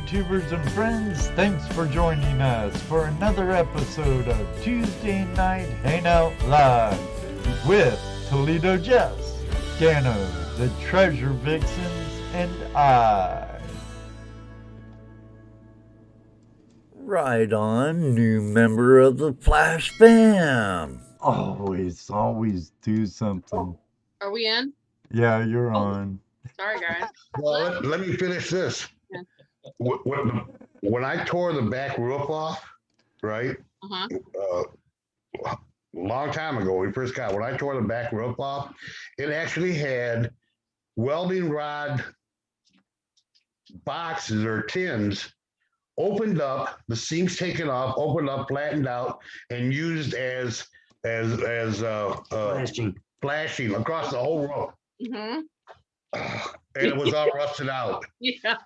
YouTubers and friends, thanks for joining us for another episode of Tuesday Night Hangout Live with ToledoJess, Dano, the Treasure Vixens, and I. Right on, new member of the Flash fam. Always do something. Are we in? Yeah, you're on. Sorry, guys. Well, let me finish this. Yeah. When I tore the back roof off, right? Long time ago, we first got, when I tore the back roof off, it actually had welding rod boxes or tins opened up, the seams taken off, opened up, flattened out, and used as flashing across the whole roof. Mm-hmm. And it was all rusted out. Yeah.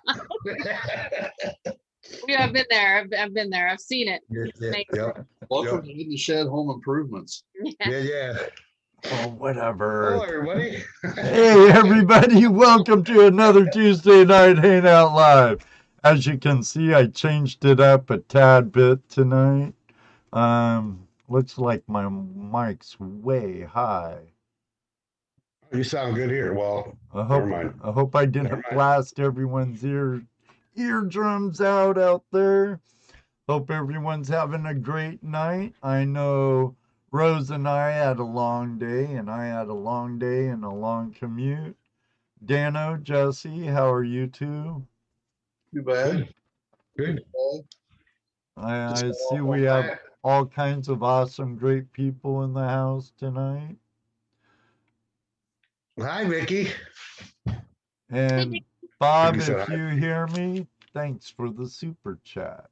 Yeah, I've been there. I've been there. I've seen it. Yep. Welcome to Hidden Shed Home Improvements. Yeah. Oh, whatever. Hello, everybody. Hey, everybody. Welcome to another Tuesday Night Hangout Live. As you can see, I changed it up a tad bit tonight. Looks like my mic's way high. You sound good here. Well, I never mind. hope I didn't blast everyone's eardrums out there. Hope everyone's having a great night. I know Rose and I had a long day, and I had a long day and a long commute. Dano, Jesse, how are you two? Too bad. Good. I see we have all kinds of awesome, great people in the house tonight. Hi, Vicky. And Bob, Vicky said if hi. you hear me, thanks for the super chat.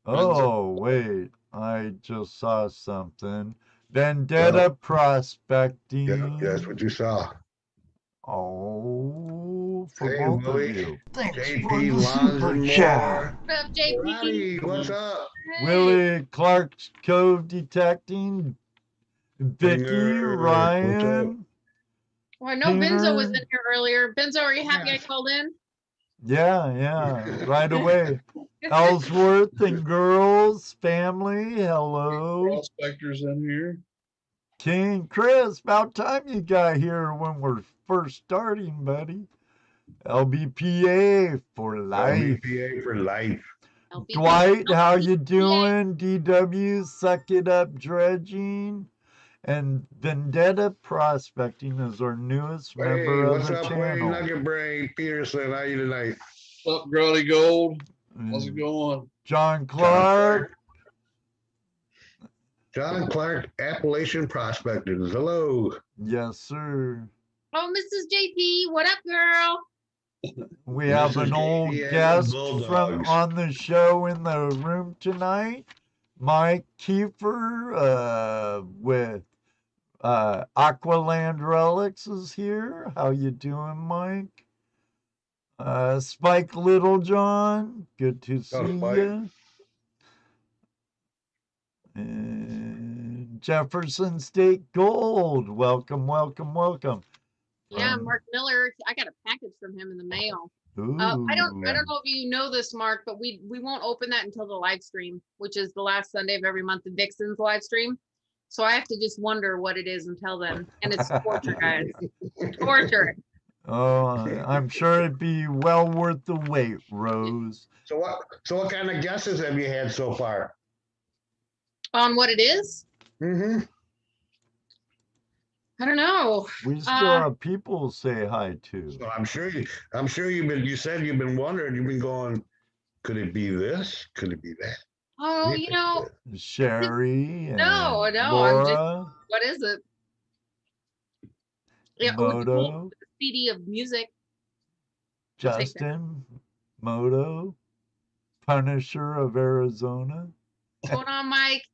Oh, wait, I just saw something. Vendetta Prospecting. Yeah, that's what you saw. Oh, for Hey, both Willie. of you. Thanks for JP the Lawns super and chat. more. What's up, JP? Howdy, what's up? Hey. Willie, Clark's Cove Detecting, Vicky, Winger, Ryan. Well, I know Benzo was in Peter. here earlier. Benzo, are you happy Yeah. I called in? Yeah, right away. Ellsworth and girls, family, hello. Prospectors in here. King Chris, about time you got here when we're first starting, buddy. LBPA for life. LBPA for life. LB. Dwight, how you doing? DW, suck it up, dredging. And Vendetta Prospecting is our newest Hey, member of what's the up, Wayne channel. Nugget Brain Peterson? How you tonight? What's up, Grody Gold? How's it And going? John Clark. John Clark, Appalachian Prospectors. Hello. Yes, sir. Oh, Mrs. JP, what up, girl? We have Mrs. an old JP and the guest from Bulldogs. on the show in the room tonight. Mike Kiefer with Aqualand Relics is here. How you doing, Mike? Spike Littlejohn, good to see Spike. you. And Jefferson State Gold, welcome. Yeah, Mark Miller. I got a package from him in the mail. Ooh. I don't know if you know this, Mark, but we won't open that until the live stream, which is the last Sunday of every month, the Vixens live stream. So I have to just wonder what it is until then. And it's torture, guys. Torture. Oh, I'm sure it'd be well worth the wait, Rose. So what kind of guesses have you had so far? On what it is? Mm-hmm. I don't know. We still have people to say hi to. So I'm sure you said you've been wondering, you've been going, could it be this? Could it be that? Oh, you know, Sherry and No, I'm Laura, just- what is it? Yeah, oh, it's a Moto, whole CD of music. Justin, Moto, Punisher of Arizona. Hold on, Mike.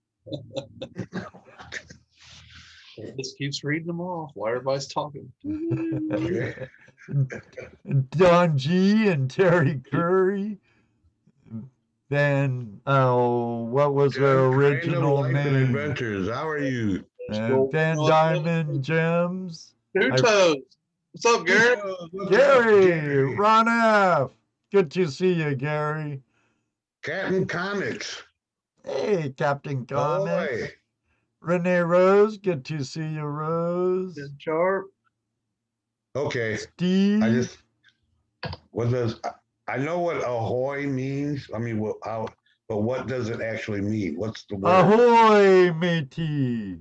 Just keeps reading them off while everybody's talking. Don G and Terry Curry. Then, what was their original Life and name? Adventures. How are you? Van Diamond Gems. Two toes. What's up, Gary? Gary, Ron F. Good to see you, Gary. Captain Comics. Hey, Captain Comics. Ahoy. Renee Rose, good to see you, Rose. Good sharp. Okay. Steve. I know what ahoy means. I mean, but what does it actually mean? What's the word? Ahoy, matey.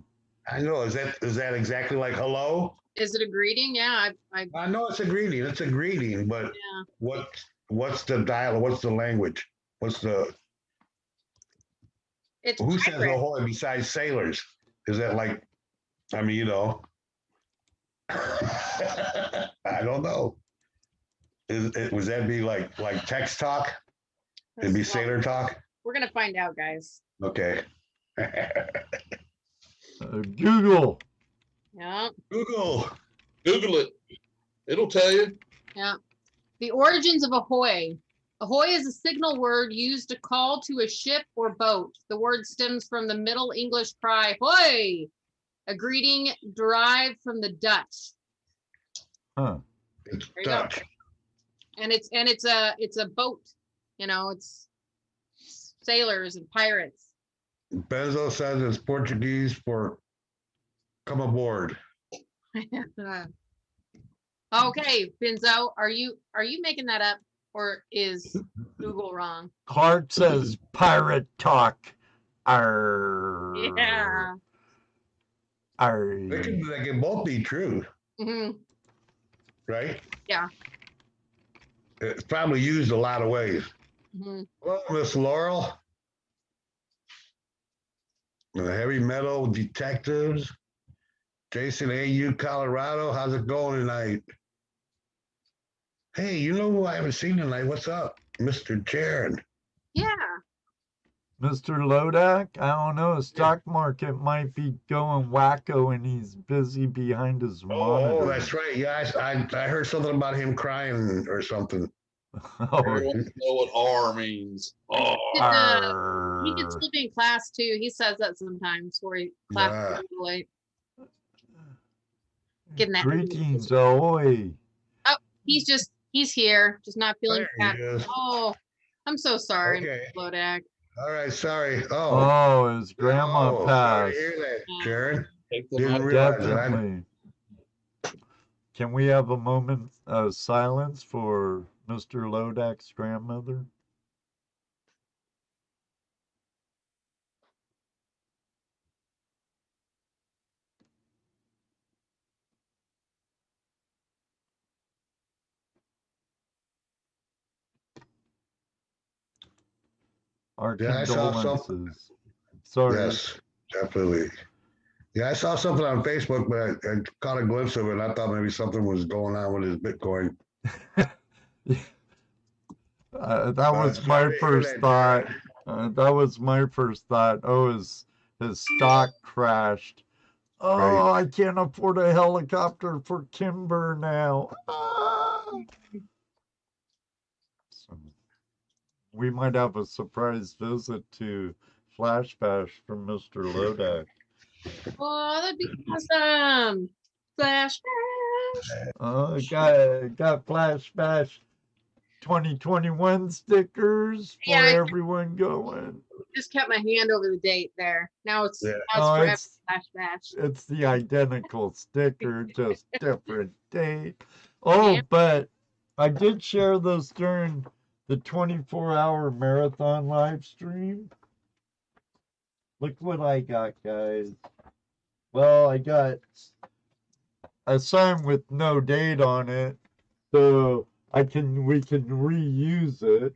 I know. Is that exactly like hello? Is it a greeting? Yeah, I know it's a greeting. It's a greeting, but yeah. what's the dialogue? What's the language? It's Who says pirate. ahoy besides sailors? Is that like? I mean, you know. I don't know. Was that be like text talk? It'd be sailor talk. We're gonna find out, guys. Okay. Google. Yeah. Google it. It'll tell you. Yeah. The origins of ahoy. Ahoy is a signal word used to call to a ship or boat. The word stems from the Middle English cry, hoy, a greeting derived from the Dutch. Huh. It's There you Dutch. go. And it's a boat, you know, it's sailors and pirates. Benzo says it's Portuguese for come aboard. Okay, Benzo, are you making that up, or is Google wrong? Clark says pirate talk. Arr. Yeah. Arr. They can both be true, Hmm. right? Yeah. It's probably used a lot of ways. Hmm. Hello, Miss Laurel. The Heavy Metal Detectives. Jason AU, Colorado. How's it going tonight? Hey, you know who I haven't seen tonight? What's up? Mr. Jaron. Yeah. Mr. Lodak, I don't know. The stock market might be going wacko and he's busy behind his monitor. Oh, that's right. Yeah, I heard something about him crying or something. Oh, Everyone know what R means. R. He could still be in class too. He says that sometimes where he class is late. Getting that. Greetings, ahoy. Oh, he's here, just not feeling There bad. he is. Oh, I'm so sorry, Okay. Lodak. All right, sorry. Oh, his grandma sorry passed. to hear that, Jaron. Take them Didn't out. realize that. Definitely. Can we have a moment of silence for Mr. Lodak's grandmother? Our Yeah, I saw condolences. Sorry. Yes, definitely. Yeah, I saw something on Facebook, but I caught a glimpse of it. And I thought maybe something was going on with his Bitcoin. That was my first thought. That was my first thought. Oh, his stock crashed. Oh, Right. I can't afford a helicopter for Kimber now. Ah. So we might have a surprise visit to Flash Bash from Mr. Lodak. Oh, that'd be awesome. Flash. Oh, got Flash Bash 2021 stickers for Yeah, everyone going. just kept my hand over the date there. Now it's Yeah. Oh, forever it's Flash Bash. it's the identical sticker, just different date. Oh, Yeah. but I did share this during the 24-hour marathon live stream. Look what I got, guys. Well, I got a sign with no date on it, so we can reuse it.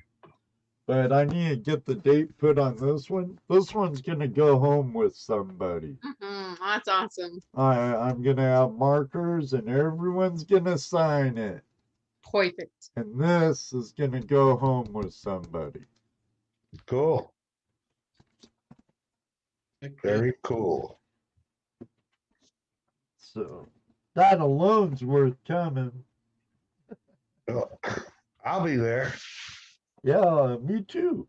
But I need to get the date put on this one. This one's gonna go home with somebody. That's awesome. I'm gonna have markers and everyone's gonna sign it. Perfect. And this is gonna go home with somebody. Cool. Very cool. So that alone's worth coming. Oh, I'll be there. Yeah, me too.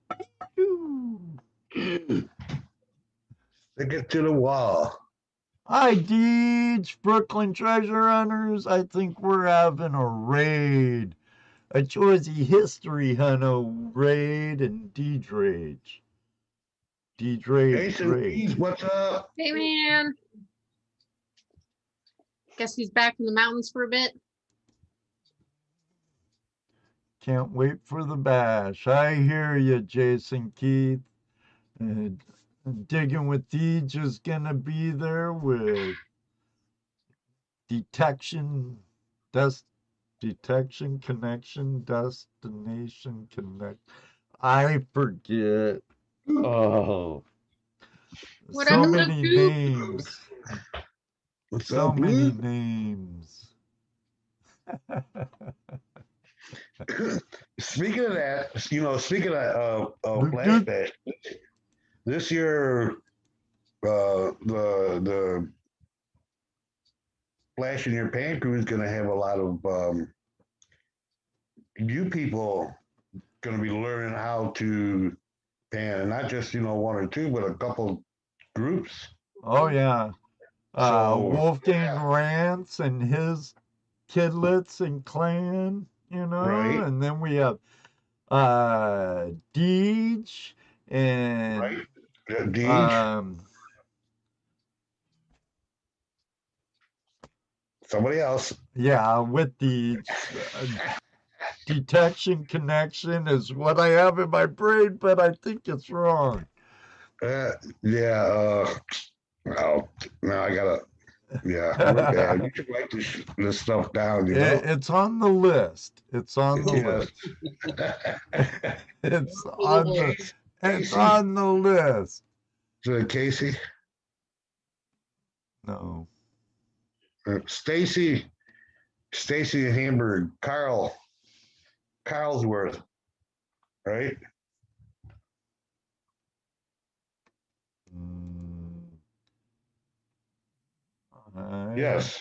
Stick it to the wall. Hi, Deej, Brooklyn Treasure Hunters. I think we're having a raid. A Jersey history, Hunno, Raid, and D-Drage. D-Drage, Jason Keys, what's up? Hey, man. Guess he's back from the mountains for a bit. Can't wait for the bash. I hear you, Jason Keith. Digging with Deej is gonna be there with detection, connection, destination connect. I forget. Oh, What so I many do? names. What's So up, many Lee? names. Speaking of that, speaking of flashback, this year, the Flash in Your Pan crew is going to have a lot of you people going to be learning how to pan, and not just one or two, but a couple groups. Oh yeah. So, Wolfgang Rance and his kidlets and clan, Right. and then we have Deej and Right. Deej. Somebody else. Yeah, with the detection connection is what I have in my brain, but I think it's wrong. Yeah. Oh, now I gotta. Yeah, we're bad. You should write this stuff down. It's on the list. It's on the list. It's on the list. Is it Casey? No. Stacy and Hamburg, Carlsworth, right? Yes.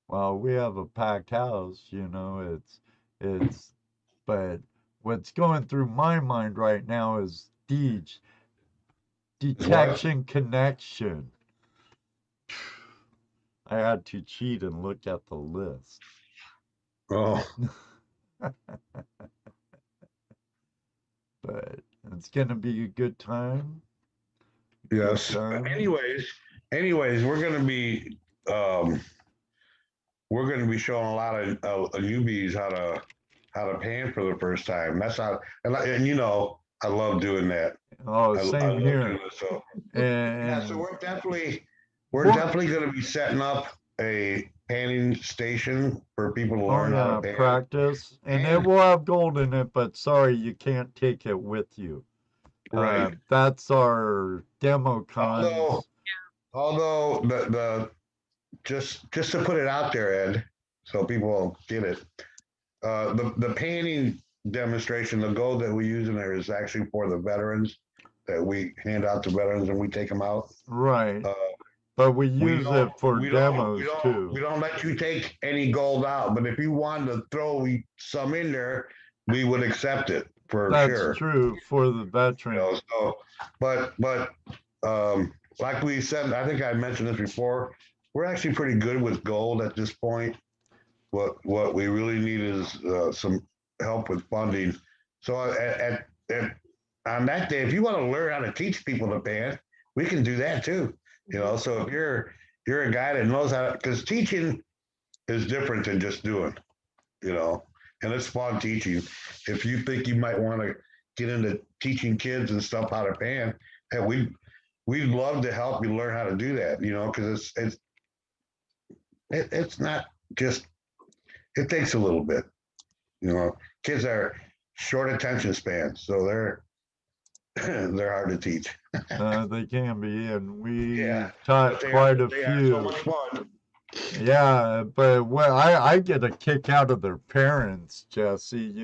Well, we have a packed house, it's, but what's going through my mind right now is Deej. Detection connection. I had to cheat and look at the list. Oh. But it's gonna be a good time. Yes. Anyways, we're gonna be showing a lot of newbies how to pan for the first time. That's how, and I love doing that. Oh, same here. So and so we're definitely going to be setting up a panning station for people to learn how to pan. Practice, and it will have gold in it, but sorry, you can't take it with you. Right. That's our demo con. Although the just to put it out there, Ed, so people will get it. The panning demonstration, the gold that we use in there is actually for the veterans, that we hand out to veterans and we take them out. Right. But we use it for demos too. We don't let you take any gold out, but if you wanted to throw some in there, we would accept it for sure. That's true for the veterans. But like we said, I think I mentioned this before, we're actually pretty good with gold at this point. What we really need is some help with funding. So on that day, if you want to learn how to teach people to pan, we can do that too. So if you're a guy that knows how to, because teaching is different than just doing, and it's fun teaching. If you think you might want to get into teaching kids and stuff how to pan, hey, we'd love to help you learn how to do that, because it's not just, it takes a little bit, kids are short attention spans, so they're hard to teach. They can be, and we taught quite a few. So much fun. Yeah, but I get a kick out of their parents, Jesse.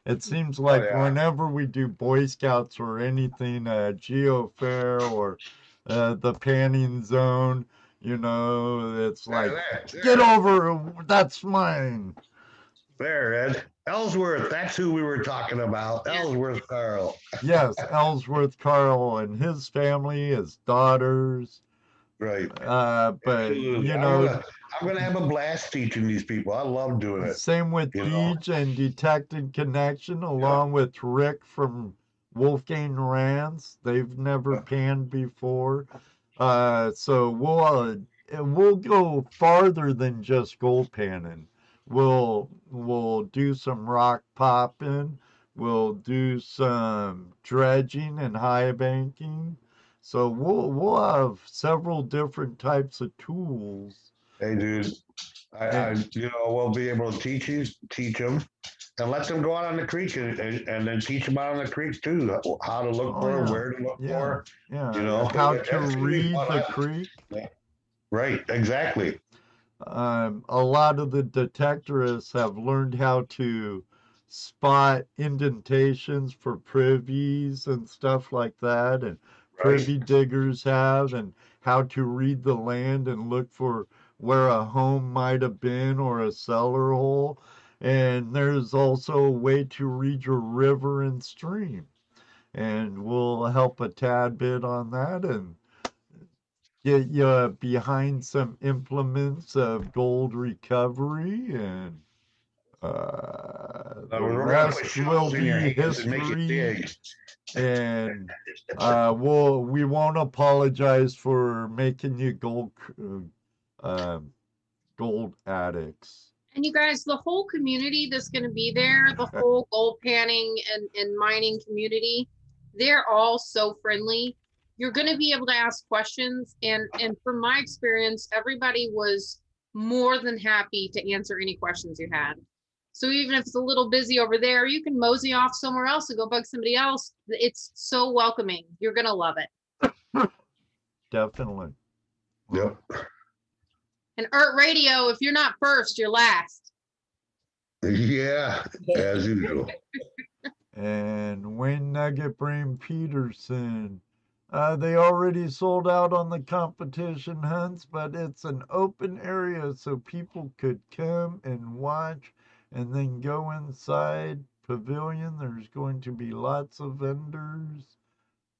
It seems like whenever we do Boy Scouts or anything, Geo Fair or the panning zone, it's like, get over, that's mine. There, Ed. Ellsworth, that's who we were talking about. Ellsworth Carl. Yes, Ellsworth Carl and his family, his daughters, Right. But Absolutely. you know, I'm gonna have a blast teaching these people. I love doing it. same with You know? Deej and Detected Connection, along with Rick from Wolfgang Rance. They've never panned before. So we'll go farther than just gold panning. We'll do some rock popping. We'll do some dredging and high banking. So we'll have several different types of tools. Hey, dude, we'll be able to teach them, and let them go out on the creek and then teach them out on the creek too, how to look for, Yeah, where to look for. yeah. How to read the creek. Right, exactly. A lot of the detectorists have learned how to spot indentations for privies and stuff like that, and privy diggers have, and how to read the land and look for where a home might have been or a cellar hole. And there's also a way to read your river and stream. And we'll help a tad bit on that and get you behind some implements of gold recovery, and the We're gonna put rest will shovels in your be hands and make you history. dig. And we won't apologize for making you gold addicts. And you guys, the whole community that's going to be there, the whole gold panning and mining community, they're all so friendly. You're going to be able to ask questions. And from my experience, everybody was more than happy to answer any questions you had. So even if it's a little busy over there, you can mosey off somewhere else and go bug somebody else. It's so welcoming. You're going to love it. Definitely. Yep. And Ert Radio, if you're not first, you're last. Yeah, as usual. And Wayne Nugget Brain Peterson. They already sold out on the competition hunts, but it's an open area so people could come and watch and then go inside pavilion. There's going to be lots of vendors.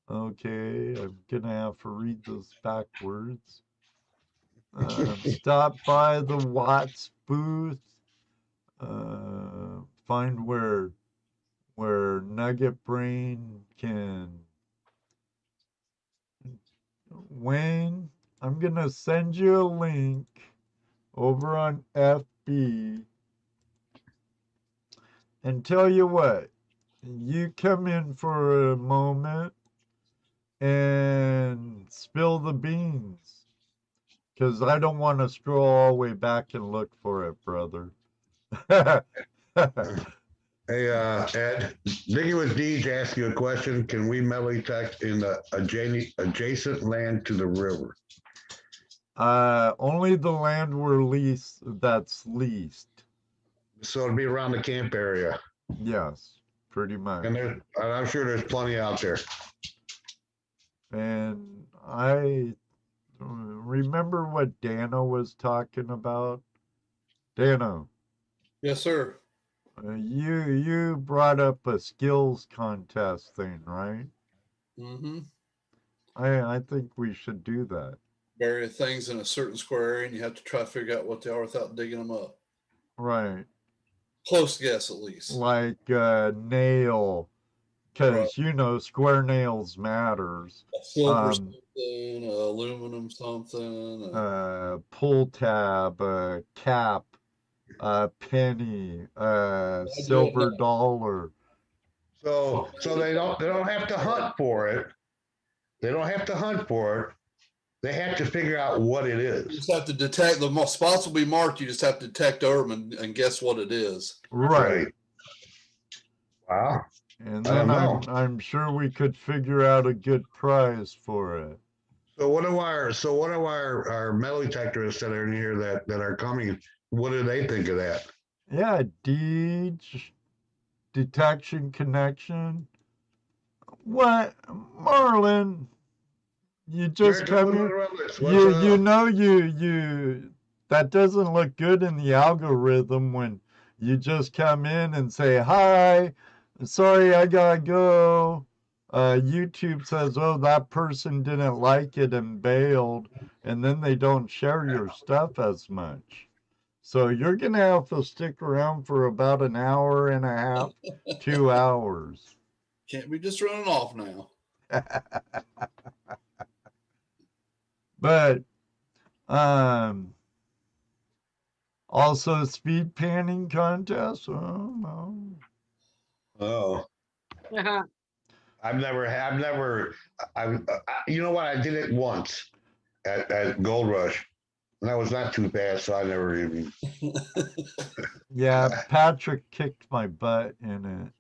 Okay, I'm gonna have to read this backwards. Stop by the Watts booth. Find where Nugget Brain can. Wayne, I'm gonna send you a link over on FB, and tell you what, you come in for a moment and spill the beans, because I don't want to scroll all the way back and look for it, brother. Hey, Ed, Digging with Deej asked you a question. Can we melee tech in the adjacent land to the river? Only the land that's leased. So it'd be around the camp area. Yes, pretty much. And I'm sure there's plenty out there. And I remember what Dano was talking about. Dano. Yes, sir. You brought up a skills contest thing, right? Mm-hmm. I think we should do that. Bury things in a certain square area, and you have to try to figure out what they are without digging them up. Right. Close guess, at least. Like nail, because square nails matters. A silver something, aluminum something. Pull tab, cap, penny, silver dollar. So they don't have to hunt for it. They don't have to hunt for it. They have to figure out what it is. You just have to detect, the spots will be marked. You just have to detect them and guess what it is. Right. Wow. And then I'm sure we could figure out a good prize for it. So what do our metal detectors that are in here that are coming, what do they think of that? Yeah, Deej, detection connection. What, Marlon? You just come in. You that doesn't look good in the algorithm when you just come in and say, hi, sorry, I gotta go. YouTube says, oh, that person didn't like it and bailed, and then they don't share your stuff as much. So you're going to have to stick around for about an hour and a half, 2 hours. Can't be just running off now. But also speed panning contest. Oh no. Oh, Uh-huh. you know what? I did it once at Gold Rush, and I was not too fast, so I never even. Yeah, Patrick kicked my butt in it.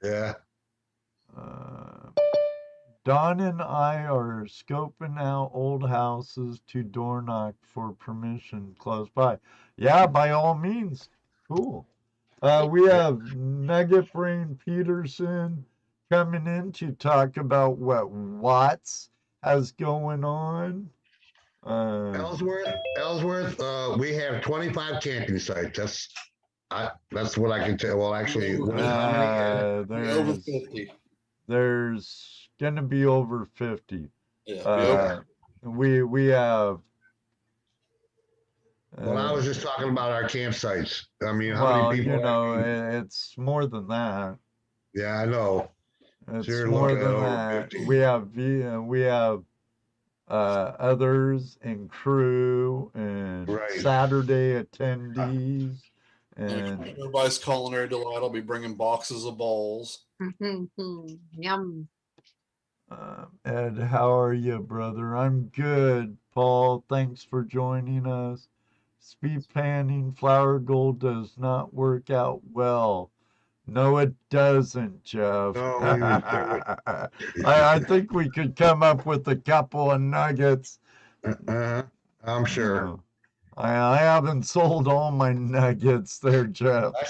Yeah. Don and I are scoping out old houses to door knock for permission close by. Yeah, by all means. Cool. We have Nugget Brain Peterson coming in to talk about what Watts has going on. Ellsworth. We have 25 camping sites. That's what I can tell. Well, actually, how many? Over 50. There's gonna be over 50. Yeah. We have. Well, I was just talking about our campsites. I mean, how many people? You know, it's more than that. Yeah, I know. It's So more than that. 50. We have others and crew and Saturday attendees. And everybody's culinary delight. I'll be bringing boxes of bowls. Yum. Ed, how are you, brother? I'm good. Paul, thanks for joining us. Speed panning flour gold does not work out well. No, it doesn't, Jeff. No, I think we could come up with a couple of nuggets. I'm sure. I haven't sold all my nuggets there, Jeff. I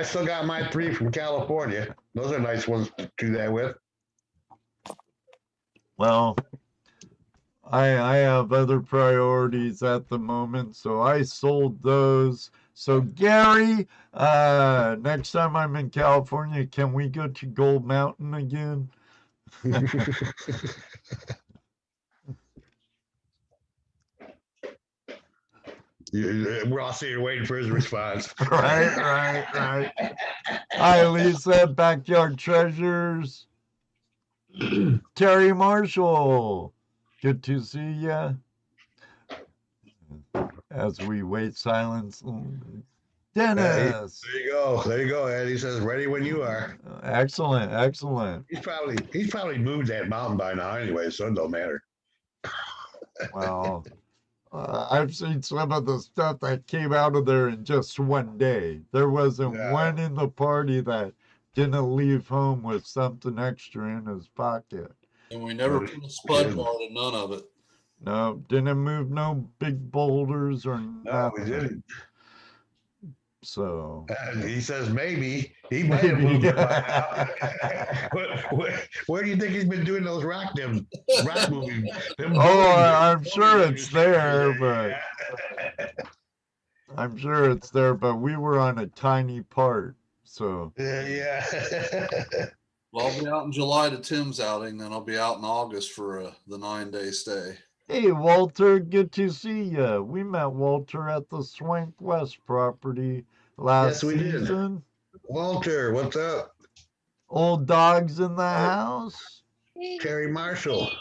still got my 3 from California. Those are nice ones to do that with. Well, I have other priorities at the moment, so I sold those. So Gary, next time I'm in California, can we go to Gold Mountain again? We're all sitting waiting for his response. Right. Hi, Lisa, Backyard Treasures. Terry Marshall, good to see ya. As we wait silence. Dennis. There you go, Ed. He says, ready when you are. Excellent. He's probably moved that mountain by now anyway, so it don't matter. Well, I've seen some of the stuff that came out of there in just one day. There wasn't one in the party that didn't leave home with something extra in his pocket. And we never put a spud bar to none of it. No, didn't move no big boulders or nothing. No, we didn't. So he says maybe he might have moved it by now. Where do you think he's been doing those rock moving? I'm sure it's there, but we were on a tiny part. So yeah. Well, I'll be out in July to Tim's outing, then I'll be out in August for the 9-day stay. Hey, Walter, good to see you. We met Walter at the Swank West property last season. Did. Walter, what's up? Old dogs in the house. Terry Marshall.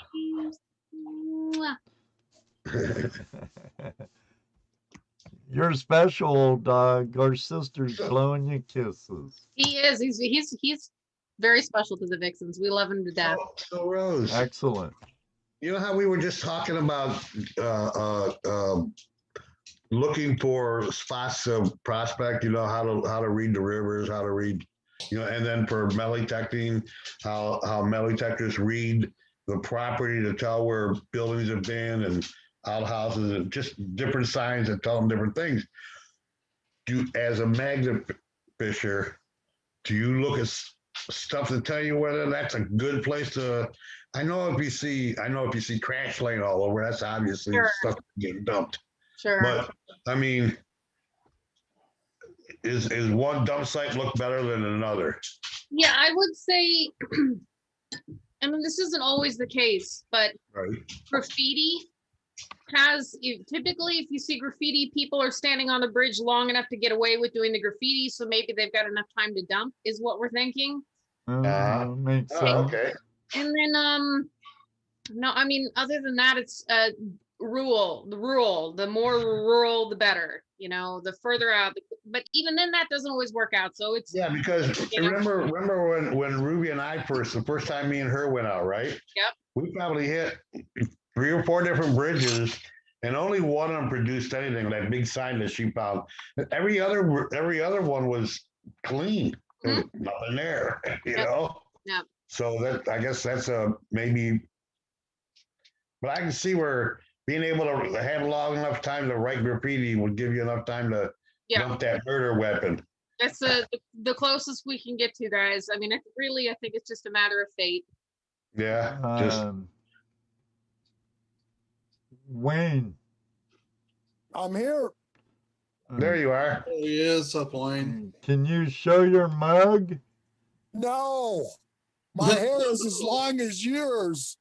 You're special, old dog. Our sister's blowing you kisses. He is. He's very special to the Vixens. We love him to death. So Rose. Excellent. You know how we were just talking about looking for spots of prospect, you know, how to read the rivers, how to read, you know, and then for melee detecting, how melee detectors read the property to tell where buildings have been and outhouses and just different signs that tell them different things. As a magnet fisher, do you look at stuff to tell you whether that's a good place to? I know if you see crash lane all over, that's obviously stuff getting dumped. Sure. But I mean, is one dump site look better than another? Yeah, I would say I mean, this isn't always the case, but Right. graffiti typically, if you see graffiti, people are standing on the bridge long enough to get away with doing the graffiti, so maybe they've got enough time to dump, is what we're thinking. Makes Oh, sense. okay. And then, no, I mean, other than that, it's the more rural, the better, you know, the further out, but even then that doesn't always work out. So it's, Yeah, because you know. remember when Ruby and I the first time me and her went out, right? Yep. We probably hit 3 or 4 different bridges, and only one of them produced anything. That big sign that she found. Every other one was clean. There was nothing there, you Yep. know. Yep. So that, I guess that's a maybe, but I can see where being able to have long enough time to write graffiti would give you enough time to dump that murder weapon. That's the closest we can get to, guys. I mean, I think it's just a matter of fate. Yeah, just Wayne. I'm here. there you are. There he is, up Wayne. Can you show your mug? No, my hair is as long as yours.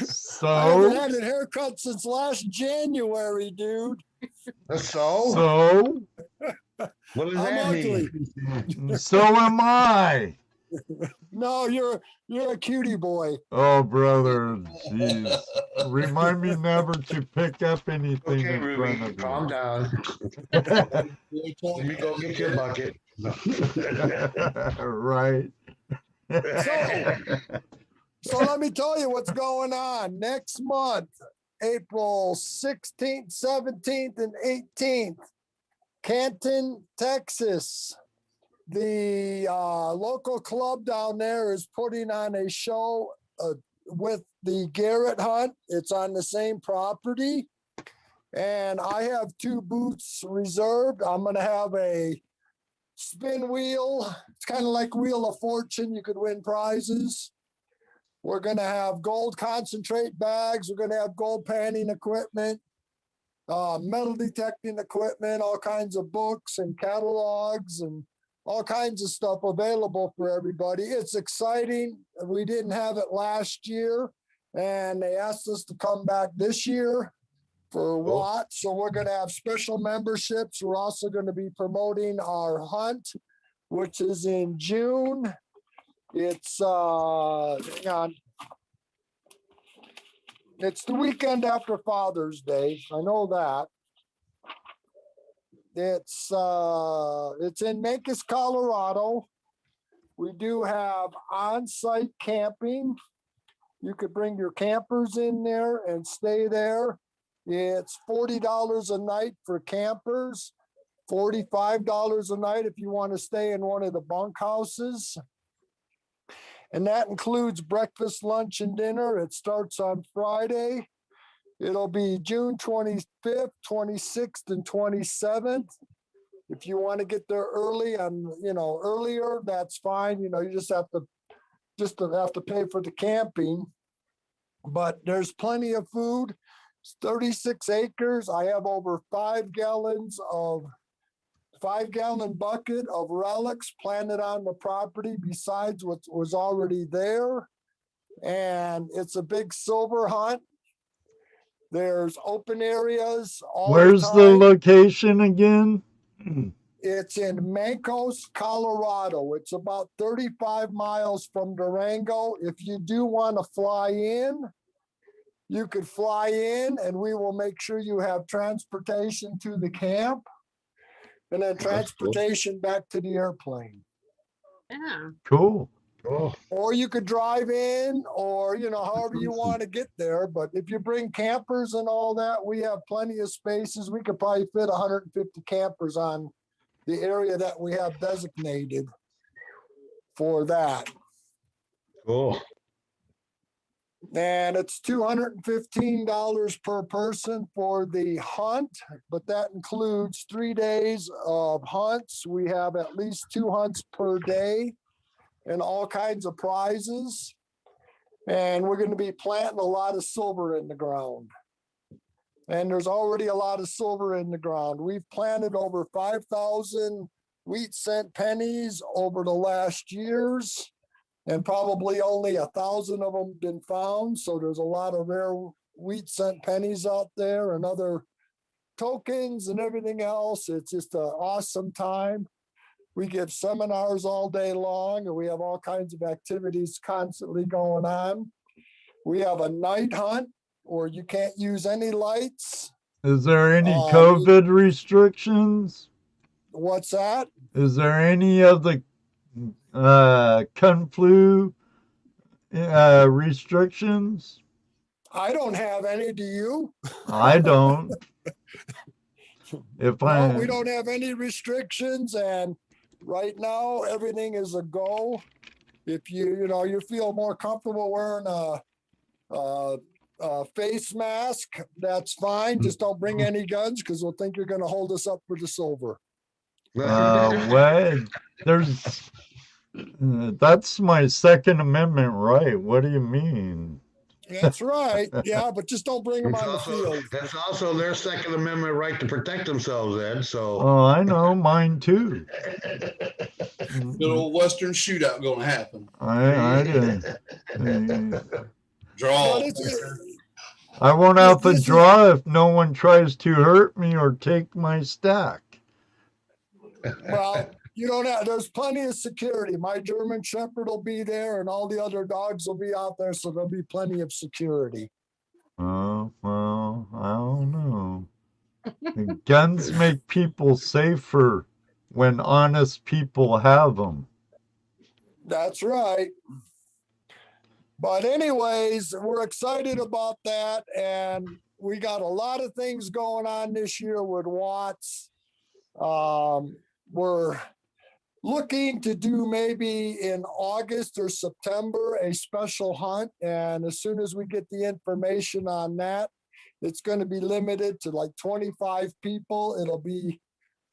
So I haven't had a haircut since last January, dude. So what does I'm that ugly. mean? So am I. No, you're a cutie boy. Oh, brother, jeez. Remind me never to pick up anything Okay, in front Ruby, of calm you. down. Let me go get your bucket. Right. So let me tell you what's going on. Next month, April 16th, 17th, and 18th, Canton, Texas. The local club down there is putting on a show with the Garrett Hunt. It's on the same property. And I have 2 booths reserved. I'm going to have a spin wheel. It's kind of like Wheel of Fortune. You could win prizes. We're going to have gold concentrate bags. We're going to have gold panning equipment, metal detecting equipment, all kinds of books and catalogs and all kinds of stuff available for everybody. It's exciting. We didn't have it last year, and they asked us to come back this year for what. So we're going to have special memberships. We're also going to be promoting our hunt, which is in June. It's hang on. It's the weekend after Father's Day. I know that. It's in Memphis, Colorado. We do have on-site camping. You could bring your campers in there and stay there. It's $40 a night for campers, $45 a night if you want to stay in one of the bunkhouses. And that includes breakfast, lunch, and dinner. It starts on Friday. It'll be June 25th, 26th, and 27th. If you want to get there early earlier, that's fine. You just have to pay for the camping. But there's plenty of food. It's 36 acres. I have over 5-gallon bucket of relics planted on the property besides what was already there. And it's a big silver hunt. There's open areas all Where's the the time. location again? It's in Mancos, Colorado. It's about 35 miles from Durango. If you do want to fly in, you could fly in and we will make sure you have transportation to the camp and then transportation back to the airplane. Yeah. Cool. Or you could drive in or, however you want to get there. But if you bring campers and all that, we have plenty of spaces. We could probably fit 150 campers on the area that we have designated for that. Cool. And it's $215 per person for the hunt, but that includes 3 days of hunts. We have at least 2 hunts per day and all kinds of prizes. And we're going to be planting a lot of silver in the ground. And there's already a lot of silver in the ground. We've planted over 5,000 wheat cent pennies over the last years. and probably only 1,000 of them been found. So there's a lot of rare wheat cent pennies out there and other tokens and everything else. It's just an awesome time. We give seminars all day long, and we have all kinds of activities constantly going on. We have a night hunt where you can't use any lights. Is there any COVID restrictions? What's that? Is there any of the Kung Flu restrictions? I don't have any. Do you? I don't. No, we don't have any restrictions, and right now everything is a go. If you feel more comfortable wearing a face mask, that's fine. Just don't bring any guns because we'll think you're going to hold us up for the silver. What? That's my Second Amendment right. What do you mean? That's right. Yeah, but just don't bring them on the field. That's also their Second Amendment right to protect themselves, Ed. So. Oh, I know, mine too. Good old Western shootout going to happen. I didn't. Draw. I won't have to draw if no one tries to hurt me or take my stack. Well, you don't have, there's plenty of security. My German Shepherd will be there and all the other dogs will be out there. So there'll be plenty of security. Oh, well, I don't know. The guns make people safer when honest people have them. That's right. But anyways, we're excited about that. And we got a lot of things going on this year with Watts. We're looking to do maybe in August or September a special hunt. And as soon as we get the information on that, it's going to be limited to like 25 people. It'll be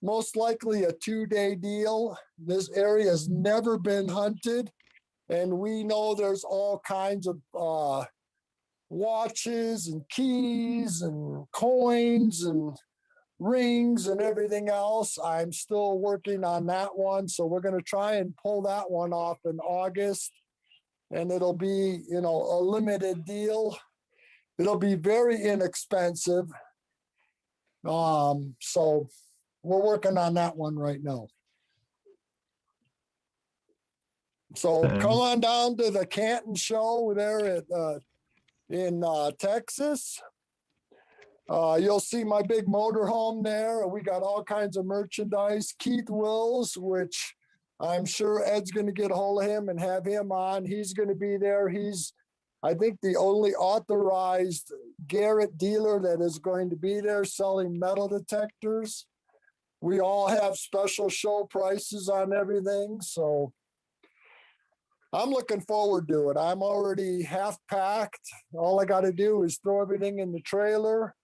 most likely a 2-day deal. This area has never been hunted. And we know there's all kinds of watches and keys and coins and rings and everything else. I'm still working on that one. So we're going to try and pull that one off in August. And it'll be, a limited deal. It'll be very inexpensive. So we're working on that one right now. So come on down to the Canton show there in Texas. You'll see my big motorhome there. We got all kinds of merchandise. Keith Wills, which I'm sure Ed's going to get a hold of him and have him on. He's going to be there. He's, I think, the only authorized Garrett dealer that is going to be there selling metal detectors. We all have special show prices on everything. So I'm looking forward to it. I'm already half packed. All I got to do is throw everything in the trailer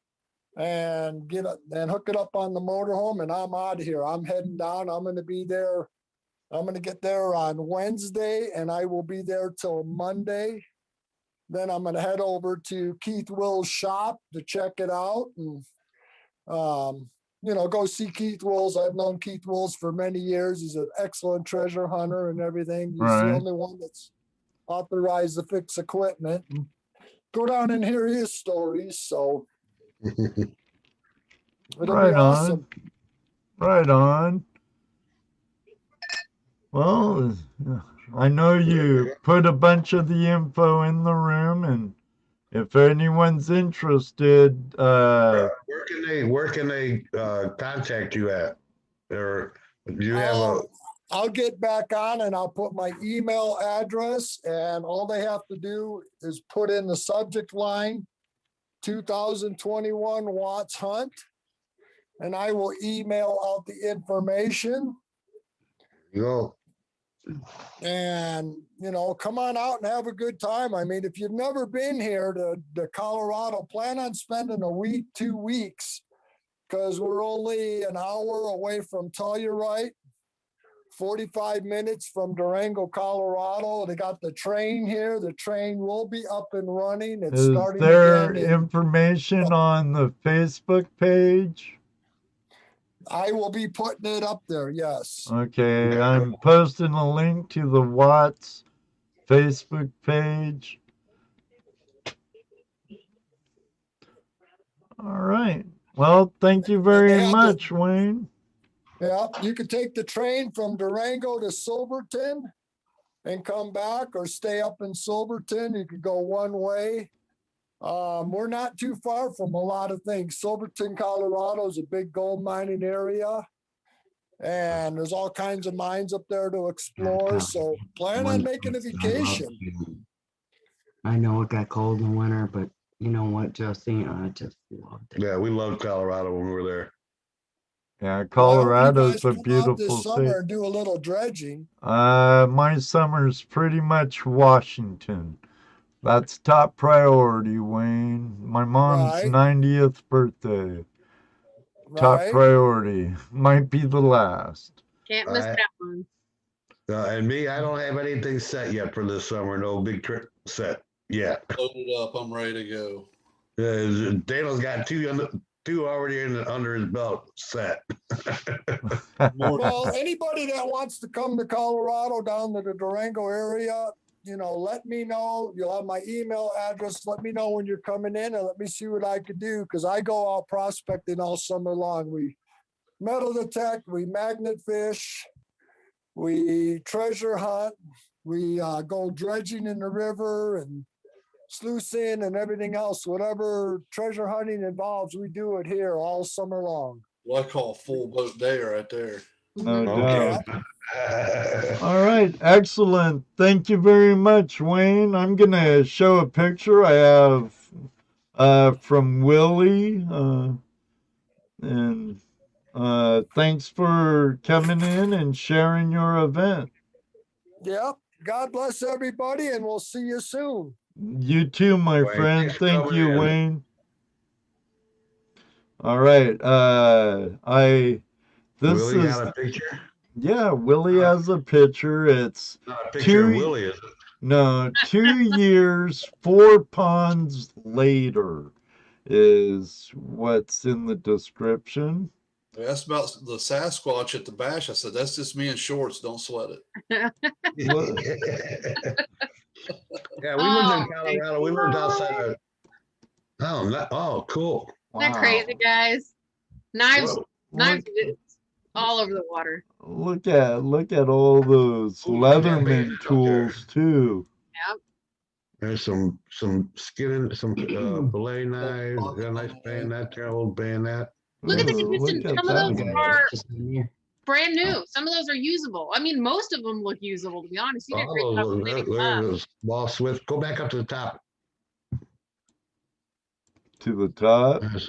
and hook it up on the motorhome, and I'm out of here. I'm heading down. I'm going to be there. I'm going to get there on Wednesday, and I will be there till Monday. Then I'm going to head over to Keith Will's shop to check it out and, go see Keith Wills. I've known Keith Wills for many years. He's an excellent treasure hunter and everything. He's the only one that's authorized to fix equipment. And go down and hear his stories. So it'll be awesome. Right on. Well, I know you put a bunch of the info in the room, and if anyone's interested, where can they contact you at? Or do you have I'll get back on and I'll put my email address, and all they have to do is put in the subject line 2021 Watts Hunt, and I will email out the information. Go. And, come on out and have a good time. I mean, if you've never been here to Colorado, plan on spending a week, 2 weeks, because we're only an hour away from Telluride, 45 minutes from Durango, Colorado. They got the train here. The train will be up and running. It's starting Is there information on the Facebook page? I will be putting it up there, yes. Okay, I'm posting a link to the Watts Facebook page. All right. Well, thank you very have much, Wayne. Yeah, you could take the train from Durango to Silverton and come back, or stay up in Silverton. You could go one way. We're not too far from a lot of things. Silverton, Colorado is a big gold mining area, and there's all kinds of mines up there to explore. So plan on making a vacation. I know it got cold in the winter, but you know what, Jesse? I just loved it. Yeah, we loved Colorado when we were there. Yeah, Well, I hope you Colorado's guys a come out beautiful this state. summer and do a little dredging. My summer's pretty much Washington. That's top priority, Wayne. My mom's Right. 90th birthday. Top Right? priority. Might be the last. Can't miss Right. that one. And me, I don't have anything set yet for this summer. No big trip set yet. Loaded up. I'm ready to go. Daniel's got two already under his belt set. More Well, anybody that wants to come to Colorado down to the Durango area, let me know. You'll have my email address. Let me know when you're coming in, and let me see what I could do, because I go out prospecting all summer long. We metal detect, we magnet fish, we treasure hunt, we go dredging in the river and sluicing and everything else. Whatever treasure hunting involves, we do it here all summer long. what I call full boat day right there. No Okay. doubt. All right, excellent. Thank you very much, Wayne. I'm gonna show a picture I have from Willie, and thanks for coming in and sharing your event. Yep. God bless everybody, and we'll see you soon. You too, my Wayne, friend. thanks for Thank coming you, in. Wayne. All right. This Willie is got a picture? Willie has a picture. It's Not a picture of Two- Willie, is it? no 2 years, 4 ponds later is what's in the description. They asked about the Sasquatch at the bash. I said, that's just me in shorts. Don't sweat it. What? Yeah, we lived in Oh, Colorado. We lived outside of. Oh, cool. Isn't that crazy, guys? Knives, Whoa. knives Look, all over the water. look at all those Ooh, look at that Leatherman baby up there. tools too. There's some skinning, some fillet knives. Got a nice bayonet there, old bayonet. Look at the Ooh, condition. look at Some of that those one. are Just in here. brand new. Some of those are usable. I mean, most of them look usable, to be honest. You did a great All job those, cleaning them up. there's Ball Swift. Go back up to the top. To the top. Yes.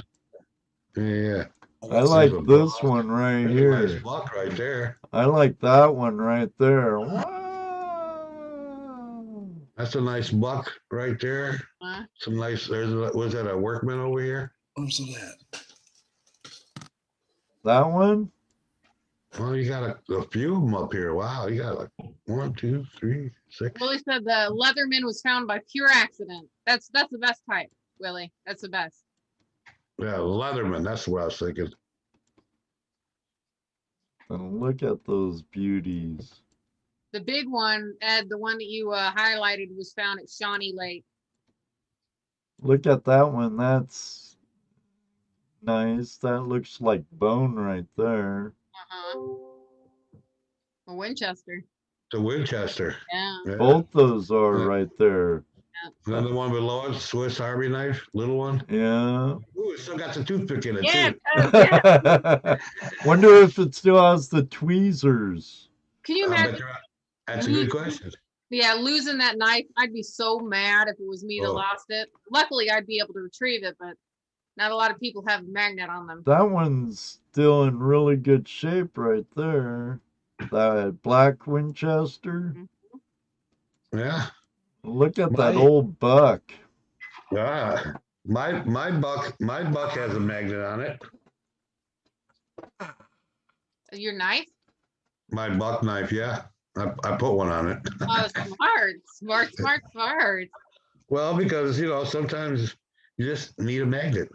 Yeah. I like some this buck. one right There's a here. nice buck right there. I like that one right there. Wow. That's a nice buck right there. Huh? Some nice. Was that a workman over here? Where's it at? That one? Well, you got a few of them up here. Wow, you got like 1, 2, 3, 6. Willie said the Leatherman was found by pure accident. That's the best type, Willie. That's the best. Yeah, Leatherman. That's what I was thinking. And look at those beauties. The big one, Ed, the one that you highlighted, was found at Shawnee Lake. Look at that one. That's nice. That looks like bone right there. A Winchester. The Winchester. Yeah. Yeah. Both those are Yeah. right there. Another one below it, Swiss Army knife, little one. Yeah. Ooh, it still got the toothpick in it Yeah, too. it does, yeah. Wonder if it still has the tweezers. Can you I bet imagine? you're right. That's a good question. Yeah, losing that knife, I'd be so mad if it was me that Oh. lost it. Luckily, I'd be able to retrieve it, but not a lot of people have a magnet on them. That one's still in really good shape right there. That black Winchester. Yeah. Look at that My- old buck. Ah, my buck has a magnet on it. Your knife? My buck knife, yeah. I put one on it. Oh, smart. Well, because sometimes you just need a magnet.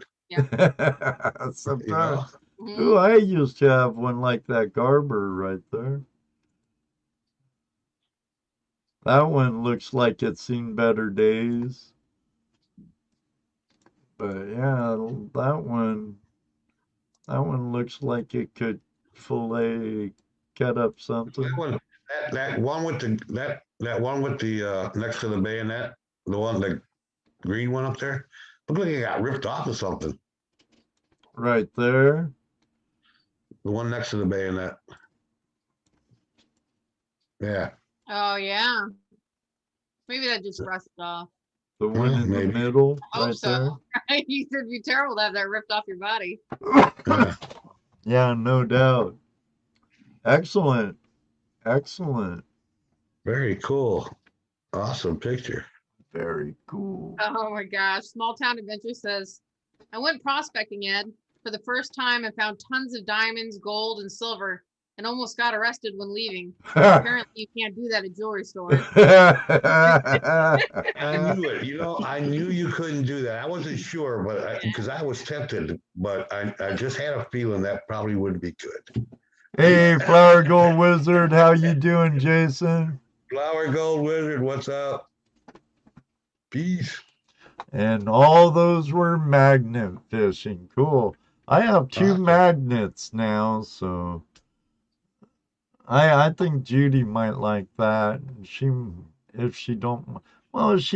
Sometimes. Mhm. Ooh, I used to have one like that Garber right there. That one looks like it's seen better days. But yeah, that one looks like it could fillet cut up something. That one with the next to the bayonet, the green one up there, looked like it got ripped off or something. Right there. The one next to the bayonet. Yeah. Oh, yeah. Maybe that just rusted off. The one in maybe. the middle, I hope right so. It'd be terrible to have that ripped off your body. there. Yeah. Yeah, no doubt. Excellent. Excellent. Very cool. Awesome picture. Very cool. Oh my gosh. Small Town Adventure says, I went prospecting, Ed, for the first time and found tons of diamonds, gold, and silver, and almost got arrested when leaving. Apparently, you can't do that at jewelry stores. I knew it. I knew you couldn't do that. I wasn't sure, but because I was tempted, but I just had a feeling that probably wouldn't be good. Hey, Flower Gold Wizard, how you doing, Jason? Flower Gold Wizard, what's up? Peace. And all those were magnet fishing. Cool. I have 2 magnets now, so I think Judy might like that. She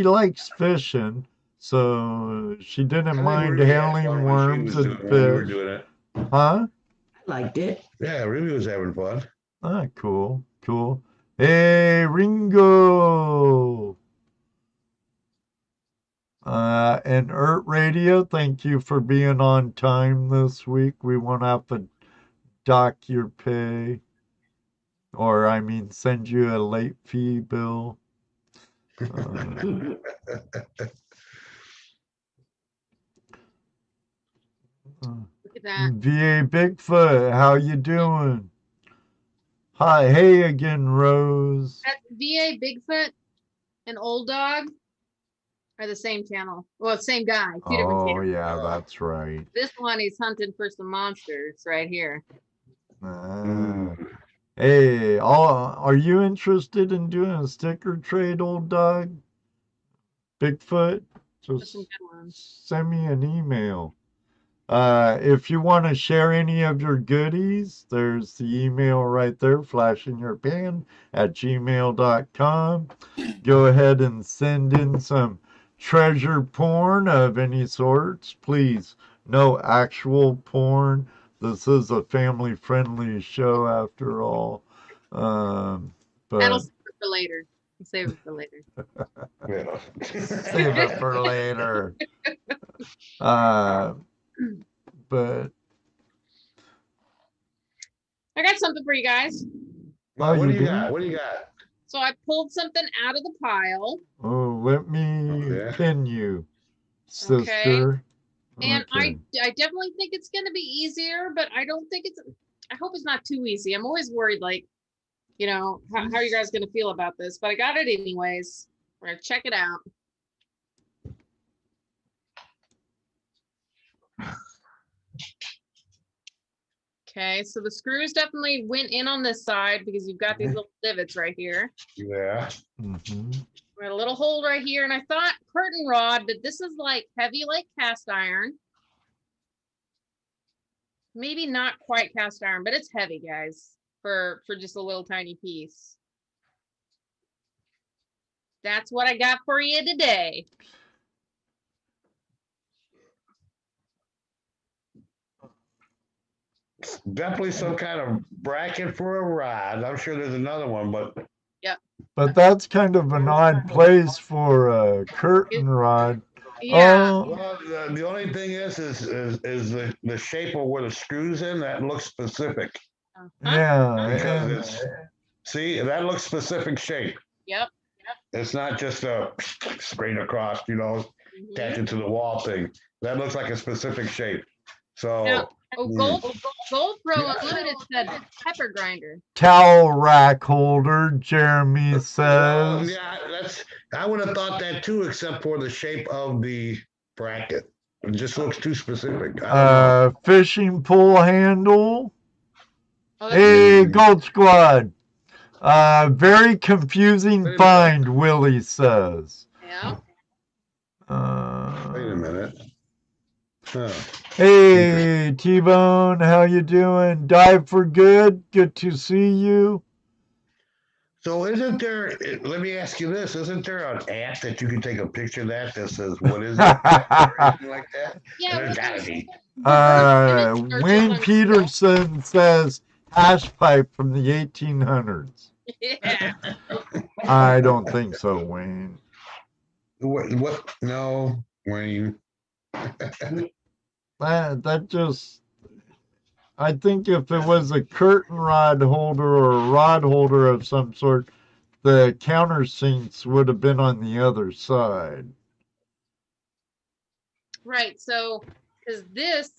likes fishing, so she didn't mind handling worms and fish. Huh? I liked it. Yeah, Ruby was having fun. Ah, cool. Hey, Ringo. And Radio, thank you for being on time this week. We won't have to dock your pay. Or, I mean, send you a late fee bill. Look at that. VA Bigfoot, how you doing? Hi, hey again, Rose. That VA Bigfoot and Old Dog are the same channel. Well, same guy, 2 different Oh, channels. yeah, that's right. This one, he's hunting for some monsters right here. Hey, are you interested in doing a sticker trade, Old Dog? Bigfoot? There's Just some good ones. send me an email. If you want to share any of your goodies, there's the email right there, flashinyourpan@gmail.com. Go ahead and send in some treasure porn of any sorts. Please, no actual porn. This is a family-friendly show after all. That'll But save it for later. Save it for later. Yeah. save it for later. But I got something for you guys. What do you you do? got? What do you got? So I pulled something out of the pile. oh, let me Okay. pin you, sister. And Okay. I definitely think it's going to be easier, but I don't think I hope it's not too easy. I'm always worried, like, how are you guys going to feel about this? But I got it anyways. We're going to check it out. Okay, so the screws definitely went in on this side because you've got these little divots right here. Yeah. Mhm. We got a little hole right here, and I thought curtain rod, but this is like heavy like cast iron. Maybe not quite cast iron, but it's heavy, guys, for just a little tiny piece. That's what I got for you today. Definitely some kind of bracket for a rod. I'm sure there's another one, but But that's kind of an odd place for a curtain rod. Yeah. Oh, well, the only thing is the shape of where the screws in. That looks specific. yeah. Because and- it's see that looks specific shape. Yep. It's not just a straight across, Mhm. attach it to the wall thing. That looks like a specific shape. So Yeah. Oh, Gold Pro Unlimited said pepper grinder. Towel rack holder, Jeremy well, says. yeah, I would have thought that too, except for the shape of the bracket. It just looks too specific. I don't know. Fishing pole handle. Oh, that's Hey, Gold Squad. Very confusing Wait a find, Willie says. Yeah. Wait a minute. Huh. Hey, T-Bone, how you doing? Dive for good. Good to see you. So isn't there, let me ask you this, isn't there an app that you can take a picture of that says, what is it? Or anything like that? Yeah. There's Well, gotta be. diverse image searches Wayne on Peterson says hash pipe from the 1800s. Yeah. I don't think so, Wayne. What? No, Wayne. That just, I think if it was a curtain rod holder or a rod holder of some sort, the countersinks would have been on the other side. Right. So, because this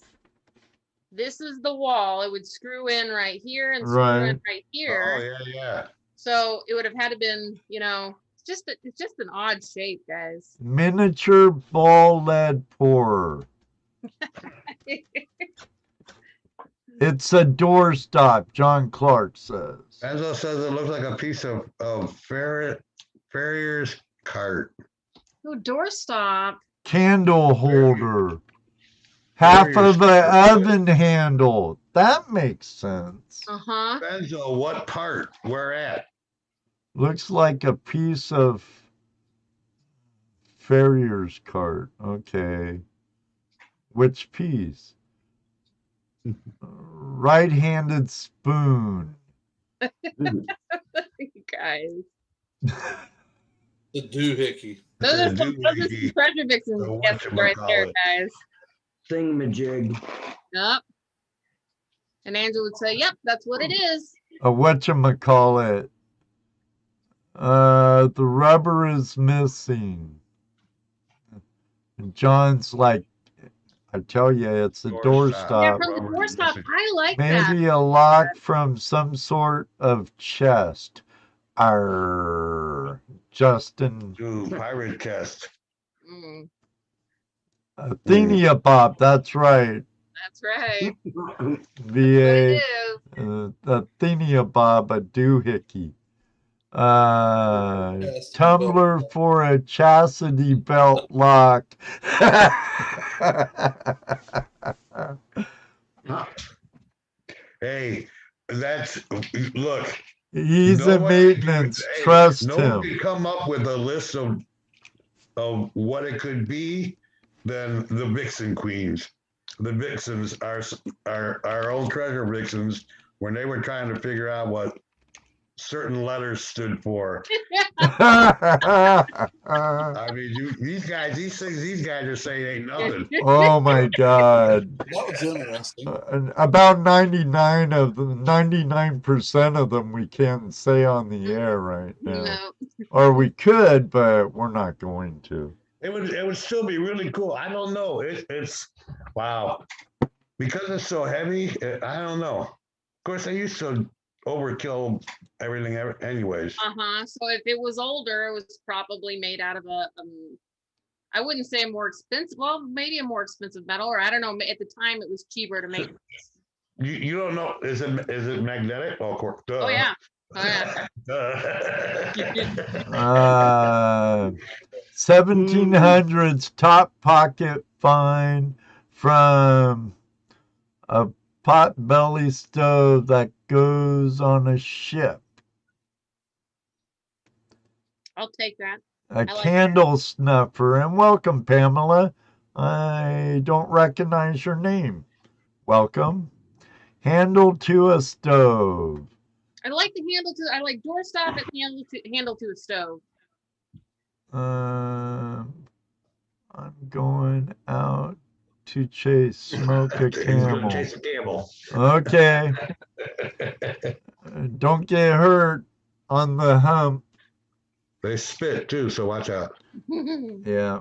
is the wall, it would screw in right here and screw in Right. right Oh, here. yeah. So it would have had to been, it's just an odd shape, guys. Miniature ball lead pourer. It's a doorstop, John Clark says. Enzo says it looks like a piece of farrier's cart. Oh, doorstop. Candle holder. Half of an oven handle. That makes sense. Uh-huh. Enzo, what part? Where at? Looks like a piece of farrier's cart. Okay. Which piece? Right-handed spoon. You guys. The doohickey. Those are some doohickey. treasure vixen guesses right there, guys. Thingamajig. Yep. And Angela would say, yep, that's what it is. Whatchamacallit? The rubber is missing. And John's like, I tell you, it's a Yeah, doorstop. from the doorstop. I like that. Maybe a lock from some sort of chest. Justin. Ooh, pirate chest. Mm, Athenia Bob, that's right. that's right. VA. It is. Athenia Bob, a doohickey. Tumbler for a chastity belt lock. Hey, look. He's a maintenance. Trust Nobody him. come up with a list of what it could be than the Vixen Queens. The Vixens, our old treasure Vixens, when they were trying to figure out what certain letters stood for. I mean, these guys are saying ain't nothing. Oh my God. That was interesting. About 99% of them we can't say on the air right now. No. Or we could, but we're not going to. It would still be really cool. I don't know. It's wow. Because it's so heavy, I don't know. Of course, I used to overkill everything anyways. Uh-huh. So if it was older, it was probably made out of I wouldn't say a more expensive, well, maybe a more expensive metal, or I don't know. At the time, it was cheaper to make. You don't know? Is it magnetic? Oh, of course. Duh. Oh yeah. Oh yeah. 1700s top pocket find from a pot-belly stove that goes on a ship. I'll take that. A like candle snuffer. And welcome, Pamela. I don't recognize your name. Welcome. Handle to a stove. I like the handle to. I like doorstop and handle to a stove. I'm going out to chase smoke a camel. Chase a camel. Okay. Don't get hurt on the hump. They spit too, so watch out. Yeah.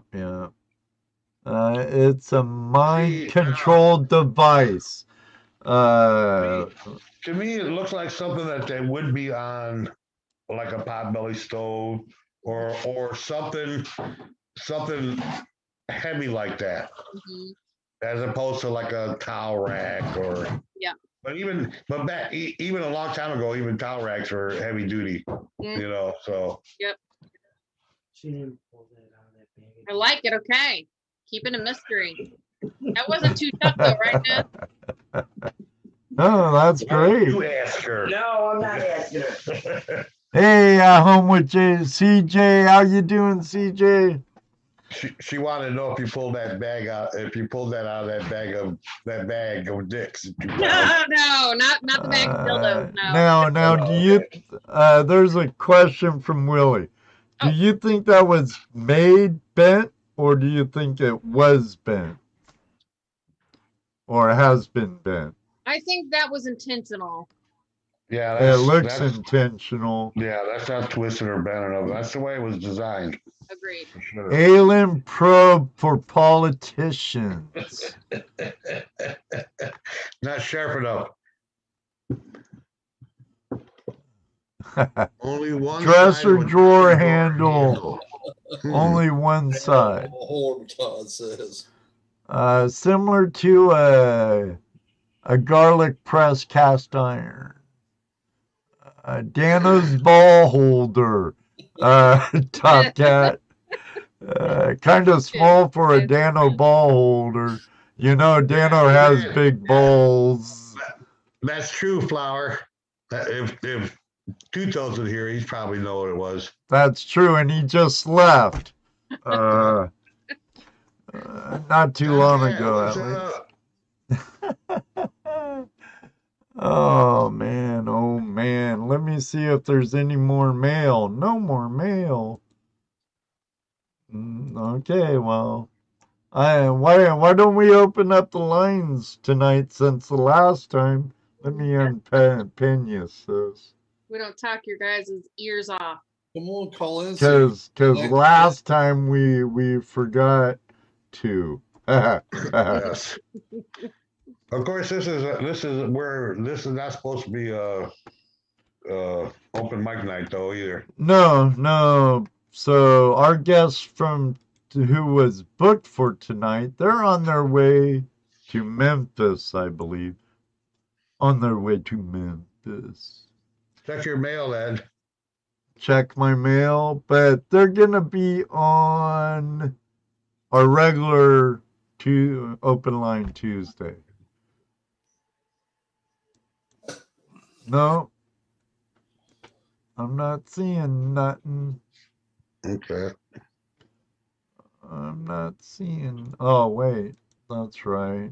It's a mind-controlled device. To me, it looks like something that they would be on, like a potbelly stove, or something heavy like that, Mhm. as opposed to like a towel rack or. Yeah. but back even a long time ago, even towel racks were heavy duty. Mm. You know, so Yep. She didn't pull that out of that bag. I like it. Okay. Keep it a mystery. That wasn't too tough though, right, Ned? Oh, that's great. You ask her. No, I'm not asking her. Hey, home with CJ. How you doing, CJ? She wanted to know if you pulled that bag out, if you pulled that out of that bag of dicks. No, not the bag of dildos. No. Now, do you? There's a question from Willie. Do you think that was made bent, or do you think it was bent, or has been bent? I think that was intentional. Yeah, It looks intentional. Yeah, that's not twisted or bent enough. That's the way it was designed. Agreed. For sure. Alien probe for politicians. Not sharp enough. Only one Dresser side drawer handle. Only one side. Todd says. Similar to a garlic press cast iron. Dano's ball holder. Top Cat. Kind of small for a Dano ball holder. You know, Dano has big balls. That's true, Flower. If Two Toes was here, he'd probably know what it was. That's true, and he just left. Not too long ago, at least. Oh man. Let me see if there's any more mail. No more mail. Okay, well, why don't we open up the lines tonight since the last time? Let me unpin you, sis. We don't talk your guys' ears off. Come on, call in. Because last time we forgot to. Yes. Of course, this is not supposed to be open mic night though either. No. So our guests who was booked for tonight, they're on their way to Memphis, I believe. On their way to Memphis. Check your mail, Ed. Check my mail, but they're gonna be on our regular open line Tuesday. No, I'm not seeing nothing. Okay. I'm not seeing. Oh, wait. That's right.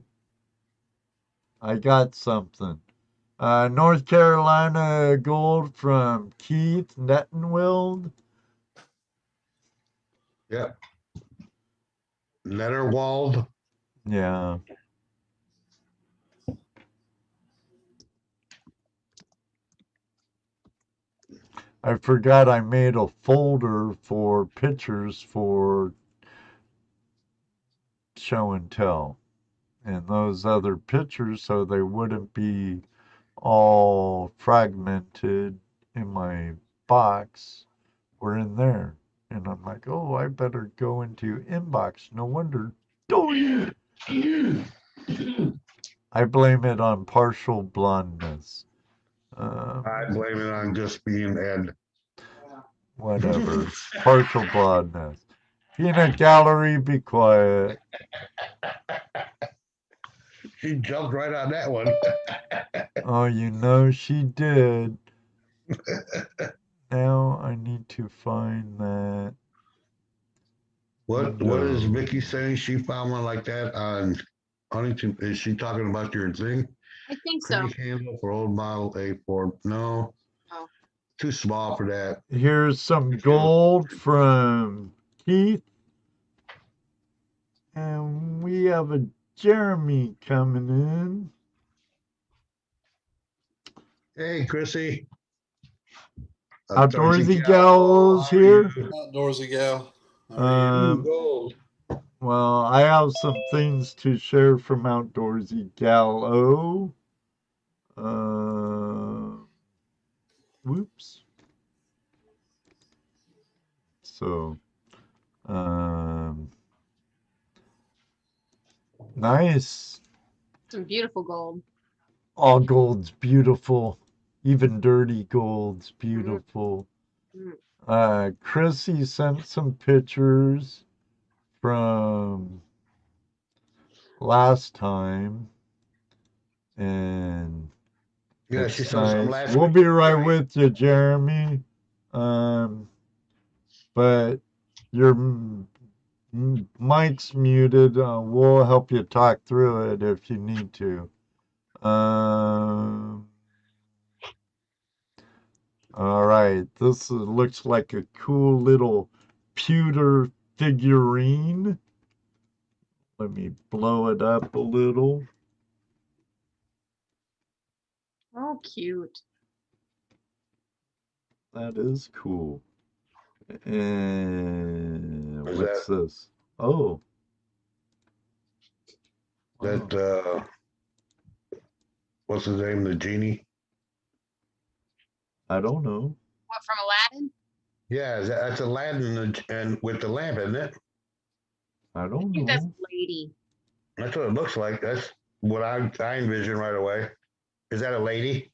I got something. North Carolina gold from Keith Nettenwild. Yep. Netterwald. Yeah. I forgot I made a folder for pictures for show and tell. And those other pictures, so they wouldn't be all fragmented in my box, were in there. And I'm like, oh, I better go into inbox. No wonder. I blame it on partial blondness. I blame it on just being Ed. Whatever. Partial blondness. Peanut Gallery, be quiet. She jumped right on that one. Oh, you know she did. Now I need to find that. What is Vicky saying? She found one like that on Huntington. Is she talking about your thing? I think so. Crank handle for old model A4. No. Oh. Too small for that. Here's some gold from Keith. And we have a Jeremy coming in. Hey, Chrissy. Outdoorsy Gal's here. Outdoorsy Gal. Well, I have some things to share from Outdoorsy Gal. Whoops. So, nice. Some beautiful gold. All gold's beautiful. Even dirty gold's beautiful. Chrissy sent some pictures from last time. And Yeah, it's she saw some nice. last We'll week. be right with you, Jeremy. But your mic's muted. We'll help you talk through it if you need to. All right. Looks like a cool little pewter figurine. Let me blow it up a little. Oh, cute. That is cool. And Is what's that this? Oh, wow. that what's his name? The genie? I don't know. What, from Aladdin? Yeah, that's Aladdin and with the lamp, isn't it? I I don't think that's know. a lady. That's what it looks like. That's what I envision right away. Is that a lady?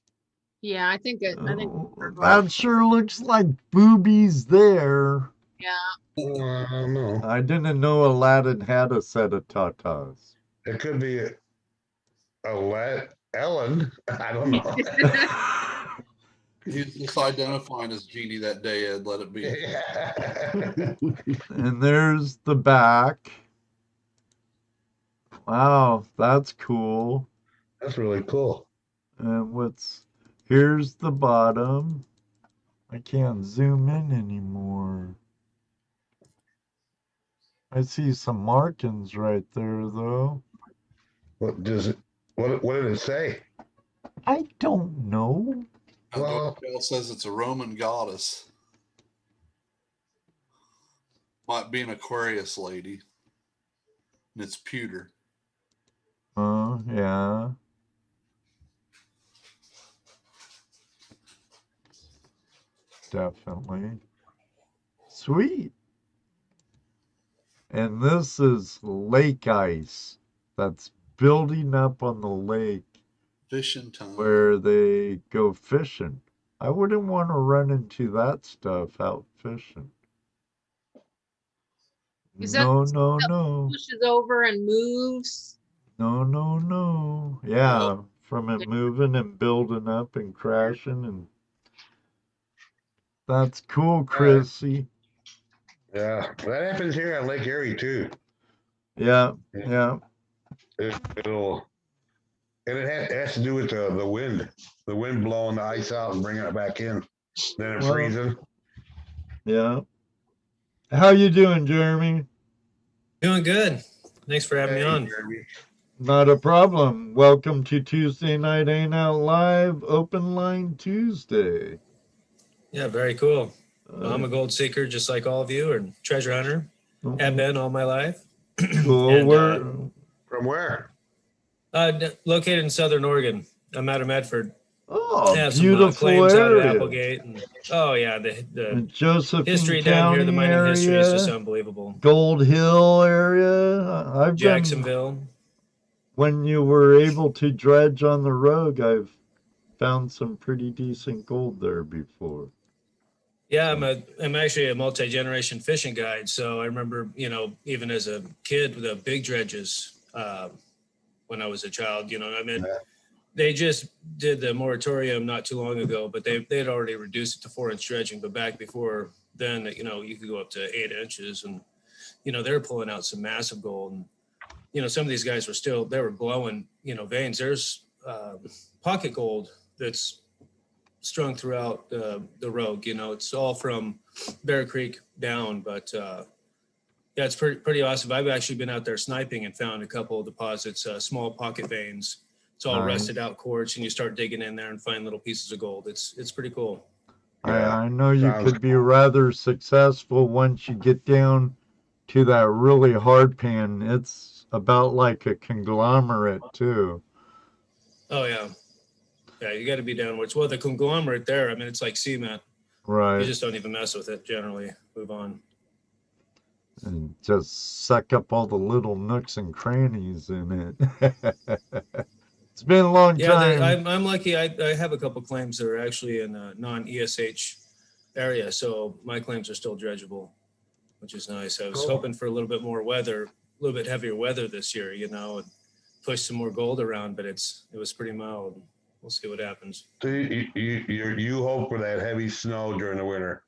Yeah, I think it. I think. Oh, that sure looks like boobies there. Yeah. I don't know. I didn't know Aladdin had a set of tatas. It could be Ellen. I don't know. He's just identifying as Genie that day, Ed. Let it be. And there's the back. Wow, that's cool. That's really cool. And here's the bottom. I can't zoom in anymore. I see some markings right there, though. What does it? What did it say? I don't know. Well, Bill says it's a Roman goddess. Might be an Aquarius lady. And it's pewter. Oh, yeah. Definitely. Sweet. And this is lake ice that's building up on the lake Fishing time. where they go fishing. I wouldn't want to run into that stuff out fishing. Is that No, the no, that no. pushes over and moves? No, no, no. Yeah, from it moving and building up and crashing. And that's cool, Chrissy. yeah, that happens here on Lake Erie too. Yeah, yeah. It'll, and it has to do with the wind blowing the ice out and bringing it back in, then it Well, freezing. Yeah. How you doing, Jeremy? Doing good. Thanks for having me on. Jeremy. Not a problem. Welcome to Tuesday Night Ain't Out Live, Open Line Tuesday. Yeah, very cool. I'm a gold seeker, just like all of you, or treasure hunter. Have been all my life. Cool. And, From where? Located in Southern Oregon. I'm out of Medford. Oh, I have some beautiful claims out at area. Applegate. And, oh yeah, the Josephine history down here, the County mining history is just area, unbelievable. Gold Hill area. I've been, Jacksonville. when you were able to dredge on the Rogue, I've found some pretty decent gold there before. Yeah, I'm actually a multi-generation fishing guide. So I remember, even as a kid, the big dredges when I was a child, I mean, they just did the moratorium not too long ago, but they'd already reduced it to 4-inch dredging. But back before then, you could go up to 8 inches, and they're pulling out some massive gold. And some of these guys they were blowing veins. There's pocket gold that's strung throughout the Rogue. It's all from Bear Creek down, but yeah, it's pretty awesome. I've actually been out there sniping and found a couple of deposits, small pocket veins. It's all rusted out quartz, and you start digging in there and find little pieces of gold. It's pretty cool. I know you could be rather successful once you get down to that really hard pan. It's about like a conglomerate too. Oh yeah. Yeah, you got to be downwards. Well, the conglomerate there, I mean, it's like cement. Right. You just don't even mess with it generally. Move on. And just suck up all the little nooks and crannies in it. It's been a long Yeah, time. I'm lucky. I have a couple claims that are actually in a non-ESH area, so my claims are still dredgeable, which is nice. I was Cool. hoping for a little bit more weather, a little bit heavier weather this year, you know, and push some more gold around, but it was pretty mild. We'll see what happens. So you hope for that heavy snow during the winter.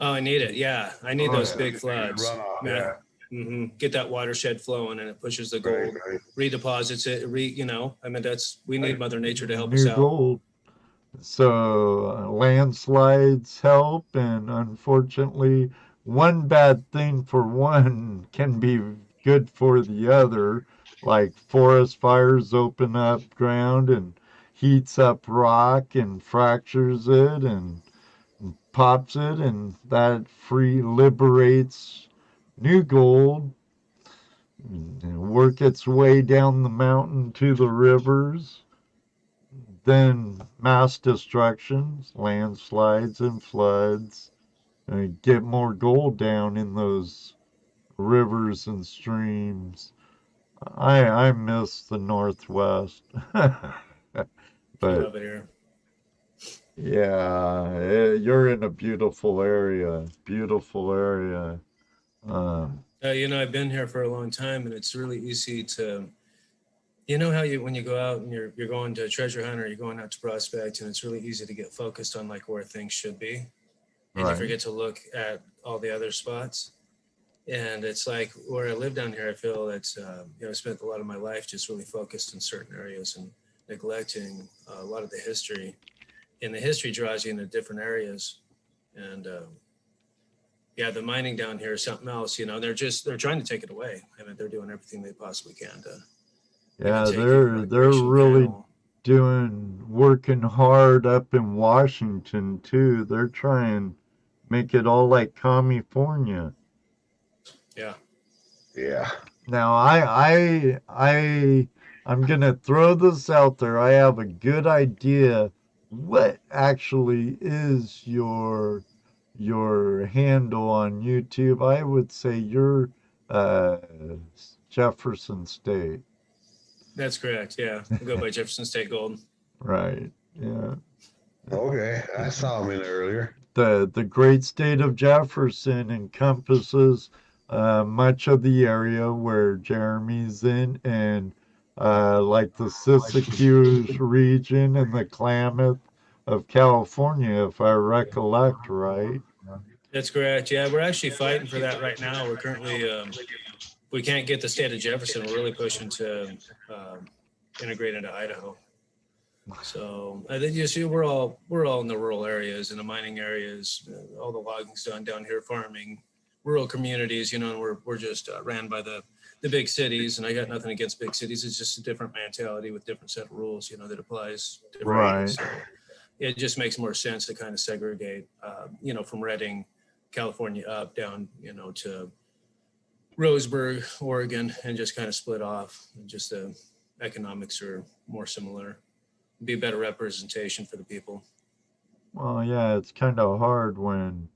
Oh, I need it. Yeah, I need Oh, those yeah. big floods. Runoff, Man. Get that watershed flowing, and it pushes the gold, Right. redeposits it. You know, I mean, we need Mother Nature to help us New out. gold. So landslides help, and unfortunately, one bad thing for one can be good for the other. Like forest fires open up ground and heats up rock and fractures it and pops it, and that free liberates new gold and work its way down the mountain to the rivers. Then mass destructions, landslides, and floods get more gold down in those rivers and streams. I miss the Northwest. I But love it here. yeah, you're in a beautiful area. Beautiful area. You know, I've been here for a long time, and it's really easy to, you know, how when you go out and you're going to treasure hunt or you're going out to prospect, and it's really easy to get focused on like where things should be, and Right. you forget to look at all the other spots. And it's like where I live down here, I feel that you know, I spent a lot of my life just really focused in certain areas and neglecting a lot of the history. And the history draws you into different areas. And yeah, the mining down here is something else. You know, they're trying to take it away. I mean, they're doing everything they possibly can to. Yeah, take they're even recreational really cattle. working hard up in Washington too. They're trying make it all like California. Yeah. Yeah. Now I'm gonna throw this out there. I have a good idea. What actually is your handle on YouTube? I would say you're uh Jefferson State. That's correct. Yeah. We go by Jefferson State Gold. Right. Yeah. Okay. I saw him in there earlier. The great state of Jefferson encompasses much of the area where Jeremy's in, and like the Siskiyou region and the Klamath of California, if I recollect right. That's correct. Yeah, we're actually fighting for that right now. We're currently, we can't get the state of Jefferson. We're really pushing to integrate into Idaho. So I think you see, we're all in the rural areas, in the mining areas, all the logging's done down here, farming, rural communities, you know, and we're just ran by the big cities. And I got nothing against big cities. It's just a different mentality with different set of rules, you know, that applies. Right. So it just makes more sense to kind of segregate, you know, from Redding, California up down, you know, to Roseburg, Oregon, and just kind of split off. And just the economics are more similar. Be better representation for the people. Well, yeah, it's kind of hard when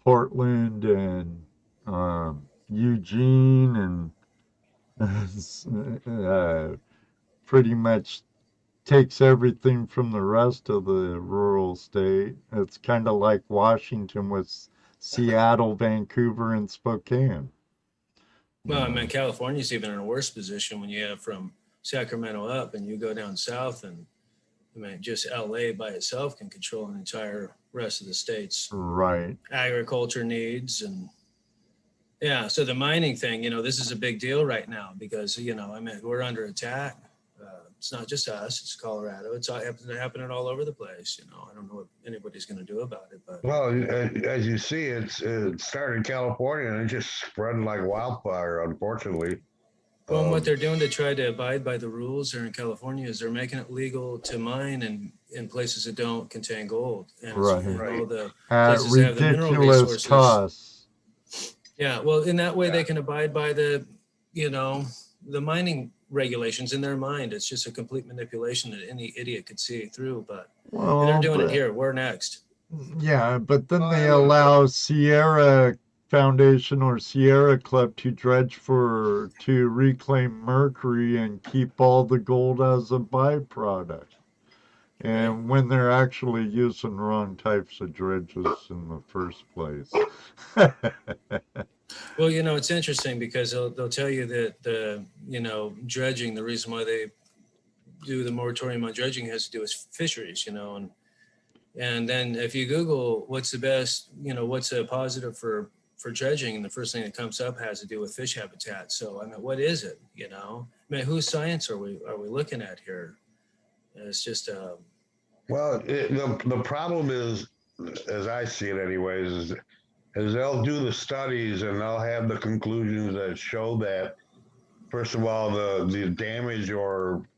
Portland and Eugene and pretty much takes everything from the rest of the rural state. It's kind of like Washington with Seattle, Vancouver, and Spokane. Well, I mean, California's even in a worse position when you have from Sacramento up and you go down south, and I mean, just LA by itself can control an entire rest of the state's Right. agriculture needs. And yeah, so the mining thing, you know, this is a big deal right now because, you know, I mean, we're under attack. It's not just us, it's Colorado. It's happening all over the place. You know, I don't know what anybody's going to do about it, but. Well, as you see, it started in California and it just spreading like wildfire, unfortunately. Well, what they're doing to try to abide by the rules here in California is they're making it legal to mine in places that don't contain gold. And Right. all the At places that have the mineral ridiculous resources. costs. Yeah, well, in that way, they can abide by the, you know, the mining regulations in their mind. It's just a complete manipulation that any idiot could see through. But Well, they're doing it but- here. We're next. Yeah, but then they allow Sierra Foundation or Sierra Club to dredge to reclaim mercury and keep all the gold as a byproduct. And when they're actually using wrong types of dredges in the first place. Well, it's interesting because they'll tell you that dredging, the reason why they do the moratorium on dredging has to do with fisheries, and then if you Google what's the best, what's a positive for dredging, and the first thing that comes up has to do with fish habitat. So, I mean, what is it, I mean, whose science are we looking at here? It's just, Well, the problem is, as I see it anyways, is they'll do the studies and they'll have the conclusions that show that, first of all, the damage or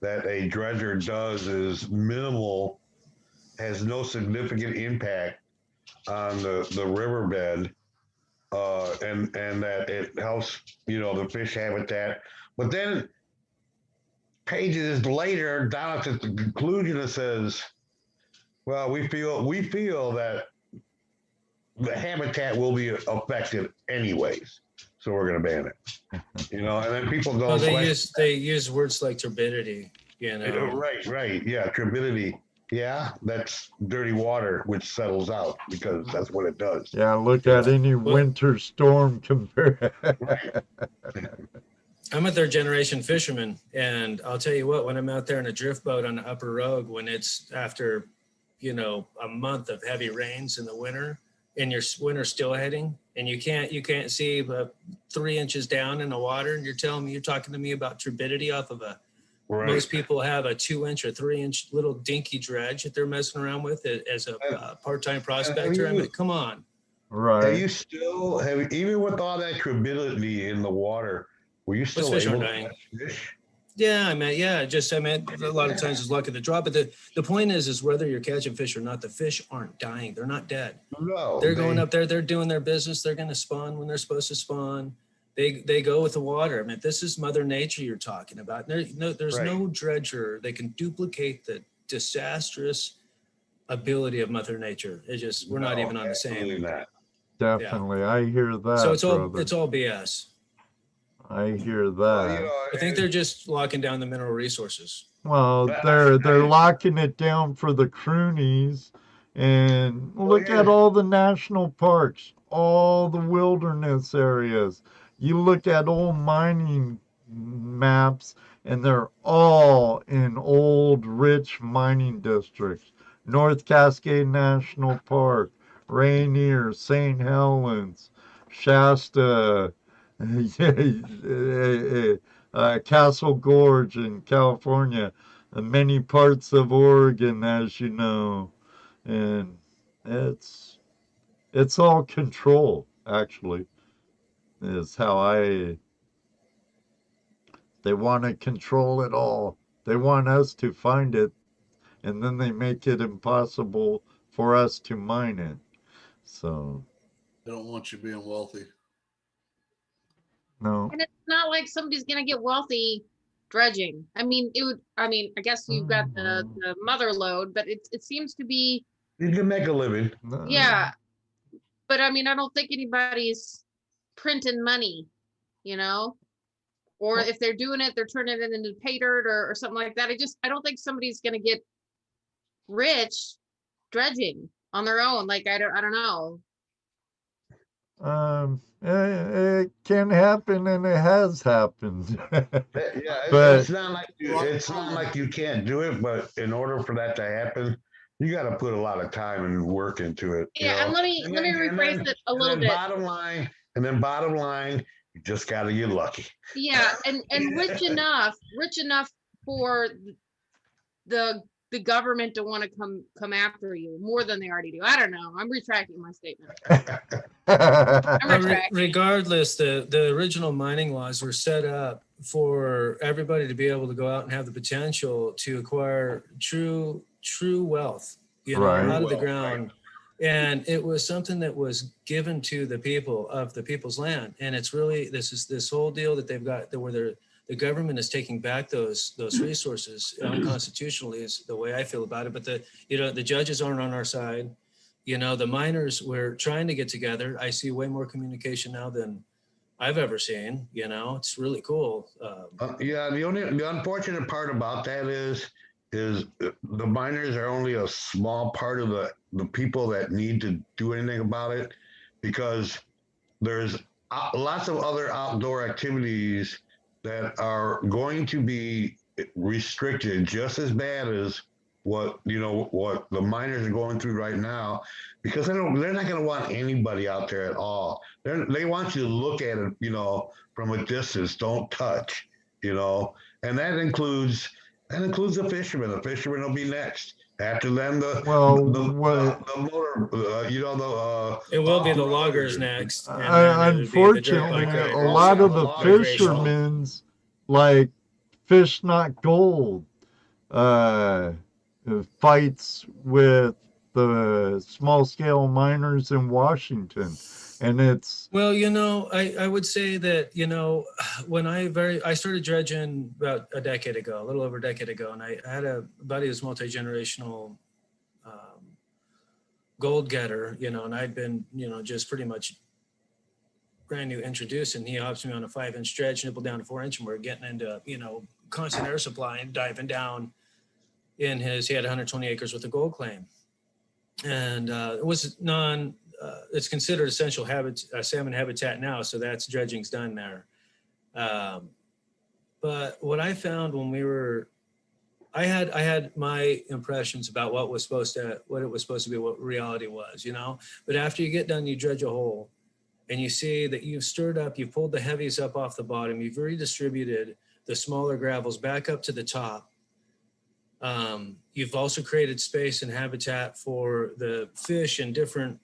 that a dredger does is minimal, has no significant impact on the riverbed, and that it helps, the fish habitat. But then pages later, down at the conclusion, it says, well, we feel that the habitat will be affected anyways, so we're going to ban it. And then people go. well, they use words like turbidity. Right, yeah, turbidity. Yeah, that's dirty water which settles out because that's what it does. Yeah, look at any winter storm compare. I'm a third generation fisherman, and I'll tell you what, when I'm out there in a drift boat on the upper Rogue, when it's after, a month of heavy rains in the winter, and your winter still heading, and you can't see 3 inches down in the water, and you're talking to me about turbidity off of Right. Most people have a 2-inch or 3-inch little dinky dredge that they're messing around with as a part-time prospector. I mean, come on. Right. Have you still even with all that turbidity in the water, were you still fish able aren't to dying. catch fish? Yeah, I mean, a lot of times it's luck of the draw, but the point is whether you're catching fish or not, the fish aren't dying. They're not dead. No, They're going up there. They're doing their business. They're going to spawn when they're supposed to spawn. They go with the water. I mean, this is Mother Nature you're talking about. There's Right. no dredger that can duplicate the disastrous ability of Mother Nature. We're not even on the absolutely same. not. Definitely. I hear that. So it's brother. all BS. I hear that. Well, I think they're just locking down the mineral resources. Well, they're locking it down for the croonies, and look at all the national parks, all the wilderness areas. You look at old mining maps, and they're all in old, rich mining districts. North Cascade National Park, Rainier, St. Helens, Shasta, Castle Gorge in California, many parts of Oregon, as you know, and it's all control. Actually, is how they want to control it all. They want us to find it, and then they make it impossible for us to mine it. So They don't want you being wealthy. no. And it's not like somebody's gonna get wealthy dredging. I mean, I guess you've got the mother load, but it seems to be, You can make a living. No. yeah. But I mean, I don't think anybody's printing money, or if they're doing it, they're turning it into pay dirt or something like that. I don't think somebody's gonna get rich dredging on their own. Like, I don't know. It can happen, and it has happened. Yeah, But- it's not like you can't do it, but in order for that to happen, you got to put a lot of time and work into it. Yeah, and let me rephrase it a little bit. Bottom line, you just got to get lucky. Yeah, and rich enough for the government to want to come after you more than they already do. I don't know. I'm retracting my statement. Regardless, the original mining laws were set up for everybody to be able to go out and have the potential to acquire true wealth, Right. out of the Wealth, ground. And it was something that was given to the people of the people's land. And it's really, this whole deal that they've got where the government is taking back those resources unconstitutionally is the way I feel about it. But the judges aren't on our side. You know, the miners were trying to get together. I see way more communication now than I've ever seen. You know, it's really cool. Yeah, the unfortunate part about that is the miners are only a small part of the people that need to do anything about it, because there's lots of other outdoor activities that are going to be restricted just as bad as what the miners are going through right now, because they're not going to want anybody out there at all. They want you to look at it, from a distance, don't touch, and that includes the fishermen. The fishermen will be next. After them, the motor, it will be the loggers next. And then it would be the dirt unfortunately, bike a riders. lot of the Recreational. fishermen's like fish not gold fights with the small scale miners in Washington. And it's Well, I would say that, when I started dredging about a decade ago, a little over a decade ago, and I had a buddy who's multi-generational gold getter, and I'd been, just pretty much brand new introduced, and he hops me on a 5-inch dredge, nipple down to 4-inch, and we're getting into, constant air supply and diving down he had 120 acres with a gold claim. And it was it's considered essential salmon habitat now, so that's dredging's done there. But what I found when I had my impressions about what it was supposed to be, what reality was, But after you get done, you dredge a hole, and you see that you've stirred up, you've pulled the heavies up off the bottom, you've redistributed the smaller gravels back up to the top. You've also created space and habitat for the fish and different,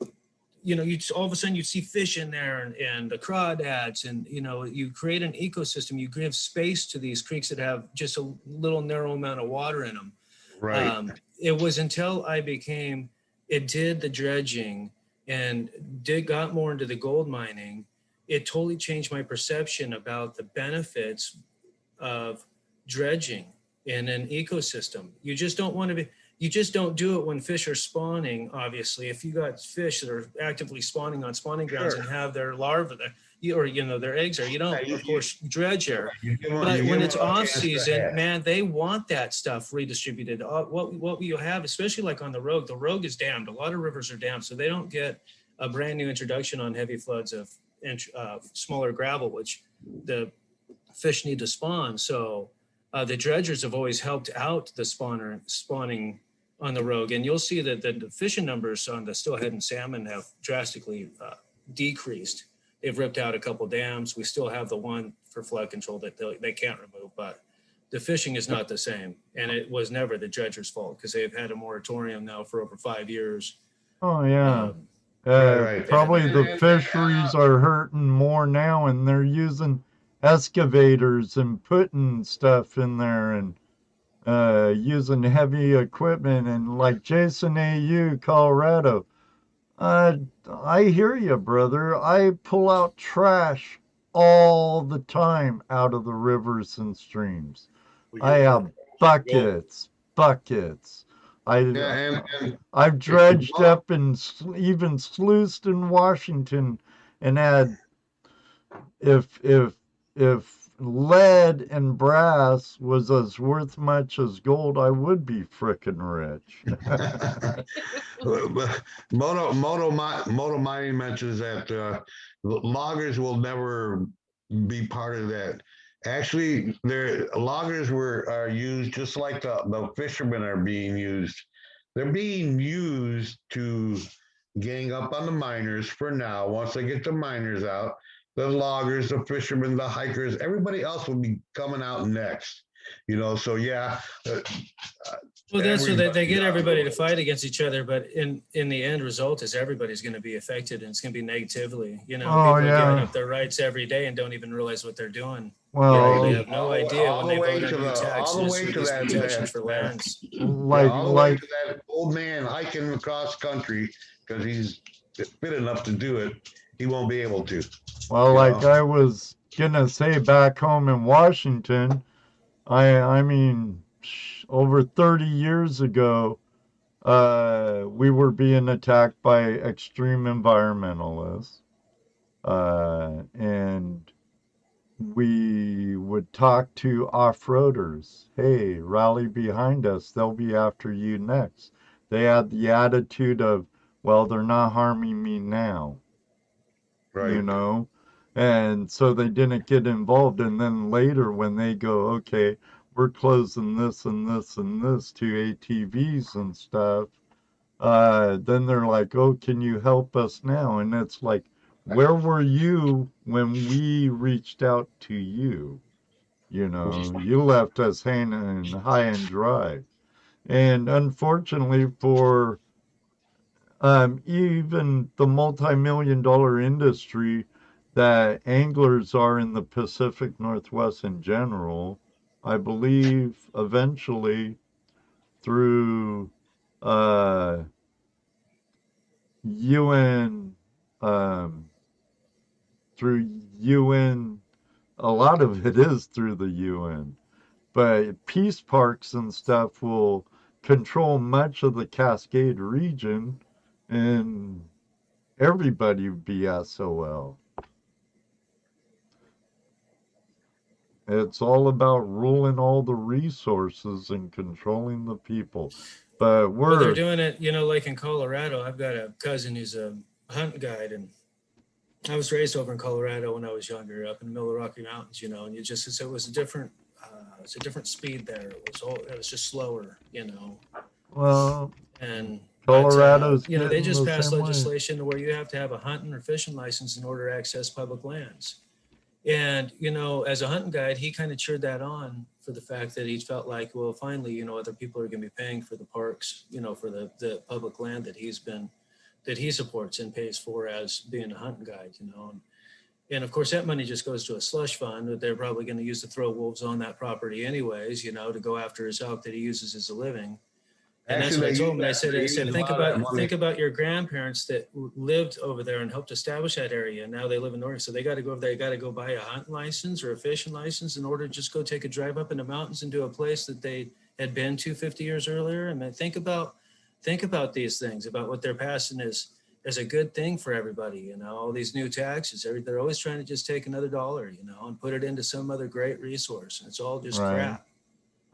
all of a sudden you see fish in there and the crawdads, and, you create an ecosystem. You give space to these creeks that have just a little narrow amount of water in them. right. It was until I did the dredging and got more into the gold mining, it totally changed my perception about the benefits of dredging in an ecosystem. You just don't do it when fish are spawning. Obviously, if you got fish that are actively spawning on spawning grounds and have their larvae there, their eggs there, you don't, of course, dredge there. But when it's off season, man, they want that stuff redistributed. What you have, especially like on the Rogue is dammed. A lot of rivers are dammed, so they don't get a brand new introduction on heavy floods of smaller gravel, which the fish need to spawn. So the dredgers have always helped out the spawning on the Rogue, and you'll see that the fishing numbers on the steelhead and salmon have drastically decreased. They've ripped out a couple dams. We still have the one for flood control that they can't remove, but the fishing is not the same. And it was never the dredgers' fault, because they've had a moratorium now for over 5 years. oh yeah. Right. Probably the fisheries are hurting more now, and they're using excavators and putting stuff in there and using heavy equipment. And like Jason AU, Colorado, I hear you, brother. I pull out trash all the time out of the rivers and streams. I have buckets. I've dredged up and even sluiced in Washington, and had if lead and brass was as worth much as gold, I would be frickin' rich. Moto Mining mentions that loggers will never be part of that. Actually, loggers are used just like the fishermen are being used. They're being used to gang up on the miners for now. Once they get the miners out, the loggers, the fishermen, the hikers, everybody else will be coming out next. So yeah. Well, that's so that they get everybody to fight against each other, but in the end result is everybody's going to be affected, and it's going to be negatively. People are giving up their rights every day and don't even realize what they're doing. Well, they have no idea when they vote on new taxes and these protections for lands. All the way to that old man hiking across country, because he's fit enough to do it, he won't be able to. Well, like I was gonna say, back home in Washington, I mean, over 30 years ago, we were being attacked by extreme environmentalists. And we would talk to off-roaders. Hey, rally behind us. They'll be after you next. They had the attitude of, well, they're not harming me now, you Right. know? And so they didn't get involved. And then later when they go, okay, we're closing this and this and this to ATVs and stuff, then they're like, oh, can you help us now? And it's like, where were you when we reached out to you? You know, you left us hanging high and dry. And unfortunately for even the multi-million dollar industry that anglers are in the Pacific Northwest in general, I believe eventually through uh, UN, um, through UN, a lot of it is through the UN, but peace parks and stuff will control much of the Cascade region, and everybody would be SOL. It's all about ruling all the resources and controlling the people. But Well, they're we're, doing it, like in Colorado. I've got a cousin who's a hunt guide, and I was raised over in Colorado when I was younger, up in the middle of the Rocky Mountains, and it was a different, it's a different speed there. It was just slower, well, and Colorado's they getting just the passed same way. legislation to where you have to have a hunting or fishing license in order to access public lands. And, as a hunting guide, he kind of cheered that on for the fact that he felt like, well, finally, other people are going to be paying for the parks, for the public land that he supports and pays for as being a hunting guide, And of course, that money just goes to a slush fund that they're probably going to use to throw wolves on that property anyways, to go after his elk that he uses as a living. And that's what I told him. And I said, think about your grandparents that lived over there and helped establish that area. And now they live in Oregon. So they got to go over there. They got to go buy a hunting license or a fishing license in order to just go take a drive up in the mountains into a place that they had been to 50 years earlier. I mean, think about these things, about what they're passing as a good thing for everybody. All these new taxes, they're always trying to just take another dollar, and put it into some other great resource. And it's all just crap.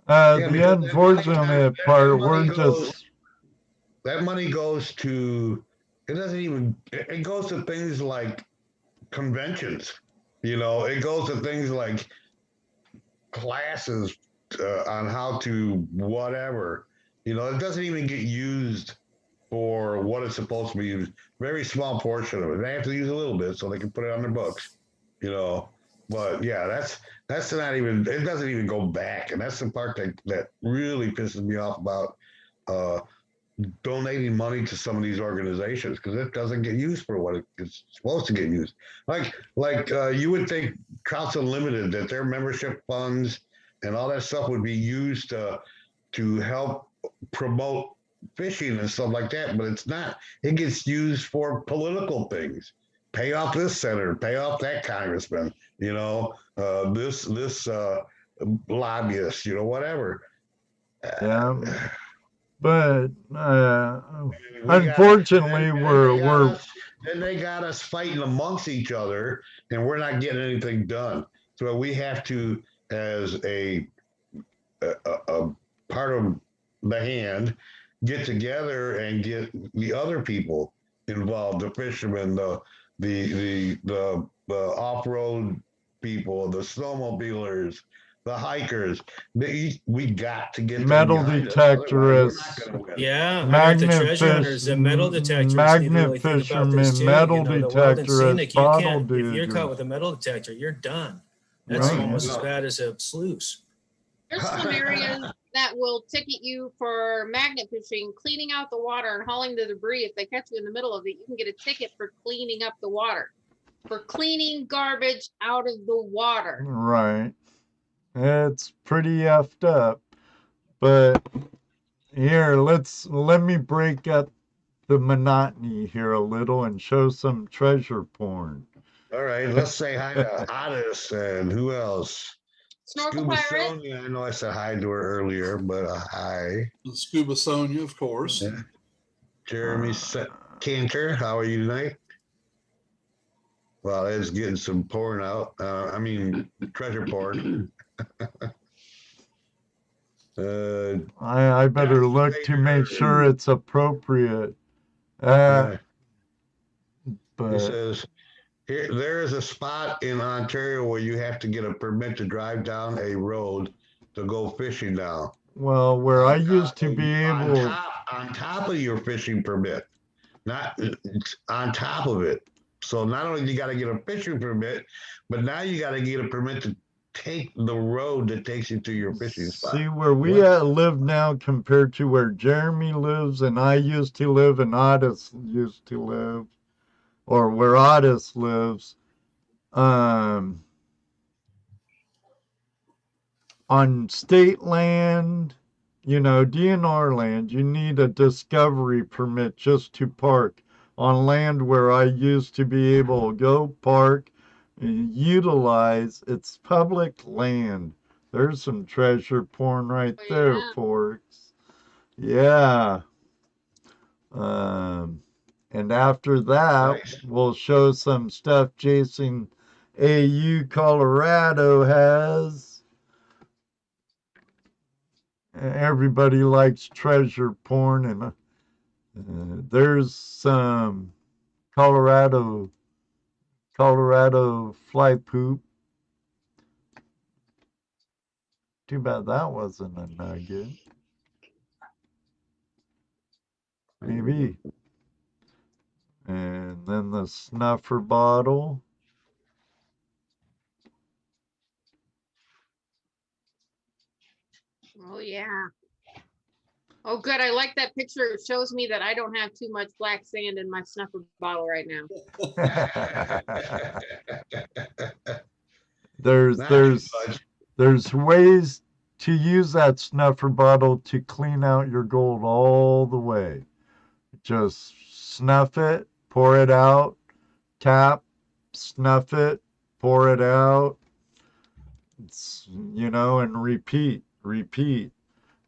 The unfortunate part, we're just. That money goes to, it goes to things like conventions, it goes to things like classes on how to whatever, it doesn't even get used for what it's supposed to be used. Very small portion of it. They have to use a little bit so they can put it on their books, But yeah, that's not even, it doesn't even go back. And that's the part that really pisses me off about donating money to some of these organizations, because it doesn't get used for what it's supposed to get used. Like you would think Trout Unlimited, that their membership funds and all that stuff would be used to help promote fishing and stuff like that, but it's not. It gets used for political things. Pay off this senator, pay off that congressman, this lobbyist, whatever. Yeah. But unfortunately, then they got us fighting amongst each other, and we're not getting anything done. So we have to, as a part of the hand, get together and get the other people involved, the fishermen, the off-road people, the snowmobilers, the hikers. We got to get metal detectorists. Yeah, magnet metal detectors. Magnet fishermen, metal detectorists, bottle if you're caught diggers. with a metal detector, you're done. That's Right. almost as bad as a sluice. There's some areas that will ticket you for magnet fishing, cleaning out the water and hauling the debris. If they catch you in the middle of it, you can get a ticket for cleaning up the water, for cleaning garbage out of the water. Right. It's pretty effed up. But here, let me break up the monotony here a little and show some treasure porn. All right, let's say hi to Ottis and who else? Snorkel Scuba pirate. Sonia, I know I said hi to her earlier, but hi. And Scuba Sonia, of course. Yeah. Jeremy Cantor, how are you tonight? Well, it's getting some porn out. Treasure porn. I better look to make sure it's appropriate. He But says, there is a spot in Ontario where you have to get a permit to drive down a road to go fishing now. well, where I used to be able, on top of your fishing permit, not on top of it. So not only you got to get a fishing permit, but now you got to get a permit to take the road that takes you to your fishing spot. see where we live now compared to where Jeremy lives and I used to live and Ottis used to live, or where Ottis lives. On state land, DNR land, you need a discovery permit just to park. On land where I used to be able to go park and utilize, it's public land. There's some treasure porn right there, Yeah. folks. Yeah. And after that, Nice. we'll show some stuff Jason AU Colorado has. Everybody likes treasure porn, and there's some Colorado fly poop. Too bad that wasn't a nugget. Maybe. And then the snuffer bottle. Oh yeah. Oh good. I like that picture. It shows me that I don't have too much black sand in my snuffer bottle right now. There's ways to use that snuffer bottle to clean out your gold all the way. Just snuff it, pour it out, tap, snuff it, pour it out. It's, and repeat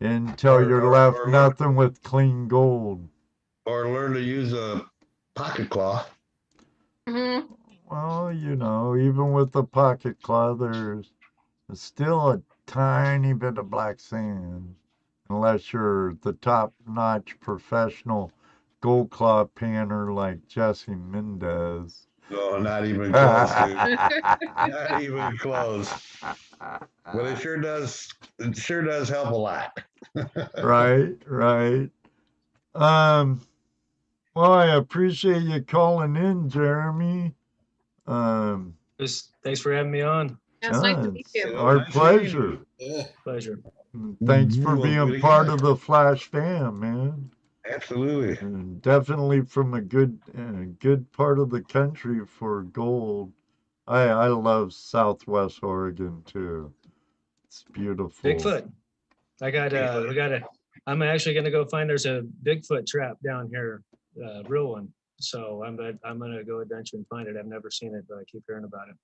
until you're left nothing with clean gold. Or learn to use a pocket claw. Mm-hmm. Well, even with the pocket claw, there's still a tiny bit of black sand, unless you're the top-notch professional gold claw panner like Jesse Mendez. No, not even close, dude. Not even close. But it sure does help a lot. Right. Well, I appreciate you calling in, Jeremy. Thanks for having me on. Yeah, it's nice to meet you. Our Nice pleasure. Yeah. Pleasure. Thanks for Well, being pretty part good. of the Flash fam, man. Absolutely. And definitely from a good part of the country for gold. I love Southwest Oregon too. It's beautiful. Bigfoot. I'm actually gonna go find there's a Bigfoot trap down here, real one. So I'm gonna go adventure and find it. I've never seen it, but I keep hearing about it.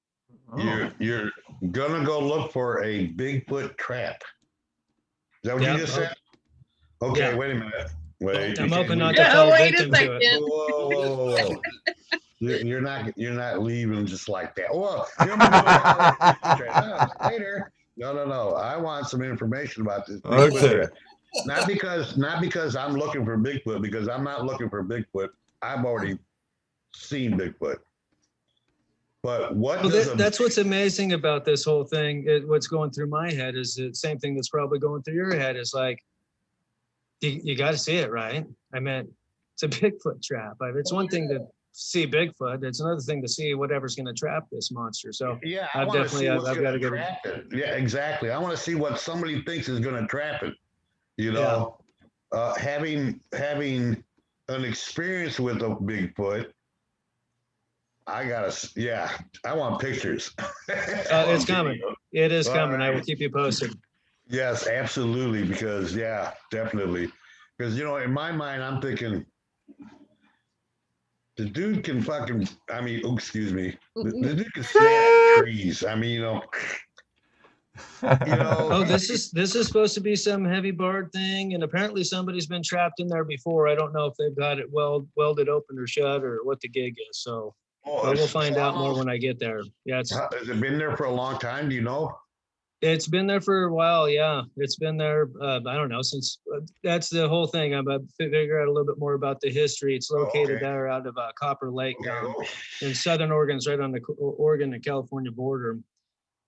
Oh. You're gonna go look for a Bigfoot trap. Is that what you just said? Okay, Yeah. wait a minute. Wait. I'm you hoping can't not leave- to fall wait a victim to it. second. Whoa. You're not leaving just like that. Well, you're gonna go later. No. I want some information about this. Okay. Not because I'm looking for Bigfoot, because I'm not looking for Bigfoot. I've already seen Bigfoot. But what does That's what's amazing about this whole thing. What's going through my head is the same thing that's probably going through your head. Is like, you got to see it, right? I mean, it's a Bigfoot trap. It's one thing to see Bigfoot. It's another thing to see whatever's going to trap this monster. So yeah, I've got to get trap it. Yeah, exactly. I want to see what somebody thinks is going to trap it. Having an experience with a Bigfoot, I want pictures. It's coming. It is coming. Right. I will keep you posted. Yes, absolutely. Because definitely. Because in my mind, I'm thinking the dude can excuse me. The dude can snap trees. You know, Oh, this is supposed to be some heavy barred thing, and apparently somebody's been trapped in there before. I don't know if they've got it welded open or shut or what the gig is. So but we'll find out more when I get there. Yeah, has it been there for a long time? Do you know? it's been there for a while. Yeah, it's been there. I don't know since that's the whole thing. I'm about to figure out a little bit more about the history. It's located there out of Copper Lake in southern Oregon. It's right on the Oregon and California border.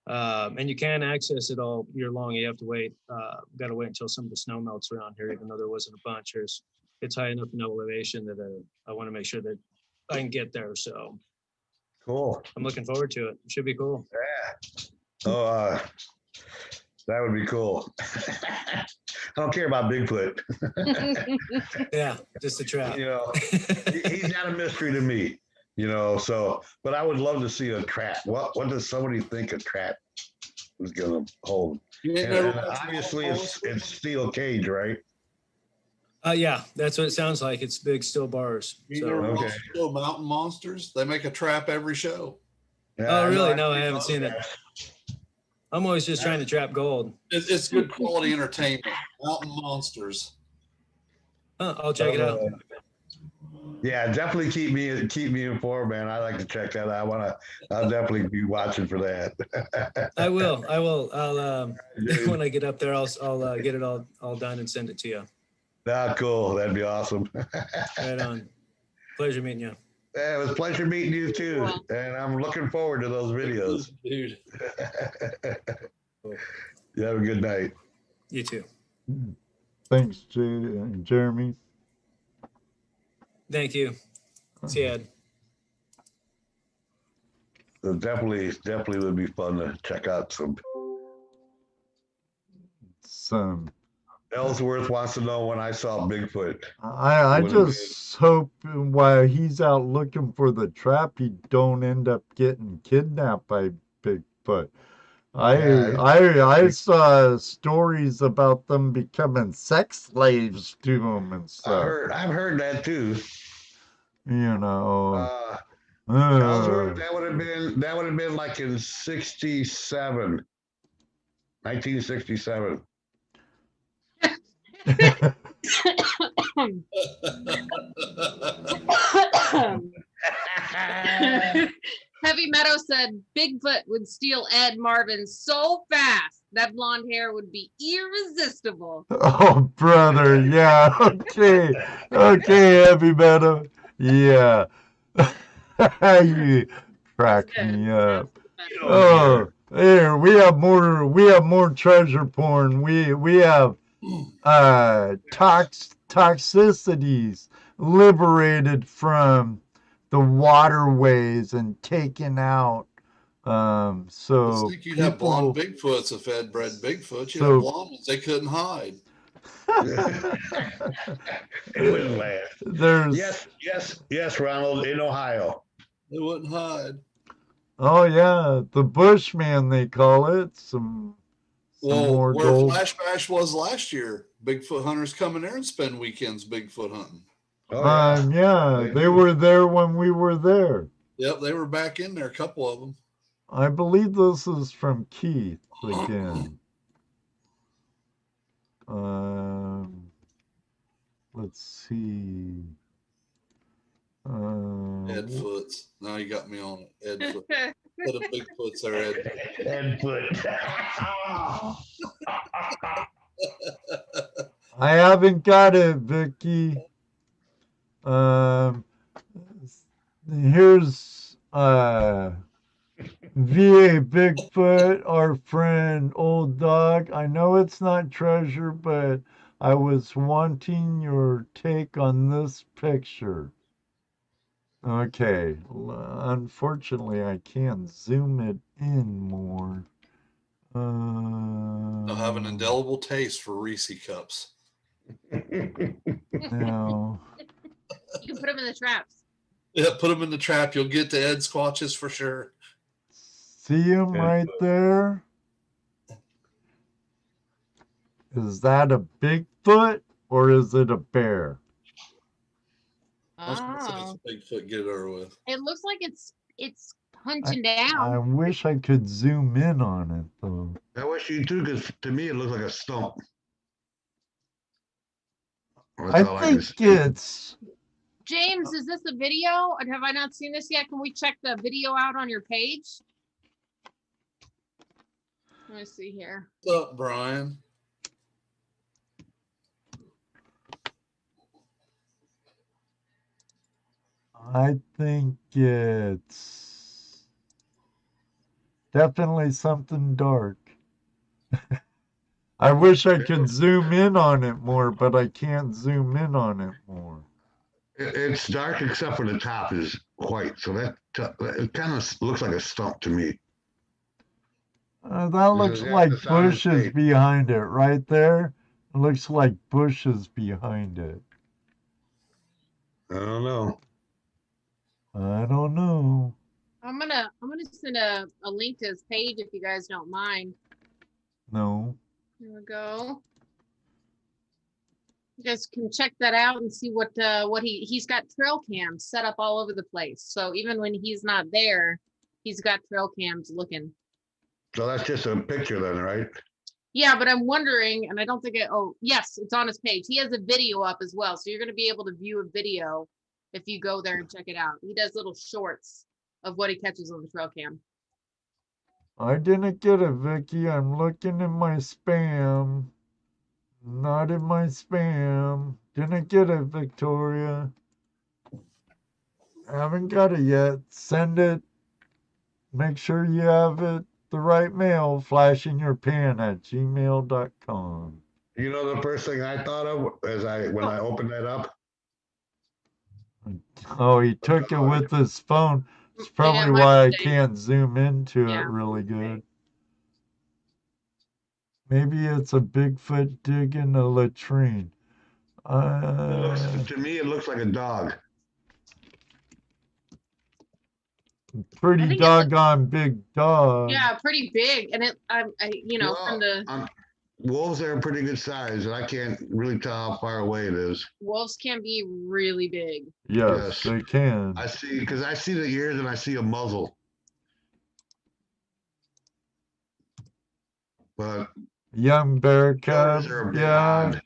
And you can access it all year long. You have to wait. Got to wait until some of the snow melts around here, even though there wasn't a bunch. It's high enough in elevation that I want to make sure that I can get there. So Cool. I'm looking forward to it. It should be cool. Yeah. Oh, that would be cool. I don't care about Bigfoot. Yeah, just a trap. You know, he's not a mystery to me. You know, so, but I would love to see a trap. What does somebody think a trap is going to hold? And obviously, it's steel cage, right? Yeah, that's what it sounds like. It's big steel bars. You never watched the show Mountain Monsters? They make a trap every show. Yeah, oh, really? No, I haven't seen it. I'm always just trying to trap gold. It's good quality entertainment. Mountain Monsters. I'll check it out. Yeah, definitely keep me informed, man. I like to check that out. I'll definitely be watching for that. I will. I'll when I get up there, I'll get it all done and send it to you. Cool. That'd be awesome. Right on. Pleasure meeting you. Yeah, it was a pleasure meeting you too. And I'm looking forward to those videos. Dude. You have a good night. You too. Thanks, Jeremy. Thank you. See you, Ed. So definitely would be fun to check out some. Ellsworth wants to know when I saw Bigfoot. I just hope while he's out looking for the trap, he don't end up getting kidnapped by Bigfoot. I saw stories about them becoming sex slaves to him and stuff. I've heard that too. You know. Ellsworth, that would have been like in 1967. Heavy Meadow said Bigfoot would steal Ed Marvin so fast that blonde hair would be irresistible. Oh, brother, yeah, okay, Heavy Meadow, yeah. You crack me up. Oh, here we have more treasure porn. We have toxicities liberated from the waterways and taken out. So I think you'd have blonde Bigfoots if Ed bred Bigfoot. You'd have blonde ones. They couldn't hide. It wouldn't last. Yes, Ronald, in Ohio. They wouldn't hide. Oh yeah, the Bushman they call it. Some more where gold. Flash Bash was last year, Bigfoot hunters come in there and spend weekends Bigfoot hunting. Yeah, they were there when we were there. Yep, they were back in there, a couple of them. I believe this is from Keith again. Let's see. Ed Foots. Now you got me on it. Ed Foot. Put a Bigfoot's there, Ed. Ed Foot. I haven't got it, Vicky. Here's VA Bigfoot, our friend Old Dog. I know it's not treasure, but I was wanting your take on this picture. Okay, unfortunately, I can't zoom it in more. They'll have an indelible taste for Reese cups. No. You can put them in the traps. Yeah, put them in the trap. You'll get the Ed Squatches for sure. See him right there? Is that a Bigfoot or is it a bear? Oh. Bigfoot, get it over with. It looks like it's hunching I down. wish I could zoom in on it though. I wish you too, because to me it looks like a stump. That's I all I can think see. it's James, is this a video? And have I not seen this yet? Can we check the video out on your page? Let me see here. What's up, Brian? I think it's definitely something dark. I wish I could zoom in on it more, but I can't zoom in on it more. It's dark except for the top is white, so that it kind of looks like a stump to me. That looks Yeah, like it's on his bushes page. behind it right there. It looks like bushes behind it. I don't know. I don't know. I'm gonna send a link to his page if you guys don't mind. No. Here we go. You guys can check that out and see what he's got trail cams set up all over the place. So even when he's not there, he's got trail cams looking. So that's just a picture then, right? Yeah, but I'm wondering, and I don't think oh yes, it's on his page. He has a video up as well. So you're gonna be able to view a video if you go there and check it out. He does little shorts of what he catches on the trail cam. I didn't get it, Vicky. I'm looking in my spam. Not in my spam. Didn't get it, Victoria. Haven't got it yet. Send it. Make sure you have it the right mail. flashinyourpan@gmail.com. You know the first thing I thought of when I opened that up? Oh, he took it with his phone. It's probably Yeah, my why I mistake. can't zoom into Yeah. it really good. Maybe it's a Bigfoot digging a latrine. To me, it looks like a dog. Pretty think it looks- doggone big dog. Yeah, pretty big. And it you know, Well, from the wolves are a pretty good size, and I can't really tell how far away it is. wolves can be really big. Yes, they can. I see, because I see the ears and I see a muzzle. But Young bear cub. yours are Yeah, beyond.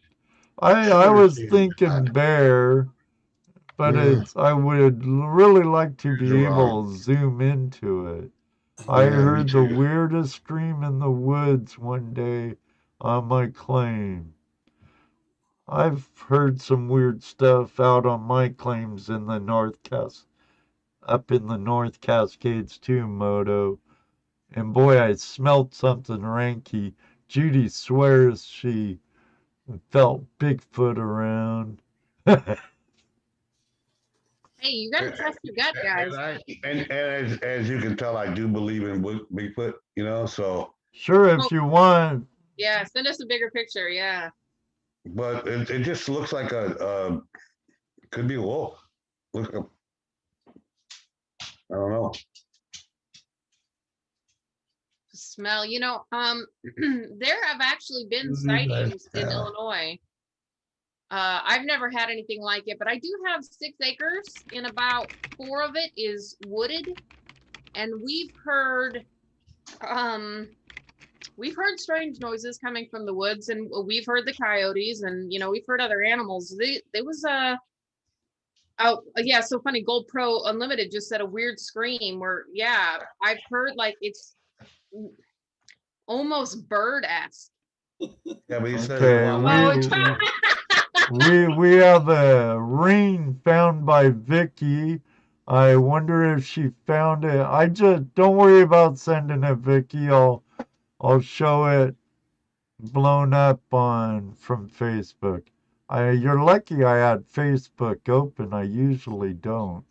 I was Seriously thinking bad. bear, but I would really like to be You're able to zoom into it. I Yeah, me heard the too. weirdest scream in the woods one day on my claim. I've heard some weird stuff out on my claims in the up in the North Cascades too, Moto. And boy, I smelled something ranky. Judy swears she felt Bigfoot around. Hey, you gotta trust your gut, guys. And as you can tell, I do believe in Bigfoot, so. Sure, if you want. Yeah, send us a bigger picture. Yeah. But it just looks like could be a wolf. Look up. I don't know. Smell, there have actually been sightings in Illinois. I've never had anything like it, but I do have 6 acres and about 4 of it is wooded. And we've heard strange noises coming from the woods, and we've heard the coyotes, and we've heard other animals. There was yeah, so funny. Gold Pro Unlimited just said a weird scream where, yeah, I've heard like it's almost bird-esque. Yeah, but you said we have a ring found by Vicky. I wonder if she found it. I just don't worry about sending it, Vicky. I'll show it blown up from Facebook. You're lucky I had Facebook open. I usually don't.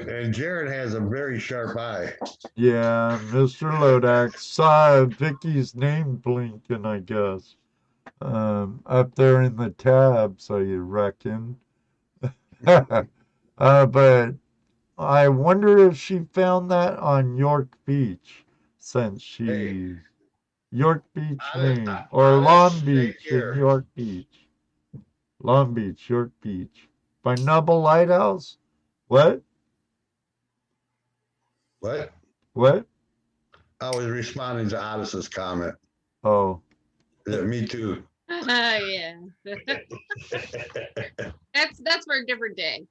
And Jared has a very sharp eye. Yeah, Mr. Lodak saw Vicky's name blinking, I guess. Up there in the tabs, I reckon. But I wonder if she found that on York Beach, since York Beach, Maine, or Long Beach in York Beach. Long Beach, York Beach. By Nubble Lighthouse? What? What? What? I was responding to Ottis's comment. Oh, Yeah, me too. Yeah. That's for a different day.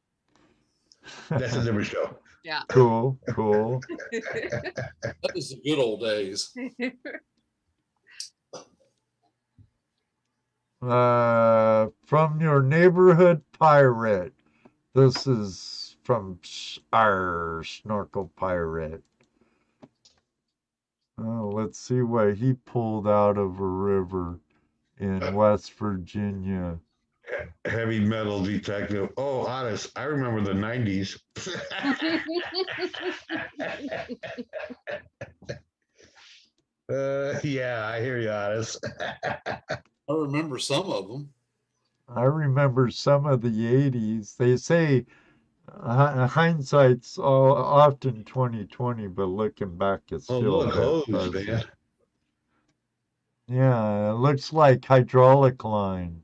That's a different show. Yeah. cool, cool. That was the good old days. From your neighborhood pirate. This is from our snorkel pirate. Oh, let's see what he pulled out of a river in West Virginia. Heavy metal detective. Oh, Ottis, I remember the 90s. Yeah, I hear you, Ottis. I remember some of them. I remember some of the 80s. They say hindsight's often 2020, but looking back, it's Oh, still look, a bit hose, fuzzy. man. Yeah, it looks like hydraulic line.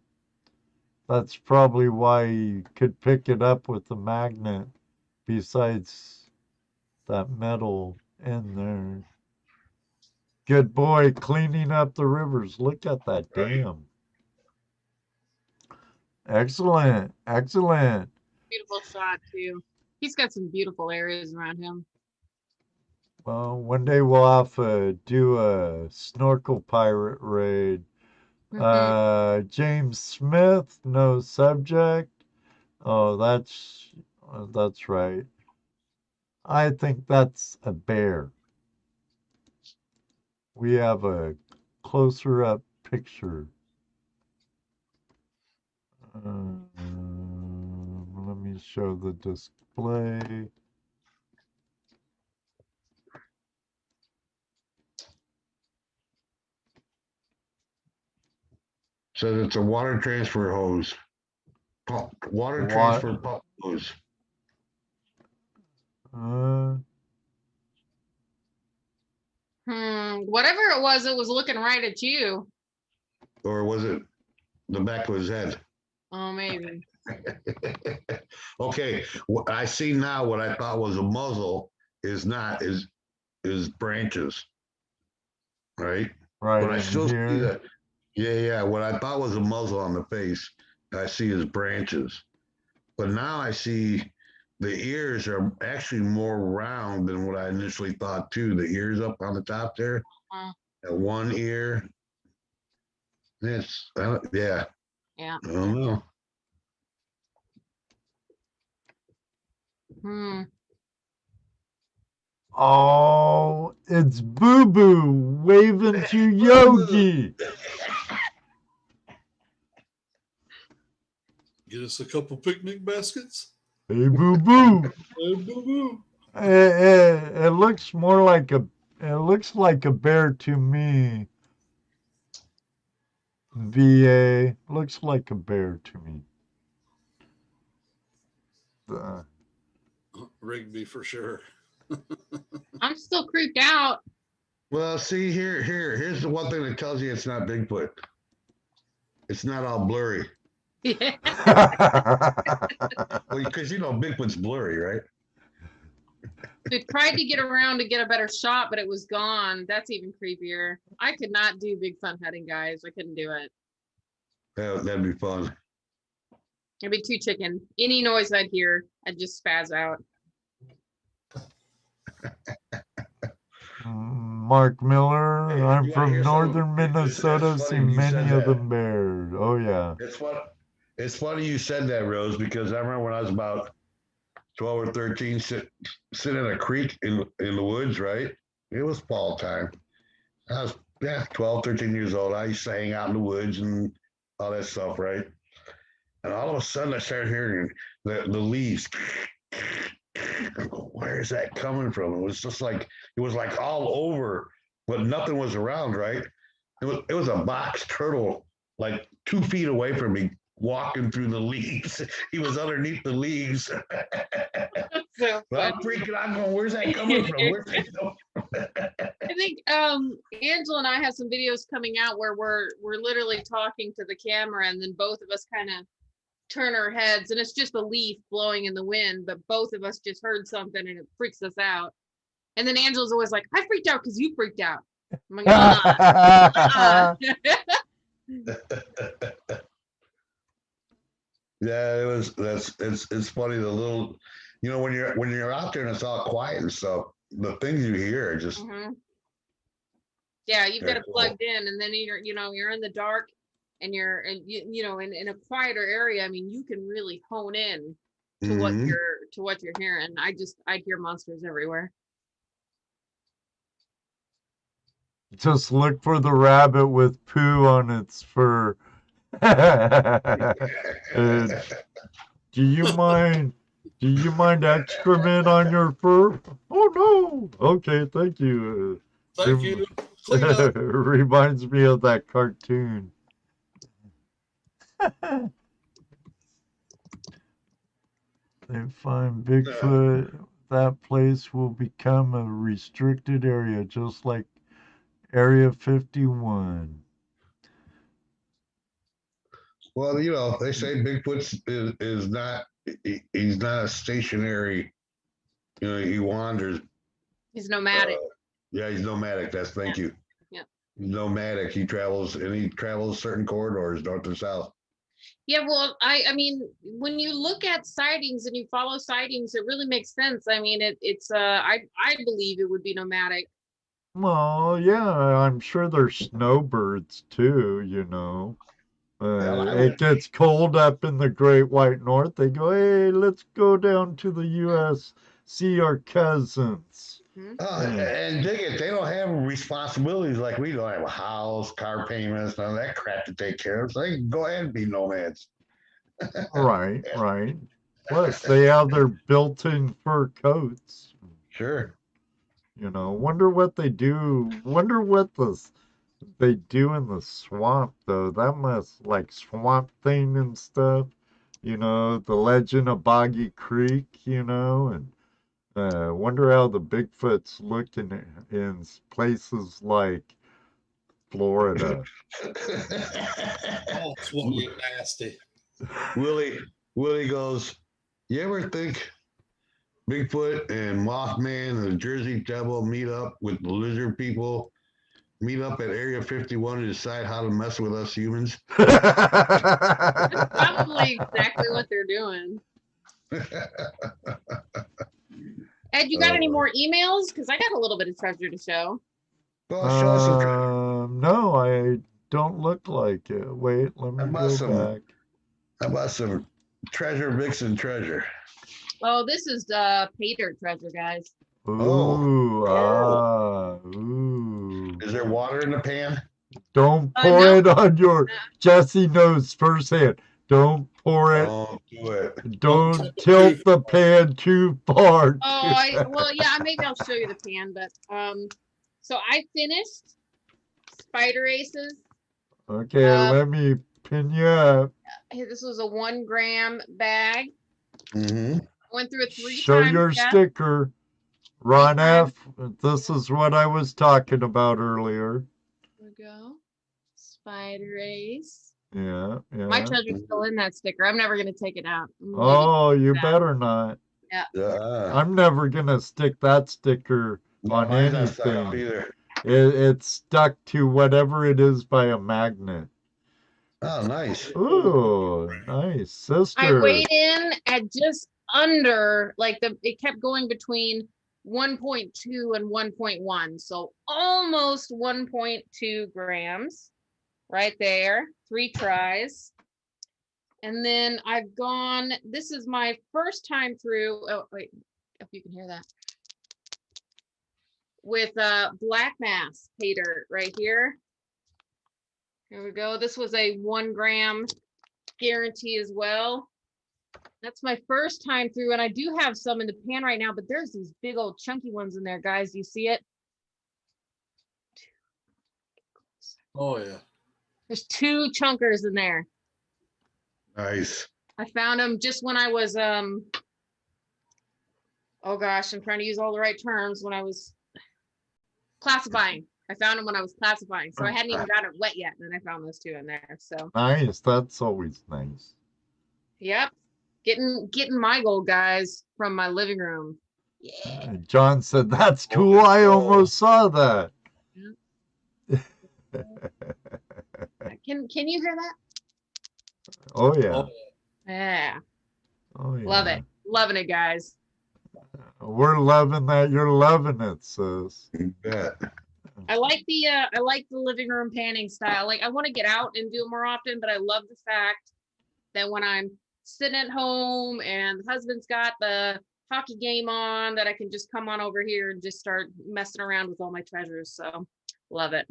That's probably why you could pick it up with the magnet, besides that metal in there. Good boy, cleaning up the rivers. Look at that Right. dam. Excellent, excellent. Beautiful shot too. He's got some beautiful areas around him. Well, one day we'll have to do a snorkel pirate raid. James Smith, no subject. Oh, that's right. I think that's a bear. We have a closer up picture. Let me show the display. Says it's a water transfer hose. Water transfer pump hose. Whatever it was looking right at you. Or was it the back of his head? Oh, maybe. Okay, what I see now, what I thought was a muzzle is not, is branches. Right? Right But I in still see here. that. Yeah. What I thought was a muzzle on the face, I see is branches. But now I see the ears are actually more round than what I initially thought too. The ears up on the top there, that one ear. It's yeah. Yeah. I don't know. Oh, it's Boo Boo waving to Yogi. Get us a couple picnic baskets. Hey, Boo Boo. Hey, boo-boo. It looks more like it looks like a bear to me. VA looks like a bear to me. Rigby for sure. I'm still creeped out. Well, see here's the one thing that tells you it's not Bigfoot. It's not all blurry. Yeah. Well, because Bigfoot's blurry, right? I tried to get around to get a better shot, but it was gone. That's even creepier. I could not do big fun hunting, guys. I couldn't do it. That'd be fun. It'd be too chicken. Any noise I'd hear, I'd just spaz out. Mark Miller, Hey, I'm you wanna from hear northern something? Minnesota, That's see funny you many said of that. them bears. Oh yeah. It's funny you said that, Rose, because I remember when I was about 12 or 13, sitting in a creek in the woods, right? It was fall time. I was 12, 13 years old. I used to hang out in the woods and all that stuff, right? And all of a sudden I started hearing the leaves. Where is that coming from? It was just like, it was like all over, but nothing was around, right? It was a box turtle like 2 feet away from me walking through the leaves. He was underneath the leaves. So But I'm freaking out going, where's that coming from? Where's that coming from? I think Angela and I have some videos coming out where we're literally talking to the camera, and then both of us kind of turn our heads, and it's just a leaf blowing in the wind, but both of us just heard something and it freaks us out. And then Angela's always like, I freaked out because you freaked out. I'm like, Yeah, it's funny the little, you know, when you're out there and it's all quiet and stuff, the things you hear are just Yeah, you've got Very it cool. plugged in, and then you're in the dark, and you're in a quieter area. I mean, you can really hone in to what Mhm. you're hearing. I hear monsters everywhere. Just look for the rabbit with poo on its fur. Do you mind excrement on your fur? Oh no. Okay, thank you. Thank you. Clean up. Reminds me of that cartoon. They find Bigfoot, that place will become a restricted area, just like Area 51. Well, you know, they say Bigfoot is not he's not a stationary. You know, he wanders. He's nomadic. Yeah, he's nomadic. Thank you. Yeah. He's nomadic. He travels certain corridors north and south. Yeah, well, I mean, when you look at sightings and you follow sightings, it really makes sense. I mean, I believe it would be nomadic. Well, yeah, I'm sure there's snowbirds too, you know. It gets cold up in the Great White North. They go, hey, let's go down to the U.S., see our cousins. And dig it, they don't have responsibilities like we don't have a house, car payments, none of that crap to take care of. So they can go ahead and be nomads. Right. Plus, they have their built-in fur coats. Sure. You know, wonder what they do. Wonder what they do in the swamp, though. That must, like, Swamp Thing and stuff. You know, the Legend of Boggy Creek, you know, and wonder how the Bigfoots look in places like Florida. Oh, it's what you nasty. Willie goes, you ever think Bigfoot and Mothman and the Jersey Devil meet up with the lizard people, meet up at Area 51 to decide how to mess with us humans? That's probably exactly what they're doing. Ed, you got any more emails? Because I got a little bit of treasure to show. Well, show us some. No, I don't look like it. Wait, let me go back. How about some Vixen treasure? Oh, this is Pater treasure, guys. Ooh, Oh. Ooh. Is there water in the pan? Don't pour it on your. Jesse knows firsthand. Don't pour it. Don't do it. Don't tilt the pan too far. Well, yeah, maybe I'll show you the pan, but so I finished Spider Aces. Okay, let me pin you up. This was a 1 gram bag. Mm-hmm. Went through it 3 times. Show your sticker. Ron F. This is what I was talking about earlier. There we go. Spider Ace. Yeah. My treasure's still in that sticker. I'm never going to take it out. Oh, you better not. Yeah. I'm never going to stick that sticker on anything. It's stuck to whatever it is by a magnet. Oh, nice. Ooh, nice. Sister. I weighed in at just under, like it kept going between 1.2 and 1.1. So almost 1.2 grams right there. 3 tries. And then I've gone, this is my first time through, oh, wait, if you can hear that. With black mass Pater right here. Here we go. This was a 1 gram guarantee as well. That's my first time through, and I do have some in the pan right now, but there's these big old chunky ones in there, guys. Do you see it? Oh yeah. There's 2 chunkers in there. Nice. I found them just when I was oh gosh, I'm trying to use all the right terms, when I was classifying. I found them when I was classifying, so I hadn't even got it wet yet, and then I found those 2 in there. So nice. That's always nice. Yep. Getting my gold, guys, from my living room. Yeah. John said, "That's cool. I almost saw that." Can you hear that? Oh yeah. Yeah. Oh yeah. Love it. Loving it, guys. We're loving that. You're loving it, sis. You bet. I like the living room panning style. Like I want to get out and do it more often, but I love the fact that when I'm sitting at home and the husband's got the hockey game on, that I can just come on over here and just start messing around with all my treasures. So love it.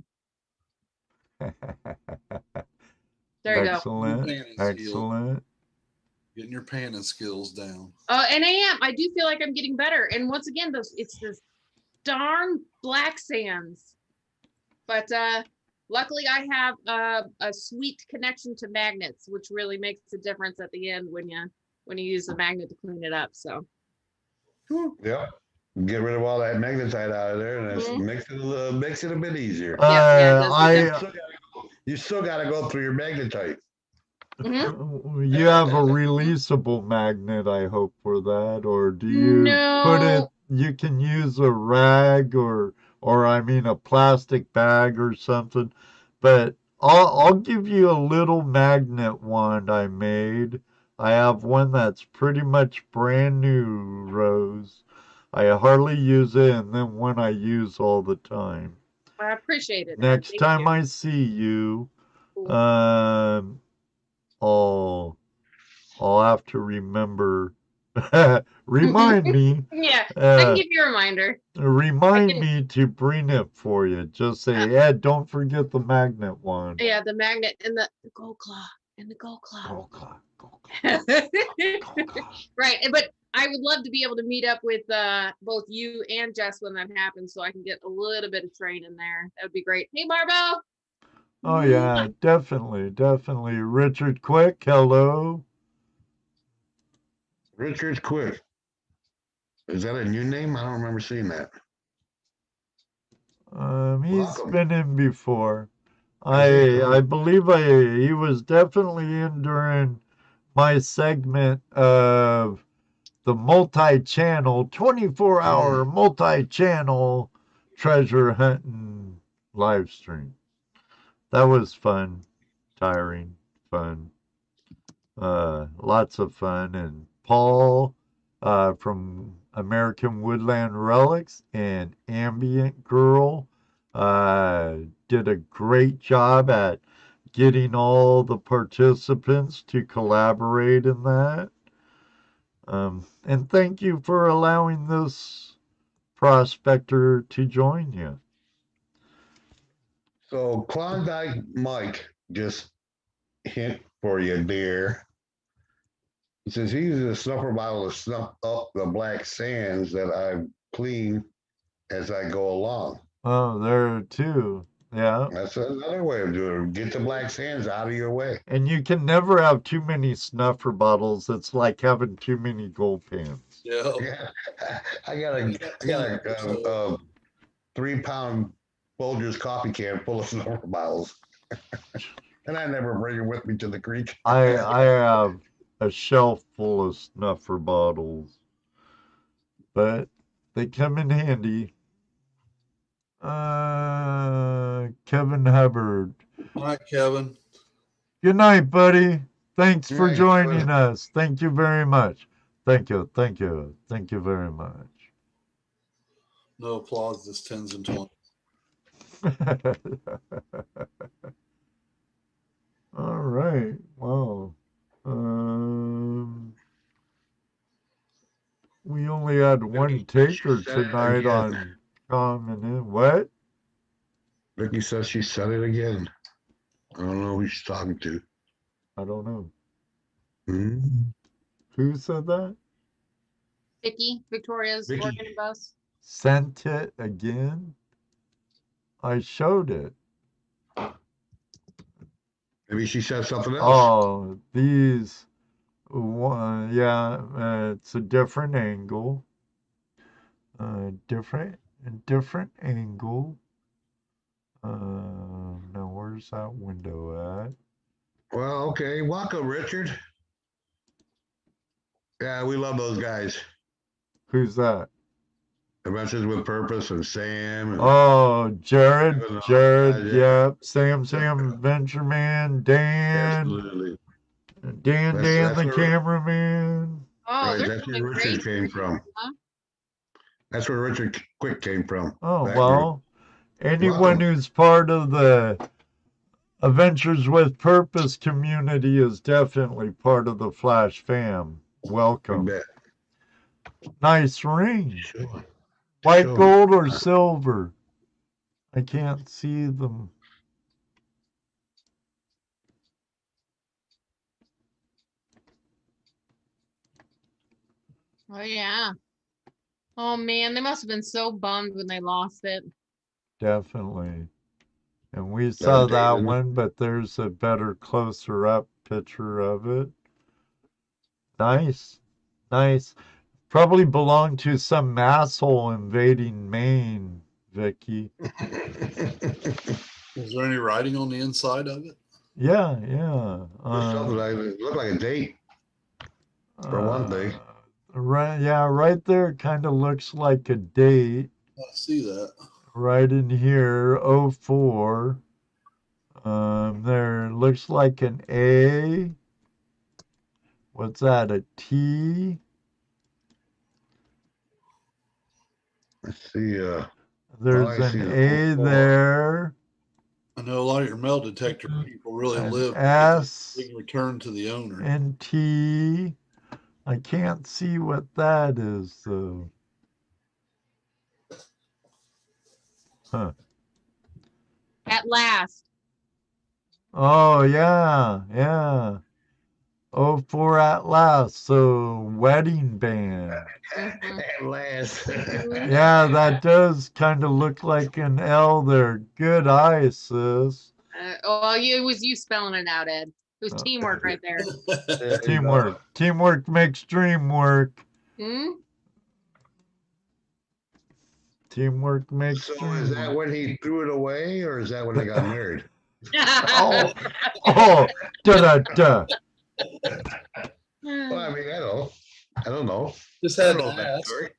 There you go. Excellent. Excellent. Getting your panning skills down. And I do feel like I'm getting better. And once again, it's this darn black sands. But luckily I have a sweet connection to magnets, which really makes a difference at the end when you use the magnet to clean it up. So Yep. Get rid of all that magnetite out of there, and it makes it a bit easier. You still got to go through your magnetite. You have a releasable magnet, I hope, for that, or do you put it? You can use a rag or I mean a plastic bag or something. But I'll give you a little magnet wand I made. I have one that's pretty much brand new, Rose. I hardly use it, and then one I use all the time. I appreciate it. Next time I see you, I'll have to remember. Remind me. Yeah, I can give you a reminder. Remind me to bring it for you. Just say, Ed, don't forget the magnet one. Yeah, the magnet and the gold claw and the gold claw. Gold claw. Right, but I would love to be able to meet up with both you and Jess when that happens, so I can get a little bit of training there. That would be great. Hey, Marbo. Oh yeah, definitely. Richard Quick, hello. Richard Quick. Is that a new name? I don't remember seeing that. He's been in before. I believe he was definitely in during my segment of the multi-channel, 24-hour multi-channel treasure hunting live stream. That was fun, tiring, fun, lots of fun. And Paul from American Woodland Relics and Ambient Girl did a great job at getting all the participants to collaborate in that. And thank you for allowing this prospector to join you. So Klondike Mike just hint for you, dear. He says he uses a snuffer bottle to snuff up the black sands that I clean as I go along. Oh, there too. Yeah. That's another way of doing it. Get the black sands out of your way. And you can never have too many snuffer bottles. It's like having too many gold pans. Yeah. I got a 3-pound Folgers coffee can full of snuffer bottles. And I never bring it with me to the creek. I have a shelf full of snuffer bottles, but they come in handy. Kevin Hubbard. All right, Kevin. Good night, buddy. Thanks for joining us. Thank you very much. Thank you very much. No applause, this 10s and 20s. All right. Wow. We only had one taker tonight on coming in. What? Vicky says she said it again. I don't know who she's talking to. I don't know. Mm-hmm. Who said that? Victoria's organ bus. Sent it again? I showed it. Maybe she said something else. Oh, these one, yeah, it's a different angle. Different angle. Now where's that window at? Well, okay. Welcome, Richard. Yeah, we love those guys. Who's that? Adventures with Purpose and Sam. And Oh, Jared, Kevin, Jared, yeah. yep. Sam, Venture Man, Dan, Absolutely. Dan, That's the where, cameraman. Oh, right. there's That's where something Richard great. came from. Huh? That's where Richard Quick came from. Oh, That well, anyone Welcome. who's part of the Adventures with Purpose community is definitely part of the Flash fam. You Welcome. bet. Nice ring. Sure. White Sure. gold or silver? I can't see them. Oh yeah. Oh man, they must have been so bummed when they lost it. Definitely. And we saw that David. one, but there's a better, closer up picture of it. Nice. Nice. Probably belonged to some asshole invading Maine, Vicky. Is there any writing on the inside of it? Yeah, yeah. It looked like a date. For one thing. Right, yeah, right there kind of looks like a date. I see that. Right in here, 04. There looks like an A. What's that? A T? Let's see. There's I see an is A 04. there. I know a lot of your metal detector people really An live S big return to the owner. and T. I can't see what that is though. Huh. At last. Oh yeah, yeah. 04 at last. So wedding band. Mhm. At last. Yeah, that does kind of look like an L there. Good eye, sis. It was you spelling it out, Ed. It was teamwork right there. There you go. Teamwork. Teamwork makes dream work. Hmm? Teamwork makes So dream is that work. when he threw it away, or is that when they got married? Oh, da-da-da. Well, I mean, I don't know. Just I had don't to know that ask. story.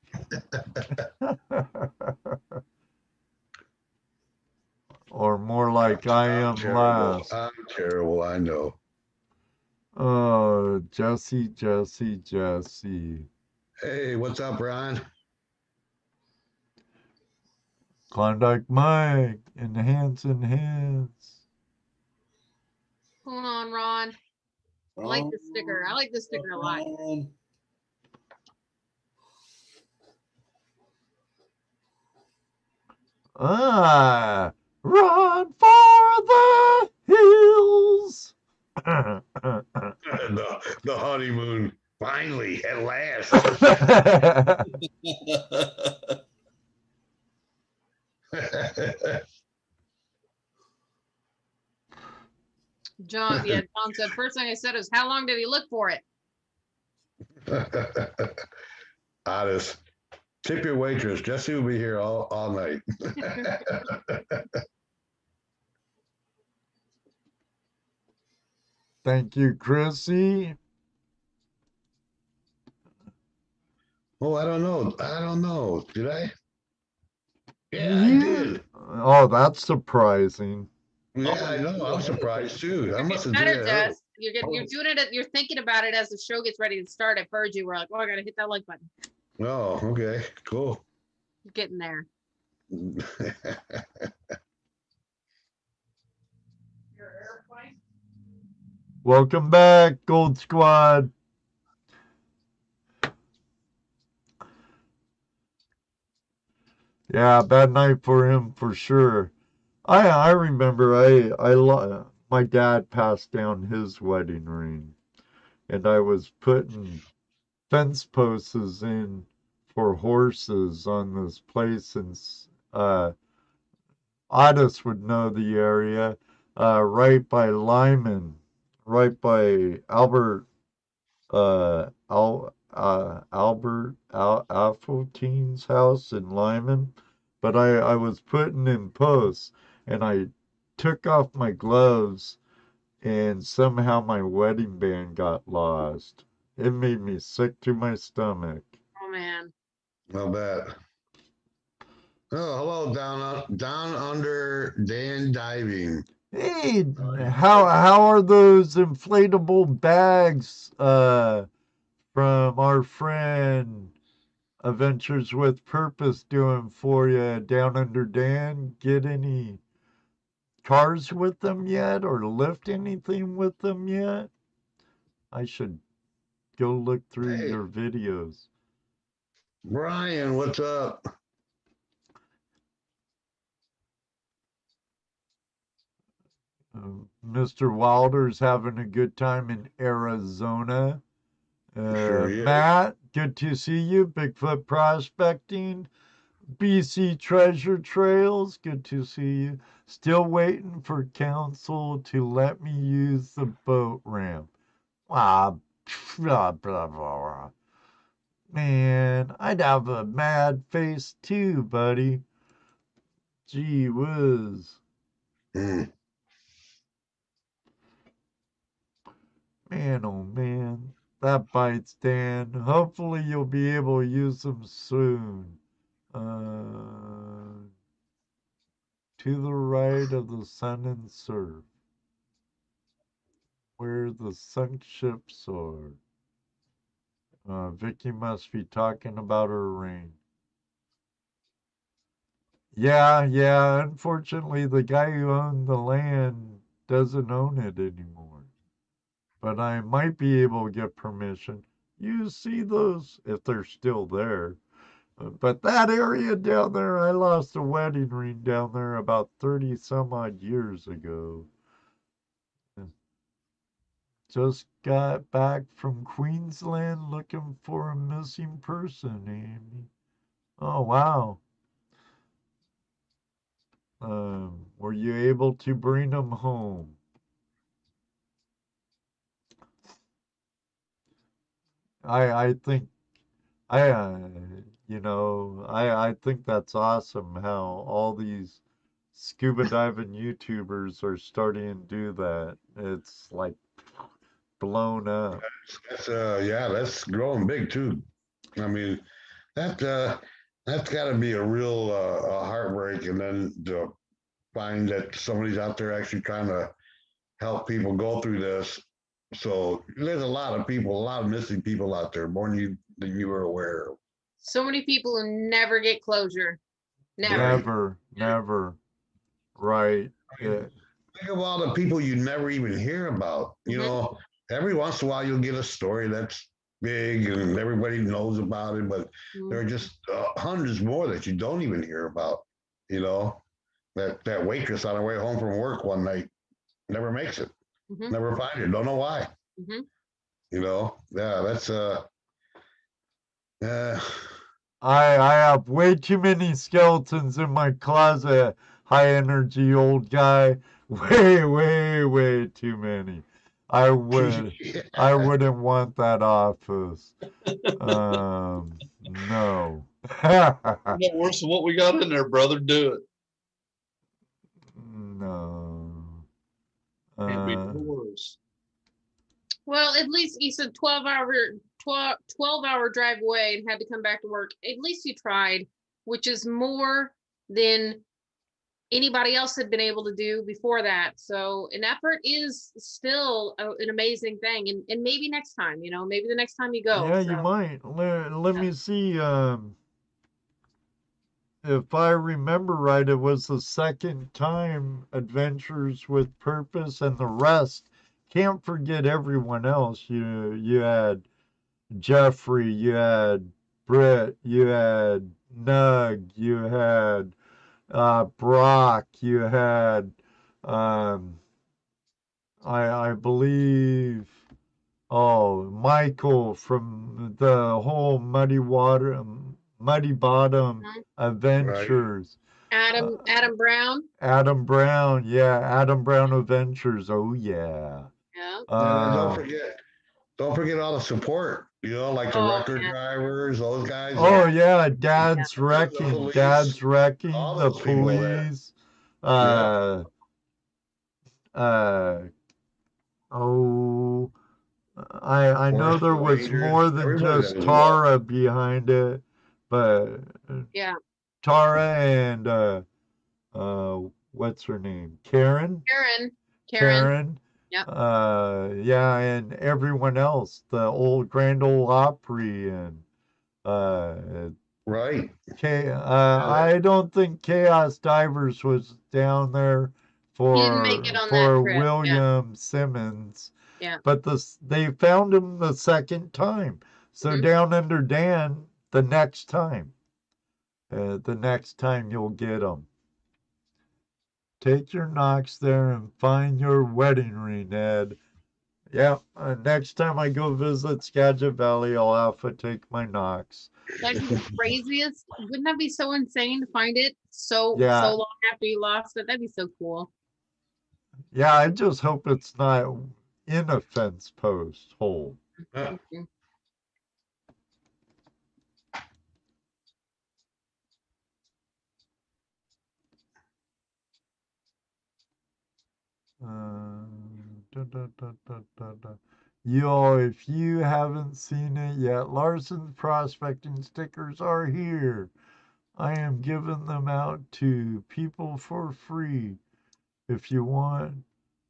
Or more like I am terrible. last. I'm terrible. I know. Oh, Jesse. Hey, what's up, Bryan? Klondike Mike. Enhance. Hold on, Ron. I like the sticker. I like the sticker a lot. Ah, run for the hills. The honeymoon. Finally, at last. John said, first thing I said is, how long did he look for it? Ottis, tip your waitress. Jesse will be here all night. Thank you, Chrissy. Oh, I don't know. Did I? Yeah, I You- did. Oh, that's surprising. Yeah, I know. I'm surprised too. I must have Better, did it. Jess. You're doing it. You're thinking about it as the show gets ready to start. I've heard you. We're like, oh, I gotta hit that like button. Oh, okay, cool. You're getting there. Welcome back, Gold Squad. Yeah, bad night for him for sure. I remember my dad passed down his wedding ring, and I was putting fence posts in for horses on this place, and Ottis would know the area, right by Lyman, right by Albert Alfotine's house in Lyman, but I was putting in posts, and I took off my gloves, and somehow my wedding band got lost. It made me sick to my stomach. Oh man. Not bad. Oh, hello, down under Dan diving. Hey, how are those inflatable bags from our friend Adventures with Purpose doing for you down under Dan? Get any cars with them yet or lift anything with them yet? I should go look through Hey, your videos. Bryan, what's up? Mr. Wilder's having a good time in Arizona. Sure is. Matt, good to see you. Bigfoot Prospecting. BC Treasure Trails, good to see you. Still waiting for council to let me use the boat ramp. Ah, blah, blah, blah. Man, I'd have a mad face too, buddy. Gee whiz. Mm. Man, oh man. That bites, Dan. Hopefully you'll be able to use them soon. To the right of the sun and surf, where the sunk ships are. Vicky must be talking about her ring. Yeah. Unfortunately, the guy who owned the land doesn't own it anymore. But I might be able to get permission. You see those if they're still there. But that area down there, I lost a wedding ring down there about 30 some odd years ago. Just got back from Queensland looking for a missing person, Amy. Oh, wow. Were you able to bring them home? I think I I think that's awesome how all these scuba diving YouTubers are starting to do that. It's like blown up. That's yeah, that's growing big too. I mean, that that's got to be a real heartbreak, and then to find that somebody's out there actually trying to help people go through this. So there's a lot of people, a lot of missing people out there, more than you were aware of. So many people who never get closure. Never. Never. Right. Yeah. Think of all the people you never even hear about. You know, every once in a while you'll get a story that's big and everybody knows about it, but there are just hundreds more that you don't even hear about. You know, that waitress on her way home from work one night never makes it, never find her, don't know why. You know, yeah, that's yeah. I have way too many skeletons in my closet, high energy old guy. Way too many. I wouldn't want that office. No. No worse than what we got in there, brother. Do it. No. Can't be worse. Well, at least you said 12-hour drive away and had to come back to work. At least you tried, which is more than anybody else had been able to do before that. So an effort is still an amazing thing. And maybe next time, maybe the next time you go. Yeah, so. you might. Let me see. If I remember right, it was the second time Adventures with Purpose and the rest. Can't forget everyone else. You had Jeffrey, you had Britt, you had Nug, you had Brock, you had I believe Michael from the whole Muddy Bottom Adventures. Adam Brown. Adam Brown, yeah, Adam Brown Adventures. Oh yeah. Yeah. Don't forget all the support. You know, like the record drivers, those guys. Oh yeah, Dad's Wrecking, Dad's Wrecking, the police. I know there was more than just Tara behind it, but yeah, Tara and what's her name? Karen. Karen. Yep. Yeah, and everyone else, the old Grand Ole Opry and Right. I don't think Chaos Divers was down there He didn't make it on that for trip. William Simmons. Yeah. But they found him the second time. So Mhm. Down Under Dan, the next time you'll get him. Take your Knox there and find your wedding ring, Ed. Yeah, next time I go visit Skagit Valley, I'll have to take my Knox. That'd be the craziest. Wouldn't that be so insane to find it so Yeah. long after you lost it? That'd be so cool. Yeah, I just hope it's not in a fence post hole. Yeah. Mhm. Yo, if you haven't seen it yet, Larson's prospecting stickers are here. I am giving them out to people for free. If you want,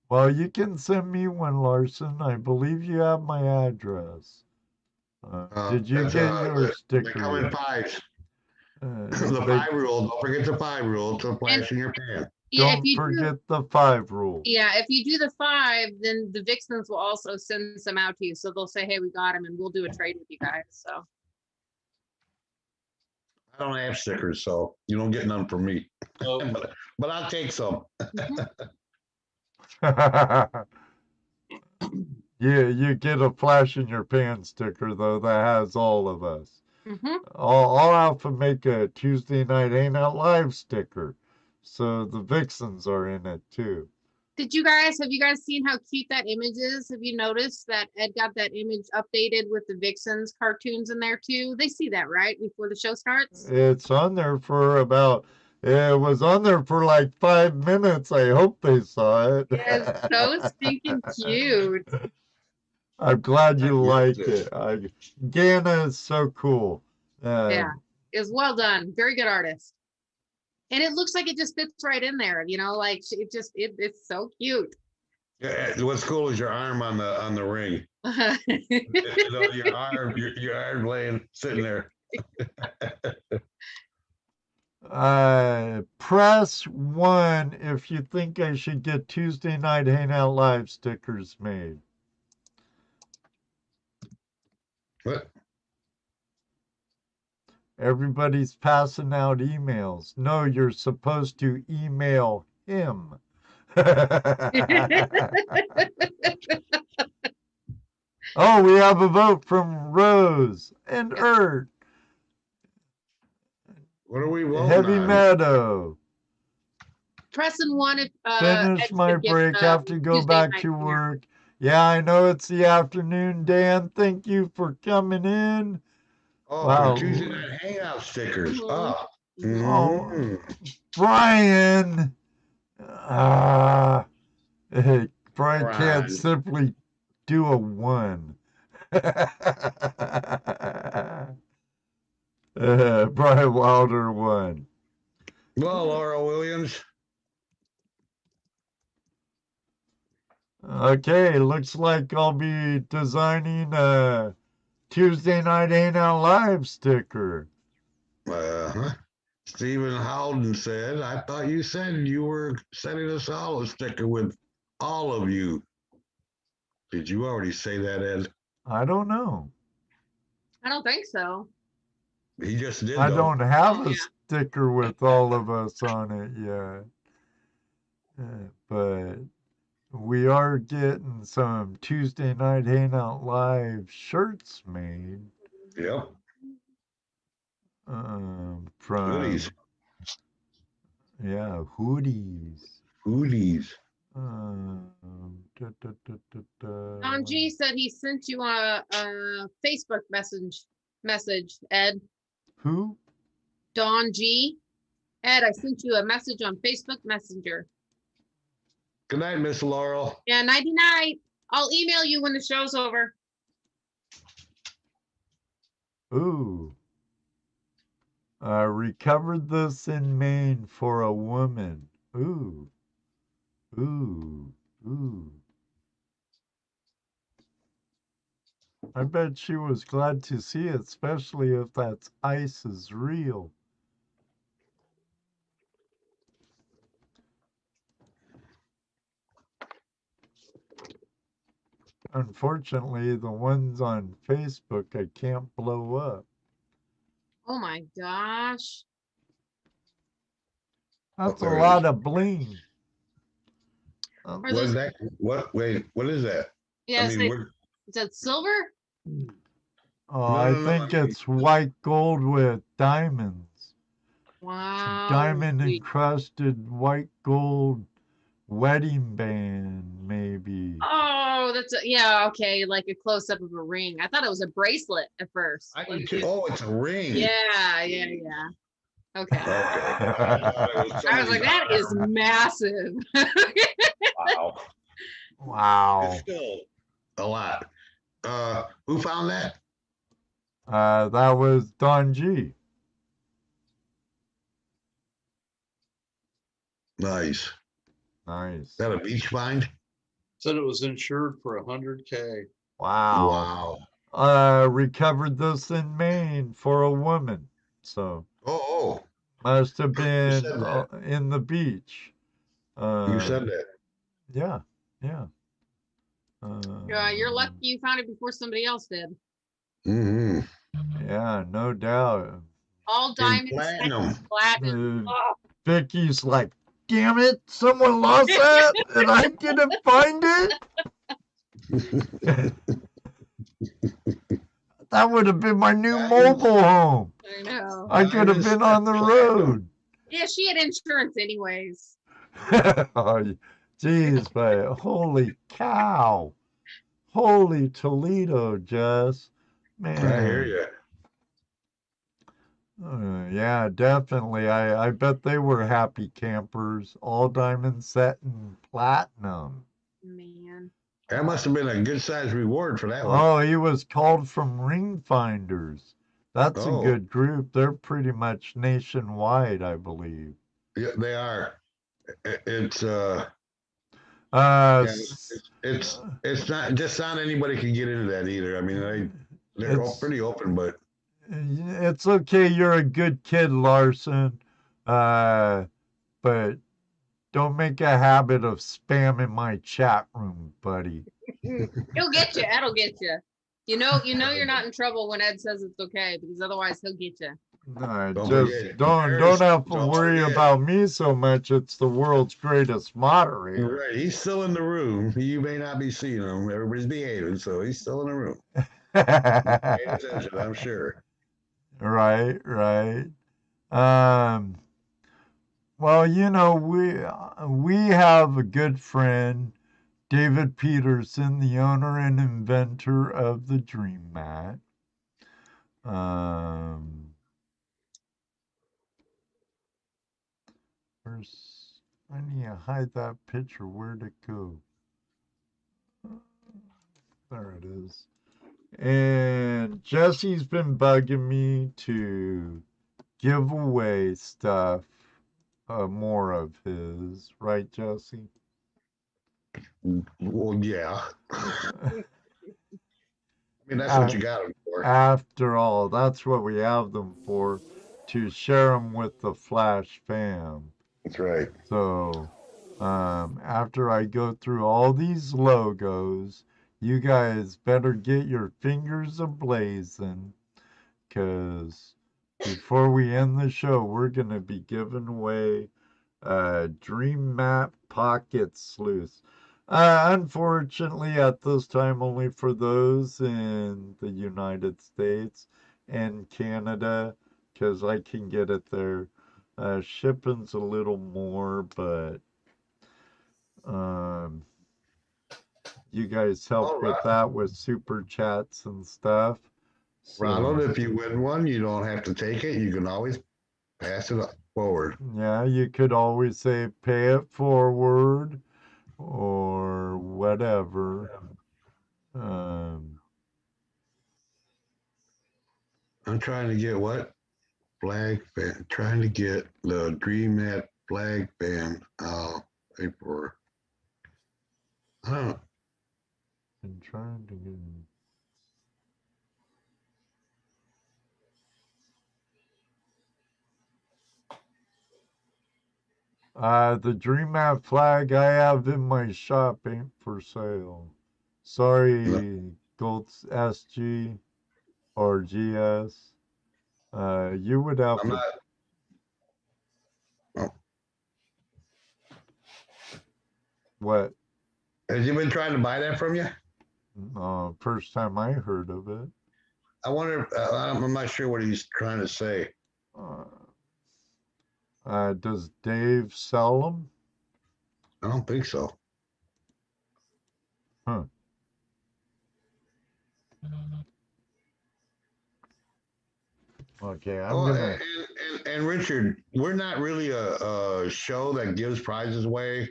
well, you can send me one, Larson. I believe you have my address. Did you That's, get your They sticker come in yet? fives. The They- 5 rule. Don't forget the 5 rule. To flash in your pan. Yeah, if Don't you forget the 5 rule. if you do the 5, then the Vixens will also send some out to you. So they'll say, "Hey, we got him," and we'll do a trade with you guys. So I don't have stickers, so you don't get none from me. Oh, But I'll take some. Yeah, you get a flash in your pan sticker though that has all of us. Mhm. I'll have to make a Tuesday Night Hangout Live sticker, so the Vixens are in it too. have you guys seen how cute that image is? Have you noticed that Ed got that image updated with the Vixens cartoons in there too? They see that, right? Before the show starts? It's on there for it was on there for like 5 minutes. I hope they saw it. Yes, so stinking cute. I'm glad you I like used it. Gana is so cool. Yeah, it's well done. Very good artist. And it looks like it just fits right in there, like it's so cute. Yeah, what's cool is your arm on the ring. Your arm laying sitting there. Press 1 if you think I should get Tuesday Night Hangout Live stickers made. What? Everybody's passing out emails. No, you're supposed to email him. Oh, we have a vote from Rose and Ert. What are we voting Heavy on? Meadow. Pressing 1 if Finish Ed my should get, break. Have to go Tuesday back night to dinner. work. Yeah, I know it's the afternoon, Dan. Thank you for coming in. Oh, Wow. for Tuesday Night Hangout stickers. Mhm. Oh. Oh, Mhm. Brian. Brian Brian. can't simply do a 1. Brian Wilder 1. Well, Laura Williams. Okay, looks like I'll be designing a Tuesday Night Hangout Live sticker. Stephen Howden said, I thought you said you were sending us all a sticker with all of you. Did you already say that, Ed? I don't know. I don't think so. He just did, I though. don't have a Yeah. sticker with all of us on it yet. But we are getting some Tuesday Night Hangout Live shirts made. Yep. From Hoodies. Yeah, hoodies. Hoodies. Don G said he sent you a Facebook message, Ed. Who? Don G. Ed, I sent you a message on Facebook Messenger. Good night, Miss Laurel. Yeah, nighty night. I'll email you when the show's over. Ooh. Recovered this in Maine for a woman. Ooh, ooh, ooh. I bet she was glad to see it, especially if that ice is real. Unfortunately, the ones on Facebook I can't blow up. Oh my gosh. That's a there it lot is. of bling. Are What those, is that? What? Wait, what is that? yeah, I mean, say, we're, is that silver? Oh, no, I no, no. I think mean, it's white gold with diamonds. Wow. Diamond encrusted white gold wedding band, maybe. Oh, that's a, yeah, okay, like a close up of a ring. I thought it was a bracelet at first. I Like, did too. Oh, it's a ring. yeah, yeah, yeah. Okay. Okay. I thought it was I was like, somebody's that is arm. massive. Wow. It's Wow. still a lot. Who found that? That was Don G. Nice. Nice. Is that a beach find? Said it was insured for $100K. Wow. Wow. Recovered this in Maine for a woman. So Oh, must have you been said that. in the beach. You said that. Yeah, yeah. You're lucky you found it before somebody else did. Mm-hmm. Yeah, no doubt. All In diamonds, platinum. platinum. Oh. Vicky's like, damn it, someone lost that and I didn't find it. That would have been my new mobile home. I know. I could have been on the road. Yeah, she had insurance anyways. Oh, geez, but holy cow. Holy Toledo, Jess. Man. I hear you. Yeah, definitely. I bet they were happy campers. All diamond set in platinum. Man. That must have been a good sized reward for that one. Oh, he was called from Ring Finders. That's a Oh. good group. They're pretty much nationwide, I believe. Yeah, they are. It's Uh, yeah, it's not anybody can get into that either. I mean, they're It's- pretty open, but it's okay. You're a good kid, Larson. But don't make a habit of spamming my chat room, buddy. He'll get you. Ed'll get you. You know you're not in trouble when Ed says it's okay, because otherwise he'll get you. No, Don't just forget. don't have to Don't worry forget. about me so much. It's the world's greatest moderator. You're right. He's still in the room. You may not be seeing him. Everybody's behaving, so he's still in the room. Pay attention, I'm sure. Right, right. Well, you know, we have a good friend, David Peterson, the owner and inventor of the Dream Mat. I need to hide that picture. Where'd it go? There it is. And Jesse's been bugging me to give away stuff, more of his, right, Jesse? Well, yeah. I mean, that's what you got them for. After all, that's what we have them for, to share them with the Flash fam. That's right. So, after I go through all these logos, you guys better get your fingers a-blazing, because before we end the show, we're going to be giving away a Dream Map Pocket Sleuth. Unfortunately, at this time, only for those in the United States and Canada, because I can get it there. Shipping's a little more, but you guys help with that with super chats and stuff. So, Ronald, if you win one, you don't have to take it. You can always pass it forward. yeah, you could always say pay it forward or whatever. I'm trying to get what? flag band. Trying to get the Dream Mat flag band paper. I'm trying to get. The Dream Map flag I have in my shop ain't for sale. Sorry, Golds SG or GS. You would have I'm to. not. Oh, What? has he been trying to buy that from you? First time I heard of it. I wonder. I'm not sure what he's trying to say. Does Dave sell them? I don't think so. Huh. Okay, I'm gonna. And Richard, we're not really a show that gives prizes away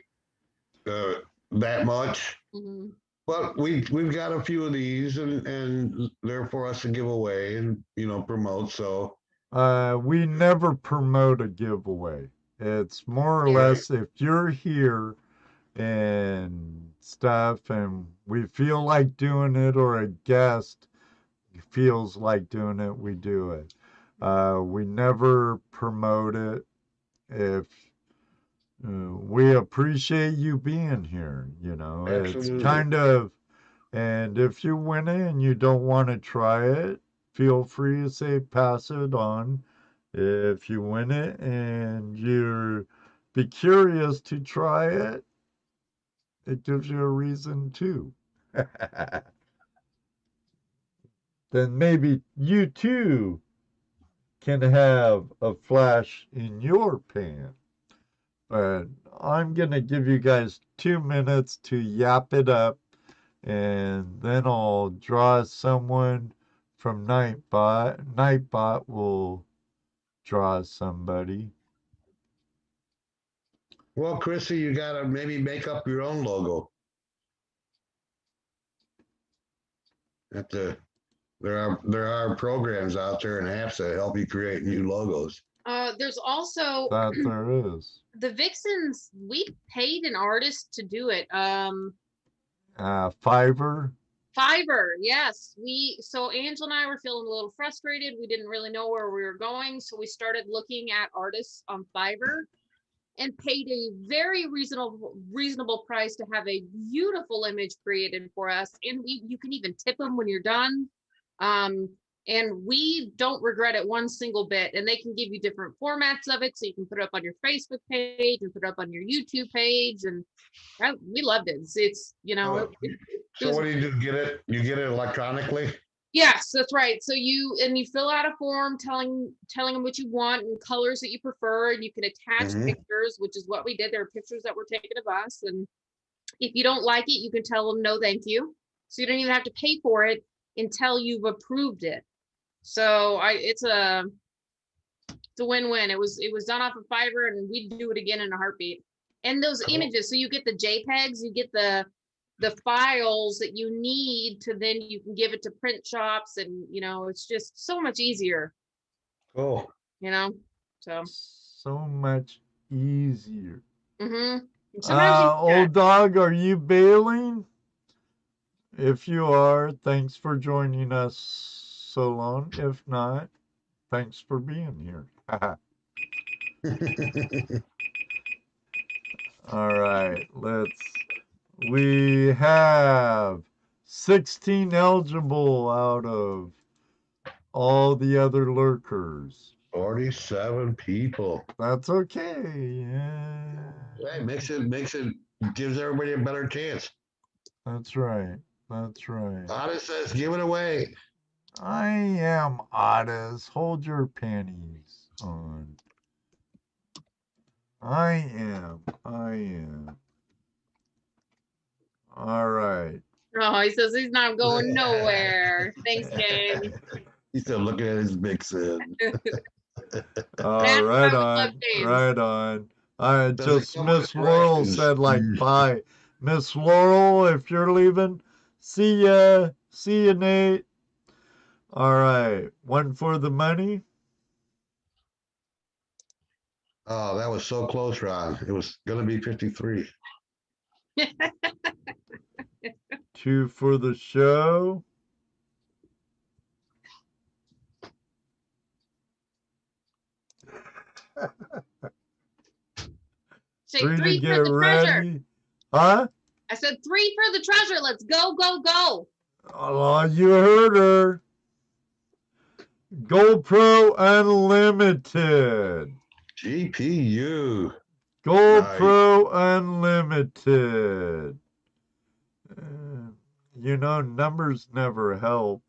that much. Mhm. But we've got a few of these, and they're for us to give away and promote. So We never promote a giveaway. It's more or Yeah. less if you're here and stuff, and we feel like doing it, or a guest feels like doing it, we do it. We never promote it. If we appreciate you being here, it's absolutely. kind of, and if you win it and you don't want to try it, feel free to say pass it on. If you win it and you're be curious to try it, it gives you a reason too. Then maybe you too can have a flash in your pan. But I'm going to give you guys 2 minutes to yap it up, and then I'll draw someone from Nightbot. Nightbot will draw somebody. Well, Chrissy, you gotta maybe make up your own logo. There are programs out there and apps that help you create new logos. There's also That there is. the Vixens. We paid an artist to do it. Fiverr. Fiverr, yes. So Angela and I were feeling a little frustrated. We didn't really know where we were going, so we started looking at artists on Fiverr and paid a very reasonable price to have a beautiful image created for us. And you can even tip them when you're done. And we don't regret it one single bit. And they can give you different formats of it, so you can put it up on your Facebook page and put it up on your YouTube page. And we loved it. It's So what do you do? You get it electronically? Yes, that's right. So you fill out a form telling them what you want and colors that you prefer, and you can attach pictures, which is what we did. There are pictures that were taken of us, and if you don't like it, you can tell them no, thank you. So you don't even have to pay for it until you've approved it. So it's a win-win. It was done off of Fiverr, and we'd do it again in a heartbeat. And those images, so you get the JPEGs, you get the files that you need to, then you can give it to print shops, and it's just so much easier. Cool. So much easier. Sometimes old dog, are you bailing? If you are, thanks for joining us so long. If not, thanks for being here. All right, we have 16 eligible out of all the other lurkers. 47 people. That's okay. Yeah. Hey, makes it gives everybody a better chance. That's right. Ottis says, give it away. I am Ottis. Hold your panties on. I am. All right. Oh, he says he's not going nowhere. Thanks, Dave. He's still looking at his Vixen. Right on. Just Miss Laurel said like bye. Miss Laurel, if you're leaving, see ya, Nate. All right, one for the money. Oh, that was so close, Ron. It was going to be 53. 2 for the show. Say 3 to three get for the treasure. ready. Huh? I said 3 for the treasure. Let's go, go, go. Oh, you heard her. GoPro Unlimited. GPU. GoPro Unlimited. You know, numbers never help.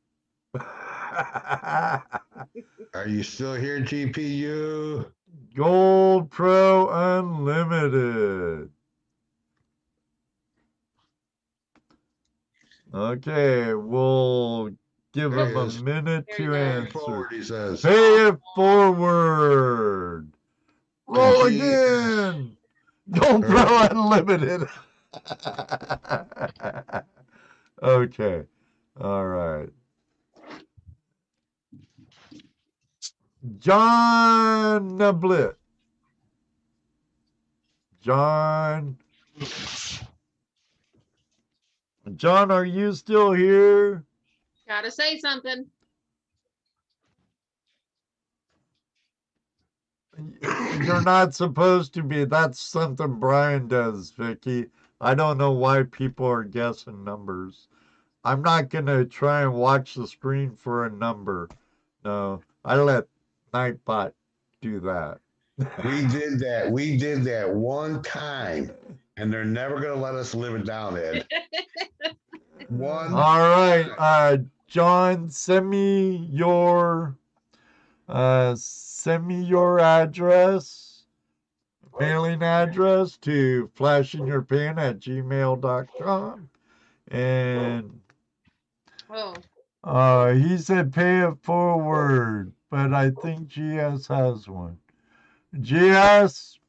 Are you still here, GPU? GoPro Unlimited. Okay, we'll give There him he a is. minute There to you go. answer. Forward, he says. Pay it forward. Roll And he- again. GoPro Unlimited. Okay. All right. John Nablit. John, are you still here? Gotta say something. You're not supposed to be. That's something Bryan does, Vicky. I don't know why people are guessing numbers. I'm not going to try and watch the screen for a number. No, I let Nightbot do that. We did that. We did that one time, and they're never going to let us live it down, Ed. One. All right, John, send me your address, mailing address to flashinyourpan@gmail.com. And Oh, he said pay it forward, but I think GS has one. GS,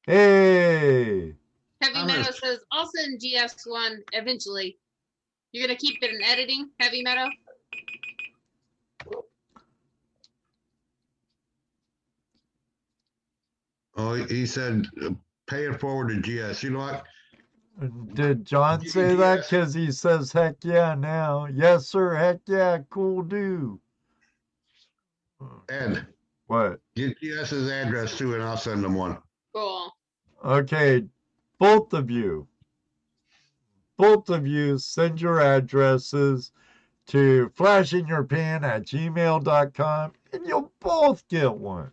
hey. Heavy Meadow says, I'll send GS one eventually. You're going to keep it in editing, Heavy Meadow? Oh, he said pay it forward to GS. You know what? Did John say that? Because he says, heck yeah, now. Yes, sir. Heck yeah. Cool do. Ed, What? get GS's address too, and I'll send him one. Cool. Okay. Both of you send your addresses to flashinyourpan@gmail.com and you'll both get one.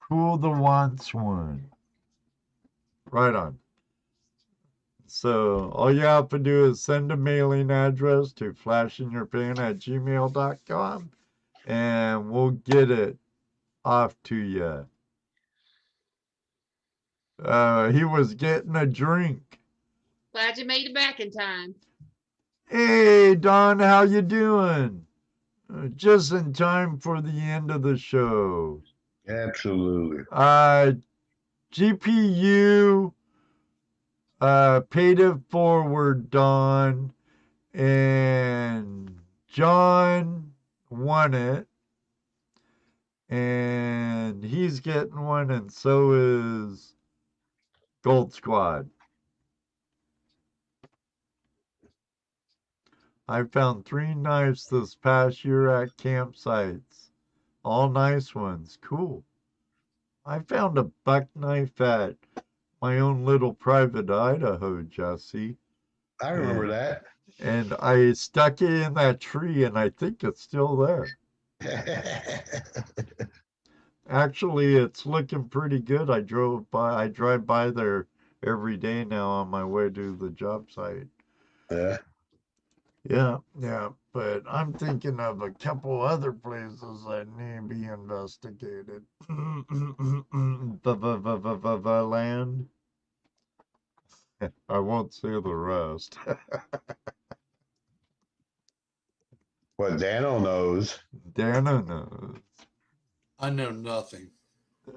Who the wants one? Right on. So all you have to do is send a mailing address to flashinyourpan@gmail.com and we'll get it off to you. He was getting a drink. Glad you made it back in time. Hey, Don, how you doing? Just in time for the end of the show. Absolutely. GPU paid it forward, Don, and John won it, and he's getting one, and so is Gold Squad. I found 3 knives this past year at campsites. All nice ones. Cool. I found a buck knife at my own little private Idaho, Jesse. I remember that. And I stuck it in that tree, and I think it's still there. Actually, it's looking pretty good. I drive by there every day now on my way to the job site. Yeah. Yeah, but I'm thinking of a couple other places that need to be investigated. The land. I won't say the rest. What Dano knows. Dana knows. I know nothing.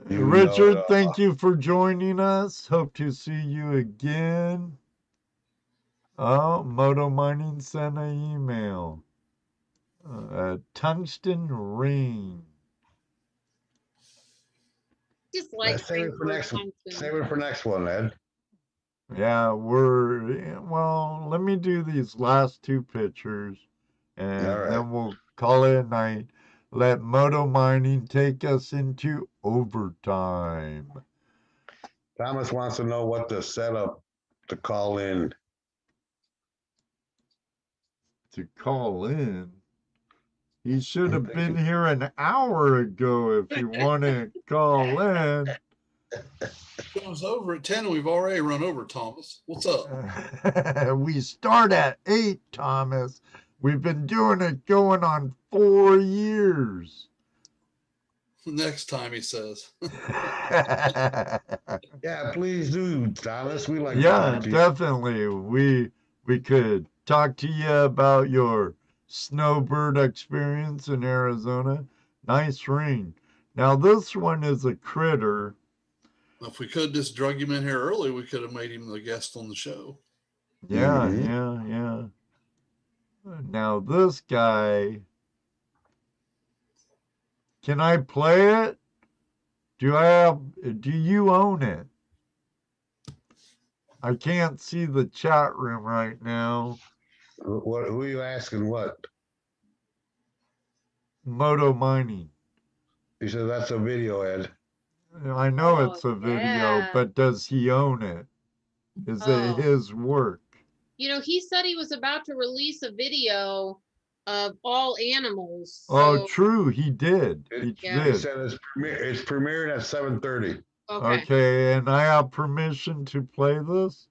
Richard, thank you for joining us. Hope to see you again. Oh, Moto Mining sent an email. Tungsten ring. Just like Save it for next. Save it for next one, Ed. Yeah, well, let me do these last two pictures and All right. then we'll call it a night. Let Moto Mining take us into overtime. Thomas wants to know what the setup to call in. To call in. He should have been here an hour ago if you want to call in. Show's over at 10. We've already run over, Thomas. What's up? We start at 8, Thomas. We've been doing it going on 4 years. Next time, he says. Yeah, please do, Thomas. We like Yeah, to talk to you. definitely. We could talk to you about your snowbird experience in Arizona. Nice ring. Now this one is a critter. If we could just drug him in here early, we could have made him the guest on the show. Yeah, Mhm. yeah. Now this guy, can I play it? Do you own it? I can't see the chat room right now. Who are you asking what? Moto Mining. He said that's a video, Ed. I know Oh, it's a video, yeah. but does he own it? Is it his work? You know, he said he was about to release a video of all animals. Oh, So, true, he did. He Yeah. He did. said it's premiering at 7:30. okay. Okay, and I have permission to play this?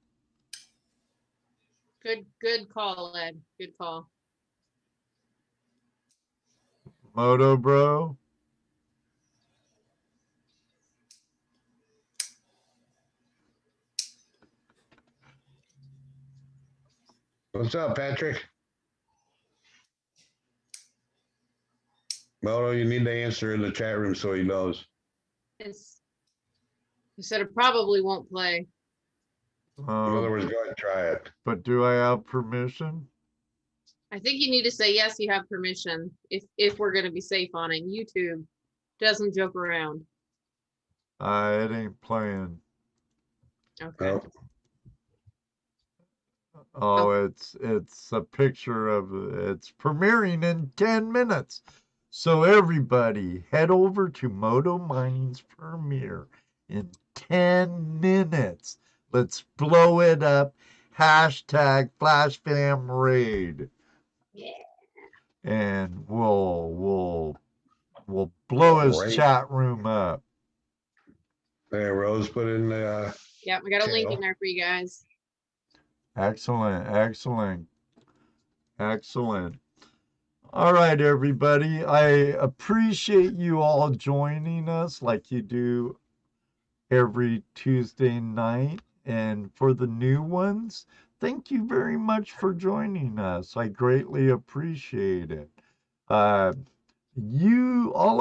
Good call, Ed. Good call. Moto Bro? What's up, Patrick? Moto, you need to answer in the chat room so he knows. He said it probably won't play. In other words, go ahead and try it. But do I have permission? I think you need to say yes, you have permission if we're gonna be safe on it. YouTube doesn't joke around. It ain't playing. Okay. Oh, Oh, it's a picture of it's premiering in 10 minutes. So everybody head over to Moto Mining's premiere in 10 minutes. Let's blow it up. Hashtag FlashFamRaid. Yeah. And we'll blow his Great. chat room up. there, Rose put in the. Yeah, we got a link in channel. there for you guys. Excellent. All right, everybody. I appreciate you all joining us like you do every Tuesday night. And for the new ones, thank you very much for joining us. I greatly appreciate it. All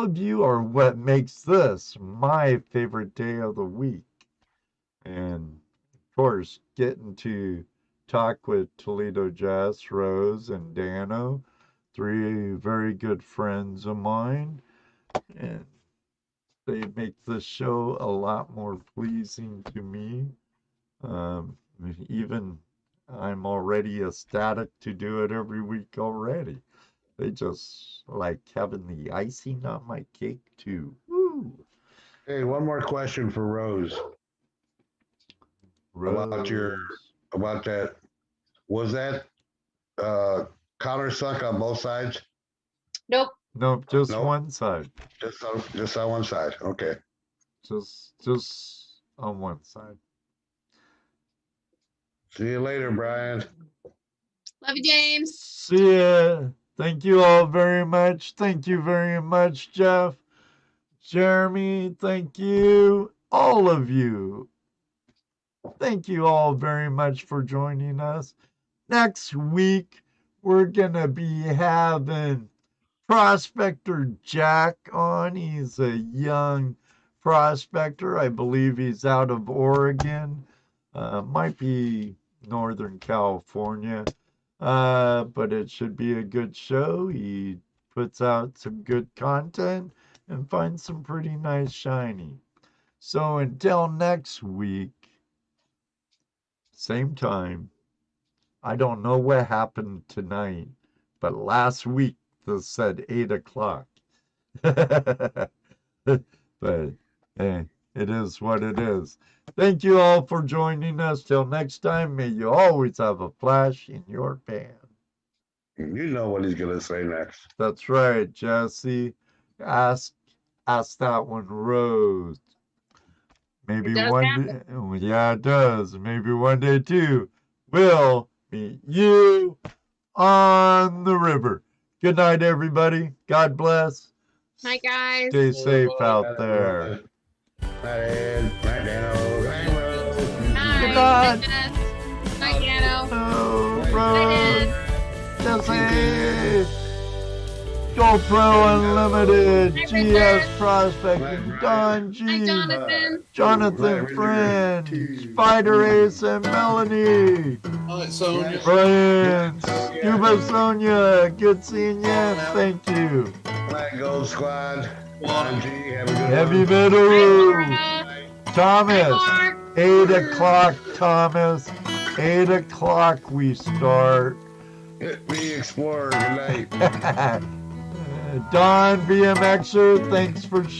of you are what makes this my favorite day of the week. And of course, getting to talk with ToledoJess, Rose, and Dano, 3 very good friends of mine. And they make this show a lot more pleasing to me. Even I'm already ecstatic to do it every week already. They just like having the icing on my cake too. Woo! Hey, one more question for Rose. Rose. About that. Was that collar suck on both sides? Nope. Nope, just Nope. one side. Just on one side. Okay. Just on one side. See you later, Bryan. Love you, James. See ya. Thank you all very much. Thank you very much, Jeff. Jeremy, thank you. All of you. Thank you all very much for joining us. Next week, we're going to be having Prospector Jack on. He's a young prospector. I believe he's out of Oregon. Might be Northern California. But it should be a good show. He puts out some good content and finds some pretty nice shiny. So until next week, same time. I don't know what happened tonight, but last week they said 8 o'clock. But hey, it is what it is. Thank you all for joining us. Till next time, may you always have a flash in your pan. You know what he's gonna say next. That's right, Jesse. Ask that one, Rose. Maybe It does one happen. day, yeah, it does. Maybe one day too. We'll meet you on the river. Good night, everybody. God bless. Night, guys. Stay safe out there. Night, Dano. Night. night. Jess. Night, Dano. Oh, Night, Rose. Ed. Jesse. GoPro Unlimited. Hi, GS Richard. Prospectors. Don G. Night, Jonathan. Jonathan Friend. Spider Ace and Melanie. All right, Sonia. Brian. Cuba Sonia. Good seeing you. Thank you. Black Gold Squad. Well, G, have a good Heavy one. Hi, Metal. Laura. Hi, Thomas. Mark. 8 o'clock, Thomas. 8 o'clock we start. Hit me, Explorer. Good night. Don BMXer, thanks for thanks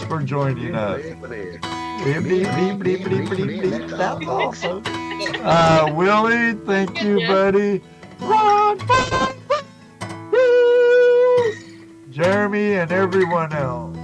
for joining us. That's awesome. Willie, thank you, buddy. Run, Jeremy and everyone else.